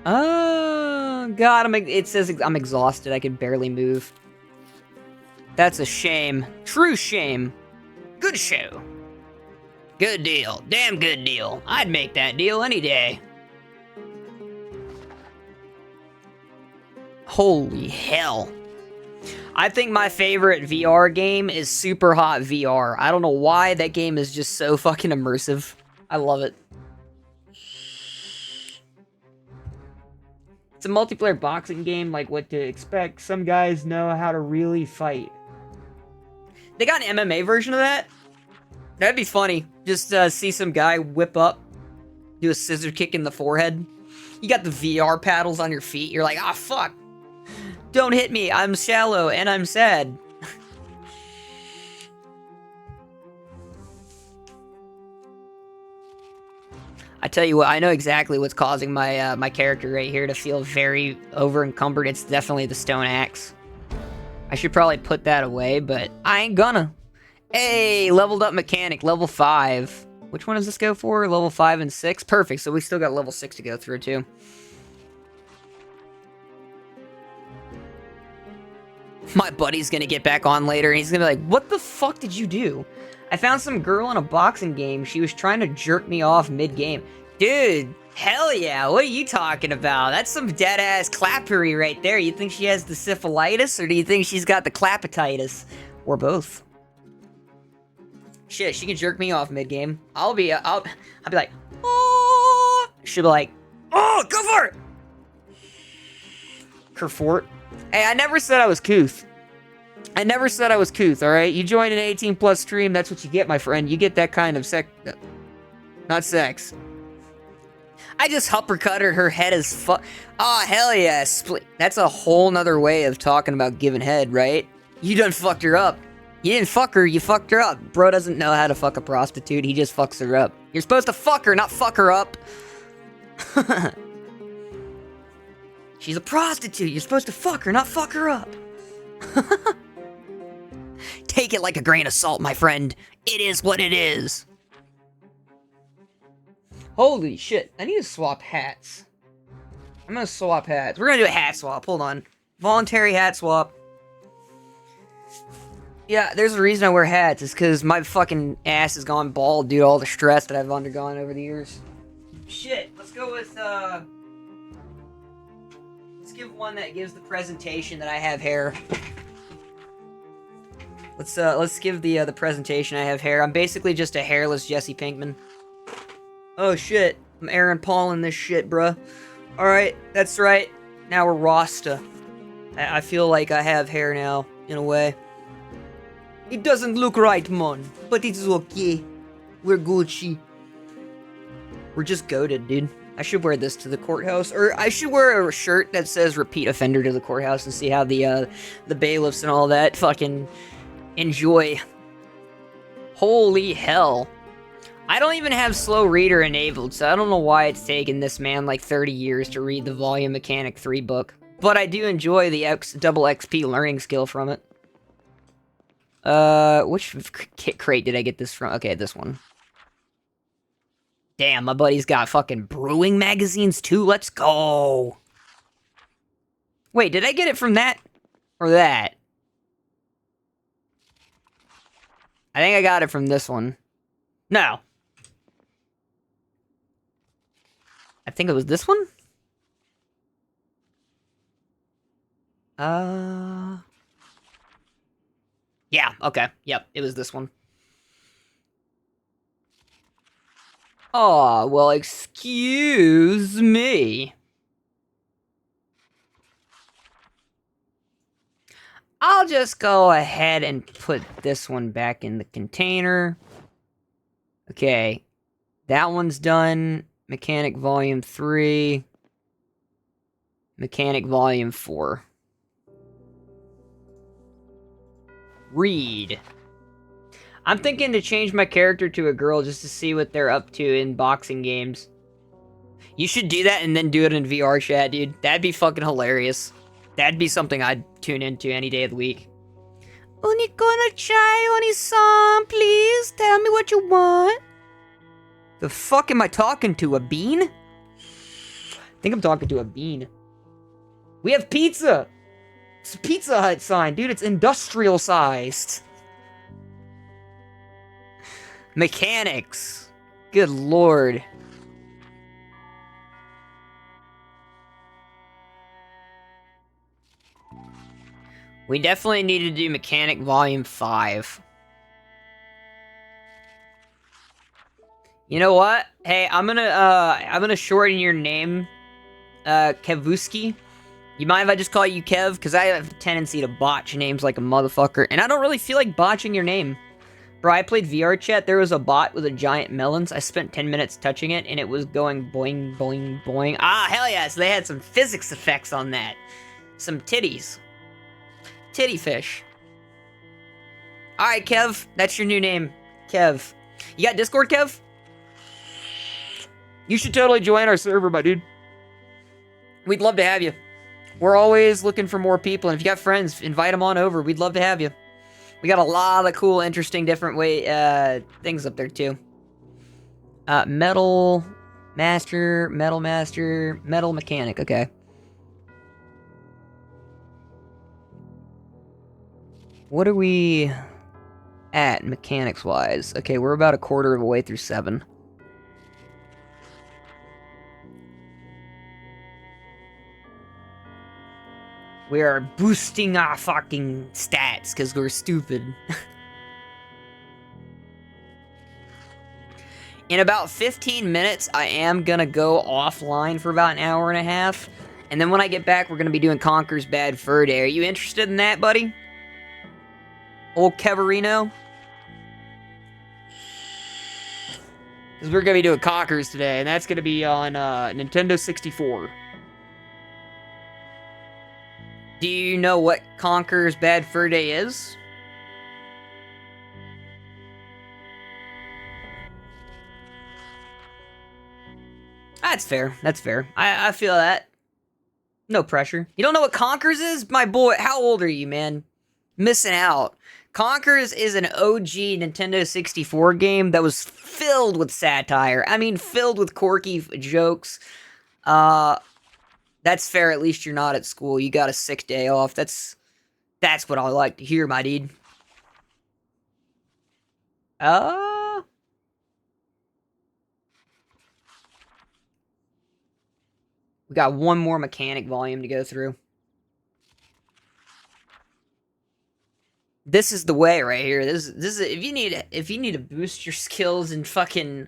Oh, God, it says I'm exhausted. I can barely move. That's a shame. True shame. Good show. Good deal. Damn good deal. I'd make that deal any day. Holy hell. I think my favorite VR game is Super Hot VR. I don't know why, that game is just so fucking immersive. I love it. It's a multiplayer boxing game, like what to expect. Some guys know how to really fight. They got an MMA version of that? That'd be funny. Just see some guy whip up, do a scissor kick in the forehead. You got the VR paddles on your feet. You're like, ah, fuck. Don't hit me. I'm shallow and I'm sad. I tell you what, I know exactly what's causing my my character right here to feel very over-encumbered. It's definitely the stone axe. I should probably put that away, but I ain't gonna. Hey, leveled up mechanic, level 5. Which one does this go for? Level 5 and 6? Perfect, so we still got level 6 to go through, too. My buddy's gonna get back on later, and he's gonna be like, what the fuck did you do? I found some girl in a boxing game. She was trying to jerk me off mid-game. Dude, hell yeah, what are you talking about? That's some dead-ass clappery right there. You think she has the syphilitis, or do you think she's got the clapatitis? Or both. Shit, she can jerk me off mid-game. I'll be like, oh! She'll be like, oh, go for it! Kerfort. Hey, I never said I was couth. I never said I was couth, alright? You join an 18+ stream, that's what you get, my friend. You get that kind of not sex. I just uppercutted her head as fuck. Oh, hell yeah. That's a whole nother way of talking about giving head, right? You done fucked her up. You didn't fuck her, you fucked her up. Bro doesn't know how to fuck a prostitute, he just fucks her up. You're supposed to fuck her, not fuck her up. She's a prostitute, you're supposed to fuck her, not fuck her up. Take it like a grain of salt, my friend. It is what it is. Holy shit, I need to swap hats. I'm gonna swap hats. We're gonna do a hat swap, hold on. Voluntary hat swap. Yeah, there's a reason I wear hats. It's because my fucking ass has gone bald due to all the stress that I've undergone over the years. Shit, let's go with, let's give one that gives the presentation that I have hair. Let's give the presentation I have hair. I'm basically just a hairless Jesse Pinkman. Oh shit, I'm Aaron Paul in this shit, bruh. Alright, that's right. Now we're Rasta. I feel like I have hair now, in a way. It doesn't look right, mon, but it's okay. We're Gucci. We're just goated, dude. I should wear this to the courthouse, or I should wear a shirt that says repeat offender to the courthouse and see how the bailiffs and all that fucking enjoy. Holy hell. I don't even have slow reader enabled, so I don't know why it's taken this man like 30 years to read the Volume Mechanic 3 book. But I do enjoy the double XP learning skill from it. Which crate did I get this from? Okay, this one. Damn, my buddy's got fucking brewing magazines too. Let's go. Wait, did I get it from that? Or that? I think I got it from this one. No. I think it was this one? Yeah, okay. Yep, it was this one. Aw, well, excuse me. I'll just go ahead and put this one back in the container. Okay, that one's done. Mechanic Volume 3. Mechanic Volume 4. Read. I'm thinking to change my character to a girl just to see what they're up to in boxing games. You should do that and then do it in VR chat, dude. That'd be fucking hilarious. That'd be something I'd tune into any day of the week. Oni gonna chai, oni san, please? Tell me what you want. The fuck am I talking to? A bean? I think I'm talking to a bean. We have pizza! It's a Pizza Hut sign, dude. It's industrial sized. Mechanics. Good lord. We definitely need to do Mechanic Volume 5. You know what? Hey, I'm gonna shorten your name, Kevuski. You mind if I just call you Kev? Because I have a tendency to botch names like a motherfucker, and I don't really feel like botching your name. Bro, I played VR chat, there was a bot with a giant melons. I spent 10 minutes touching it, and it was going boing, boing, boing. Ah, hell yeah, so they had some physics effects on that. Some titties. Titty fish. Alright, Kev, that's your new name. Kev. You got Discord, Kev? You should totally join our server, my dude. We'd love to have you. We're always looking for more people, and if you got friends, invite them on over. We'd love to have you. We got a lot of cool, interesting, different things up there, too. Metal Master, Metal Mechanic, okay. What are we at mechanics-wise? Okay, we're about a quarter of a way through 7. We are boosting our fucking stats because we're stupid. In about 15 minutes, I am gonna go offline for about an hour and a half. And then when I get back, we're gonna be doing Conker's Bad Fur Day. Are you interested in that, buddy? Old Keverino? Because we're gonna be doing Conker's today, and that's gonna be on Nintendo 64. Do you know what Conker's Bad Fur Day is? That's fair. That's fair. I feel that. No pressure. You don't know what Conkers is? My boy, how old are you, man? Missing out. Conkers is an OG Nintendo 64 game that was filled with satire. I mean, filled with quirky jokes. That's fair. At least you're not at school. You got a sick day off. That's what I like to hear, my dude. We got one more mechanic volume to go through. This is the way right here. This is if you need to boost your skills in fucking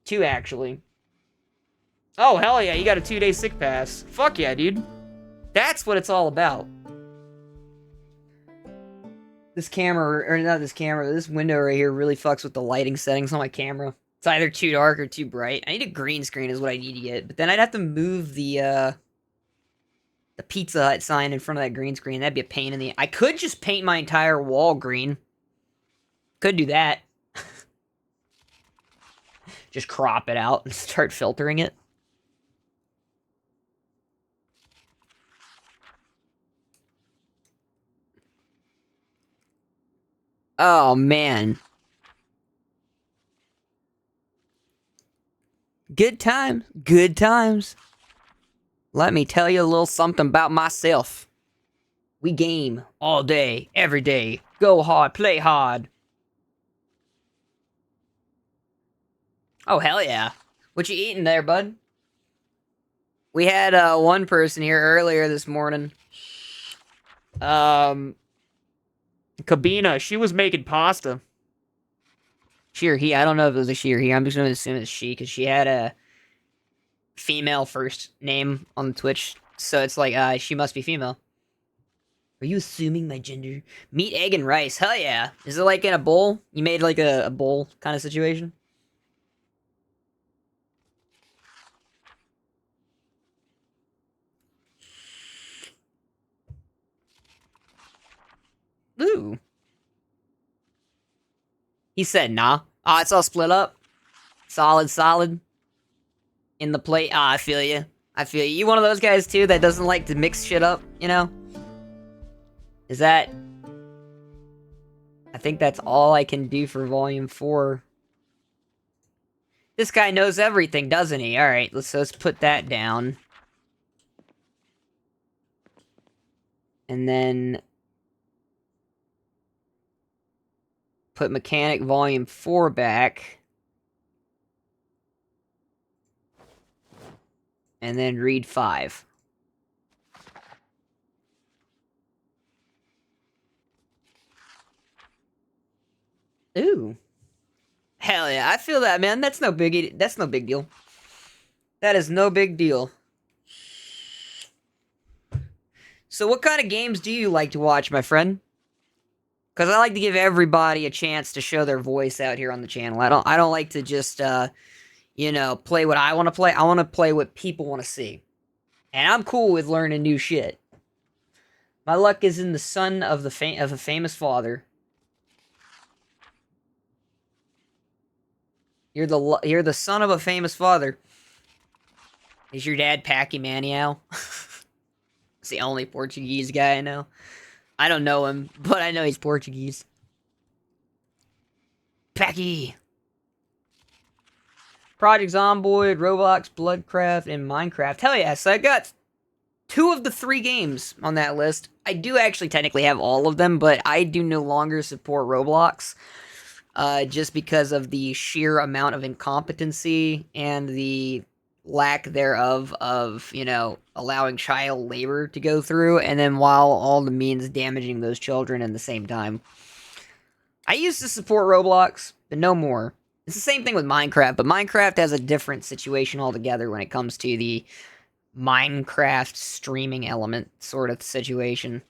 2 actually. Oh hell yeah, you got a 2-day sick pass. Fuck yeah, dude. That's what it's all about. This camera, or not this camera, this window right here really fucks with the lighting settings on my camera. It's either too dark or too bright. I need a green screen is what I need to get, but then I'd have to move the Pizza Hut sign in front of that green screen. That'd be a pain in the... I could just paint my entire wall green. Could do that. Just crop it out and start filtering it. Oh, man. Good times. Good times. Let me tell you a little something about myself. We game all day, every day. Go hard, play hard. Oh, hell yeah. What you eating there, bud? We had one person here earlier this morning. Kabina, she was making pasta. She or he, I don't know if it was a she or he. I'm just going to assume it's she, because she had a female first name on Twitch. So it's like, she must be female. Are you assuming my gender? Meat, egg, and rice. Hell yeah. Is it like in a bowl? You made like a bowl kind of situation? Ooh. He said, nah. Ah, it's all split up. Solid, solid. In the plate. Ah, I feel you. I feel you. You one of those guys, too, that doesn't like to mix shit up, you know? Is that... I think that's all I can do for Volume 4. This guy knows everything, doesn't he? Alright, let's put that down. And then... put Mechanic Volume 4 back. And then read 5. Ooh. Hell yeah, I feel that, man. That's no biggie. That's no big deal. That is no big deal. So what kind of games do you like to watch, my friend? Because I like to give everybody a chance to show their voice out here on the channel. I don't like to just, you know, play what I want to play. I want to play what people want to see. And I'm cool with learning new shit. My luck is in the son of a famous father. You're the son of a famous father. Is your dad Packy Maniau? It's the only Portuguese guy I know. I don't know him, but I know he's Portuguese. Packy! Project Zomboid, Roblox, Bloodcraft, and Minecraft. Hell yeah, so I got 2 of the 3 games on that list. I do actually technically have all of them, but I do no longer support Roblox. Just because of the sheer amount of incompetency and the lack thereof of, allowing child labor to go through, and then while all the means damaging those children at the same time. I used to support Roblox, but no more. It's the same thing with Minecraft, but Minecraft has a different situation altogether when it comes to the Minecraft streaming element sort of situation.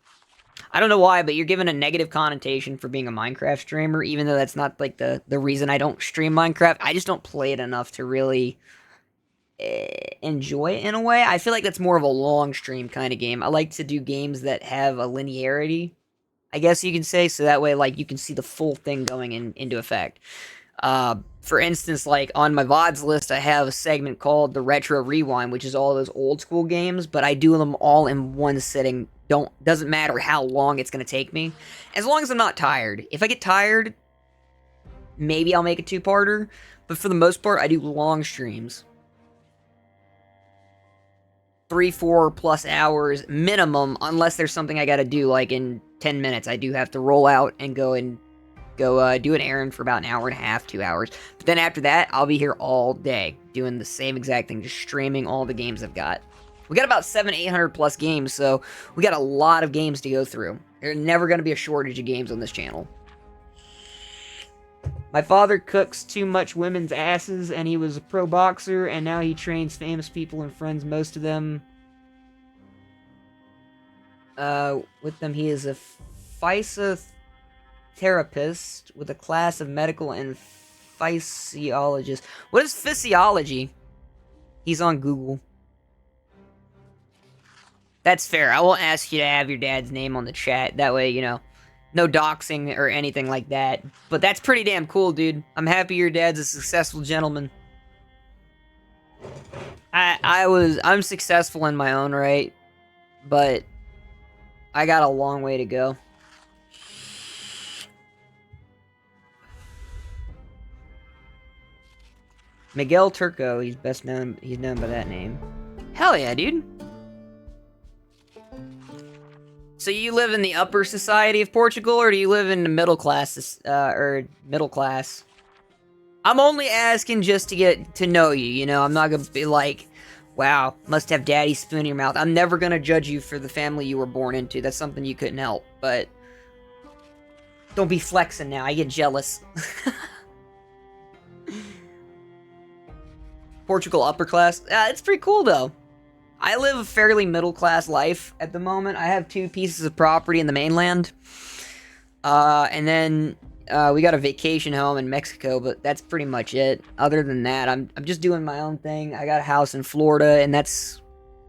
I don't know why, but you're given a negative connotation for being a Minecraft streamer, even though that's not like the reason I don't stream Minecraft. I just don't play it enough to really enjoy it in a way. I feel like that's more of a long stream kind of game. I like to do games that have a linearity, I guess you can say, so that way like you can see the full thing going into effect. For instance, like on my VODs list, I have a segment called the Retro Rewind, which is all those old school games, but I do them all in one sitting. Doesn't matter how long it's gonna take me, as long as I'm not tired. If I get tired, maybe I'll make a 2-parter, but for the most part, I do long streams. 3-4 plus hours minimum, unless there's something I gotta do, like in 10 minutes. I do have to roll out and go do an errand for about an hour and a half, 2 hours. But then after that, I'll be here all day doing the same exact thing, just streaming all the games I've got. We got about 800 plus games, so we got a lot of games to go through. There's never going to be a shortage of games on this channel. My father cooks too much women's asses, and he was a pro boxer, and now he trains famous people and friends, most of them. With them, he is a physiotherapist with a class of medical and physiologist. What is physiology? He's on Google. That's fair. I won't ask you to have your dad's name on the chat. That way, no doxing or anything like that. But that's pretty damn cool, dude. I'm happy your dad's a successful gentleman. I'm successful in my own right, but I got a long way to go. Miguel Turco, he's known by that name. Hell yeah, dude. So you live in the upper society of Portugal, or do you live in the middle class, middle class? I'm only asking just to get to know you, I'm not gonna be like, wow, must have daddy spoon in your mouth. I'm never gonna judge you for the family you were born into. That's something you couldn't help, but don't be flexing now. I get jealous. Portugal upper class. It's pretty cool, though. I live a fairly middle-class life at the moment. I have 2 pieces of property in the mainland. And then we got a vacation home in Mexico, but that's pretty much it. Other than that, I'm just doing my own thing. I got a house in Florida, and that's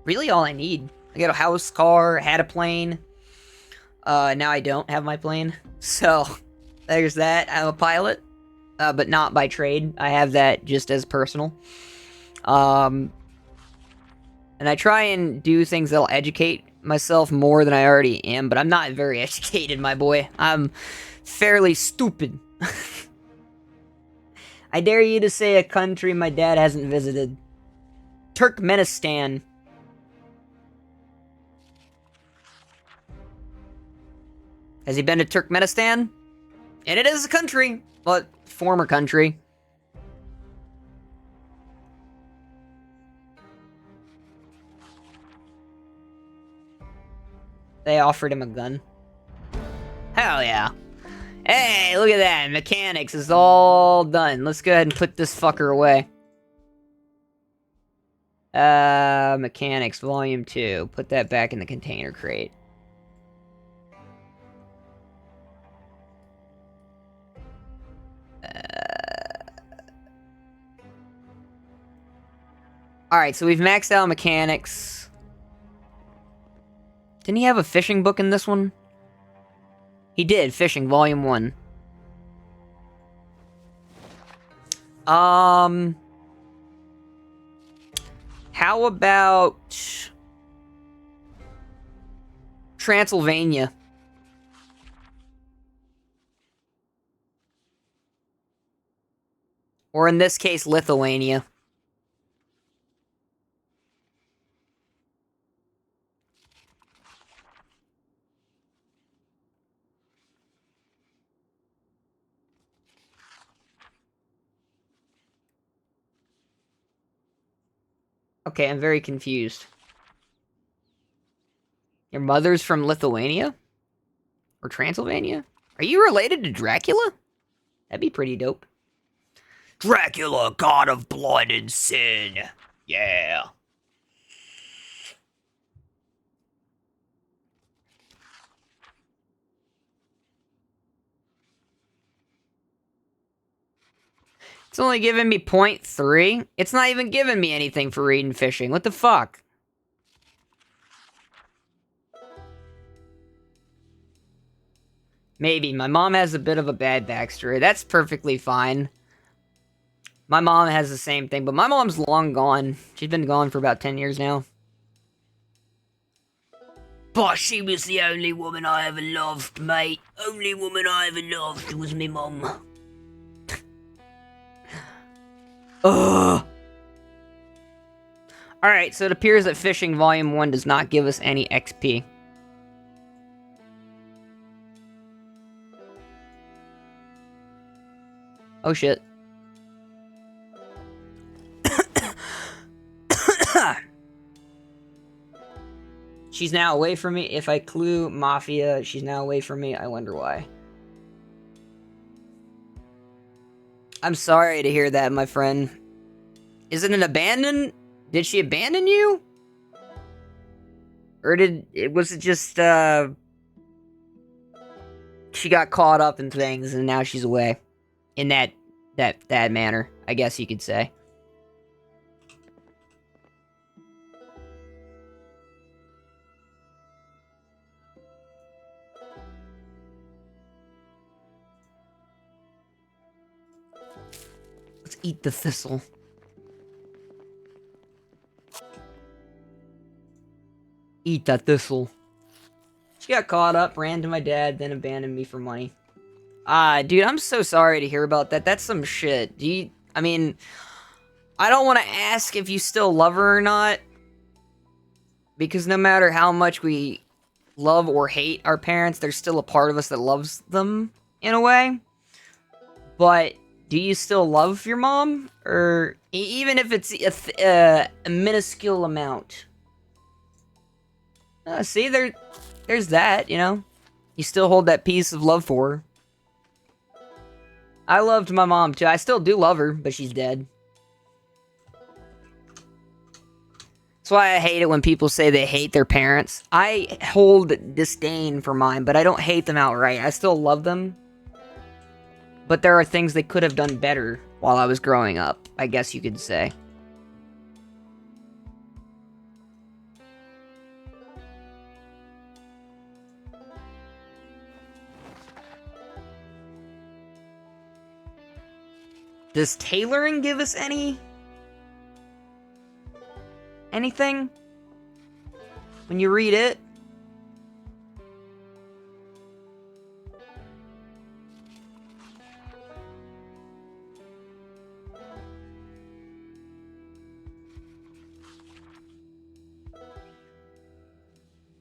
really all I need. I got a house, car, had a plane. Now I don't have my plane. So, there's that. I'm a pilot, but not by trade. I have that just as personal. And I try and do things that'll educate myself more than I already am, but I'm not very educated, my boy. I'm fairly stupid. I dare you to say a country my dad hasn't visited. Turkmenistan. Has he been to Turkmenistan? And it is a country, but former country. They offered him a gun. Hell yeah. Hey, look at that. Mechanics is all done. Let's go ahead and put this fucker away. Mechanics, volume 2. Put that back in the container crate. Alright, so we've maxed out mechanics. Didn't he have a fishing book in this one? He did, Fishing, Volume 1. How about Transylvania? Or in this case, Lithuania. Okay, I'm very confused. Your mother's from Lithuania? Or Transylvania? Are you related to Dracula? That'd be pretty dope. Dracula, god of blood and sin. Yeah. It's only giving me 0.3. It's not even giving me anything for reading fishing. What the fuck? Maybe. My mom has a bit of a bad backstory. That's perfectly fine. My mom has the same thing, but my mom's long gone. She's been gone for about 10 years now. But she was the only woman I ever loved, mate. Only woman I ever loved was me mum. Ugh. Alright, so it appears that Fishing Volume 1 does not give us any XP. Oh shit. She's now away from me. If I clue Mafia, she's now away from me. I wonder why. I'm sorry to hear that, my friend. Is it an abandon? Did she abandon you? Or was it just, she got caught up in things and now she's away? In that manner, I guess you could say. Let's eat the thistle. Eat that thistle. She got caught up, ran to my dad, then abandoned me for money. Dude, I'm so sorry to hear about that. That's some shit. I mean, I don't want to ask if you still love her or not. Because no matter how much we love or hate our parents, there's still a part of us that loves them, in a way. But do you still love your mom? Or even if it's a minuscule amount? See, there's that, you know? You still hold that piece of love for her. I loved my mom, too. I still do love her, but she's dead. That's why I hate it when people say they hate their parents. I hold disdain for mine, but I don't hate them outright. I still love them. But there are things they could have done better while I was growing up, I guess you could say. Does tailoring give us anything? When you read it?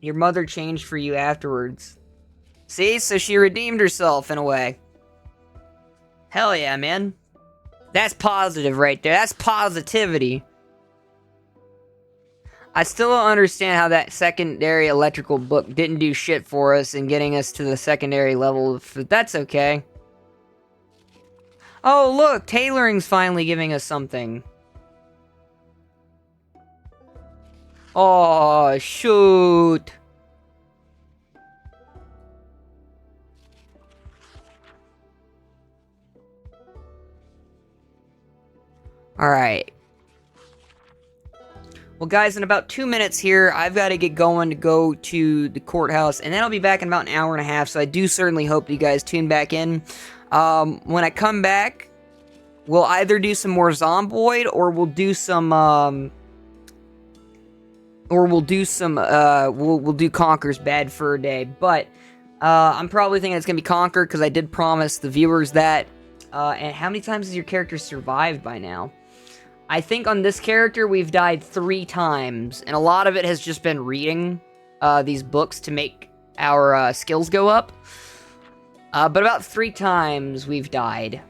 Your mother changed for you afterwards. See? So she redeemed herself in a way. Hell yeah, man. That's positive right there. That's positivity. I still don't understand how that secondary electrical book didn't do shit for us in getting us to the secondary level, but that's okay. Oh, look! Tailoring's finally giving us something. Oh, shoot! Alright. Well, guys, in about 2 minutes here, I've got to get going to go to the courthouse, and then I'll be back in about an hour and a half, so I do certainly hope you guys tune back in. When I come back, we'll either do some more Zomboid, or we'll do some, we'll do Conker's Bad Fur Day, but, I'm probably thinking it's gonna be Conker, because I did promise the viewers that. And how many times has your character survived by now? I think on this character, we've died 3 times, and a lot of it has just been reading these books to make our skills go up. But about 3 times we've died.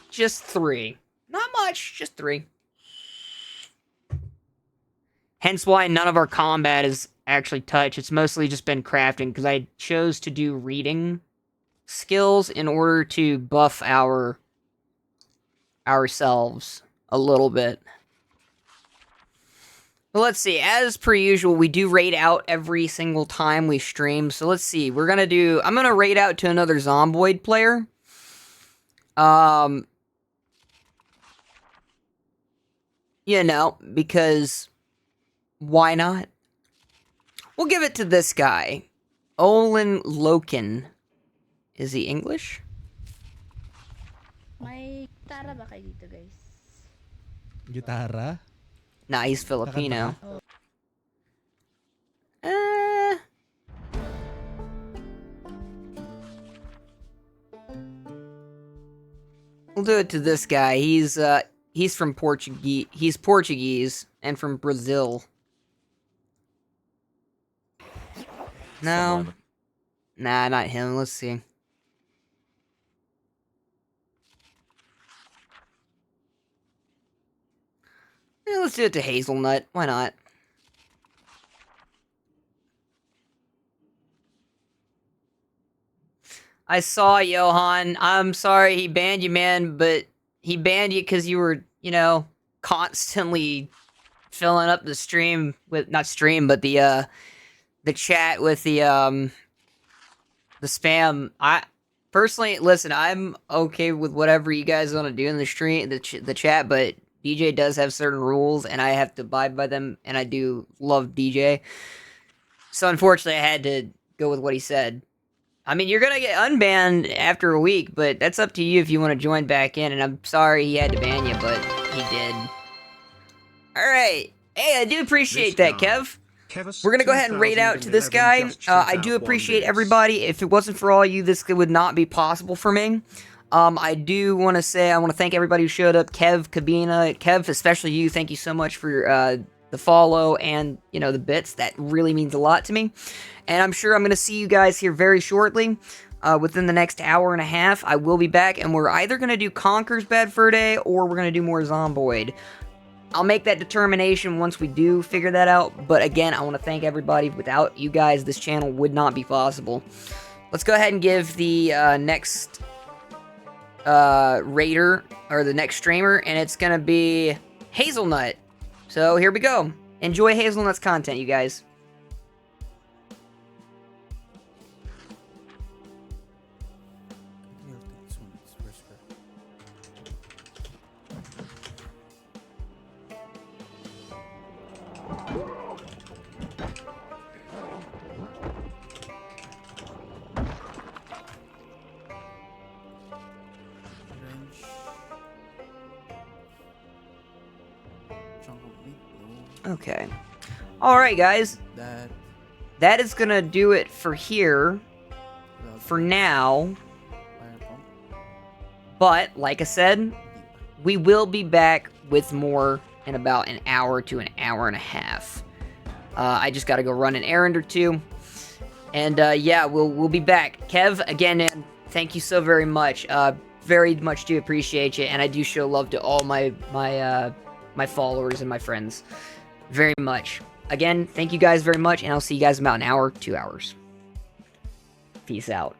Just 3. Not much, just 3. Hence why none of our combat is actually touch. It's mostly just been crafting, because I chose to do reading skills in order to buff ourselves a little bit. Well, let's see. As per usual, we do raid out every single time we stream. So let's see. I'm gonna raid out to another Zomboid player. You know, because why not? We'll give it to this guy. Olin Loken. Is he English? May gitara ba kayo dito, guys? Gitara? Nah, he's Filipino. Oh. We'll do it to this guy. He's from Portuguese. He's Portuguese and from Brazil. No. Nah, not him. Let's see. Yeah, let's do it to Hazelnut. Why not? I saw Johan. I'm sorry he banned you, man, but he banned you because you were, you know, constantly filling up the stream with, not stream, but the chat with the spam. I personally, listen, I'm okay with whatever you guys want to do in the stream, the chat, but DJ does have certain rules, and I have to abide by them, and I do love DJ. So unfortunately, I had to go with what he said. I mean, you're gonna get unbanned after a week, but that's up to you if you want to join back in, and I'm sorry he had to ban you, but he did. Alright. Hey, I do appreciate that, Kev. We're gonna go ahead and raid out to this guy. I do appreciate everybody. If it wasn't for all you, this would not be possible for me. I do want to say, I want to thank everybody who showed up. Kev, Kabina, Kev, especially you, thank you so much for the follow and, you know, the bits. That really means a lot to me. And I'm sure I'm going to see you guys here very shortly. Within the next hour and a half, I will be back, and we're either going to do Conker's Bad Fur Day, or we're going to do more Zomboid. I'll make that determination once we do figure that out, but again, I want to thank everybody. Without you guys, this channel would not be possible. Let's go ahead and give the next raider, or the next streamer, and it's going to be Hazelnut. So here we go. Enjoy Hazelnut's content, you guys. Okay. Alright, guys. That is gonna do it for here. For now. But, like I said, we will be back with more in about an hour to an hour and a half. I just gotta go run an errand or two. And, yeah, we'll be back. Kev, again, man, thank you so very much. Very much do appreciate you, and I do show love to all my followers and my friends. Very much. Again, thank you guys very much, and I'll see you guys in about an hour, 2 hours. Peace out.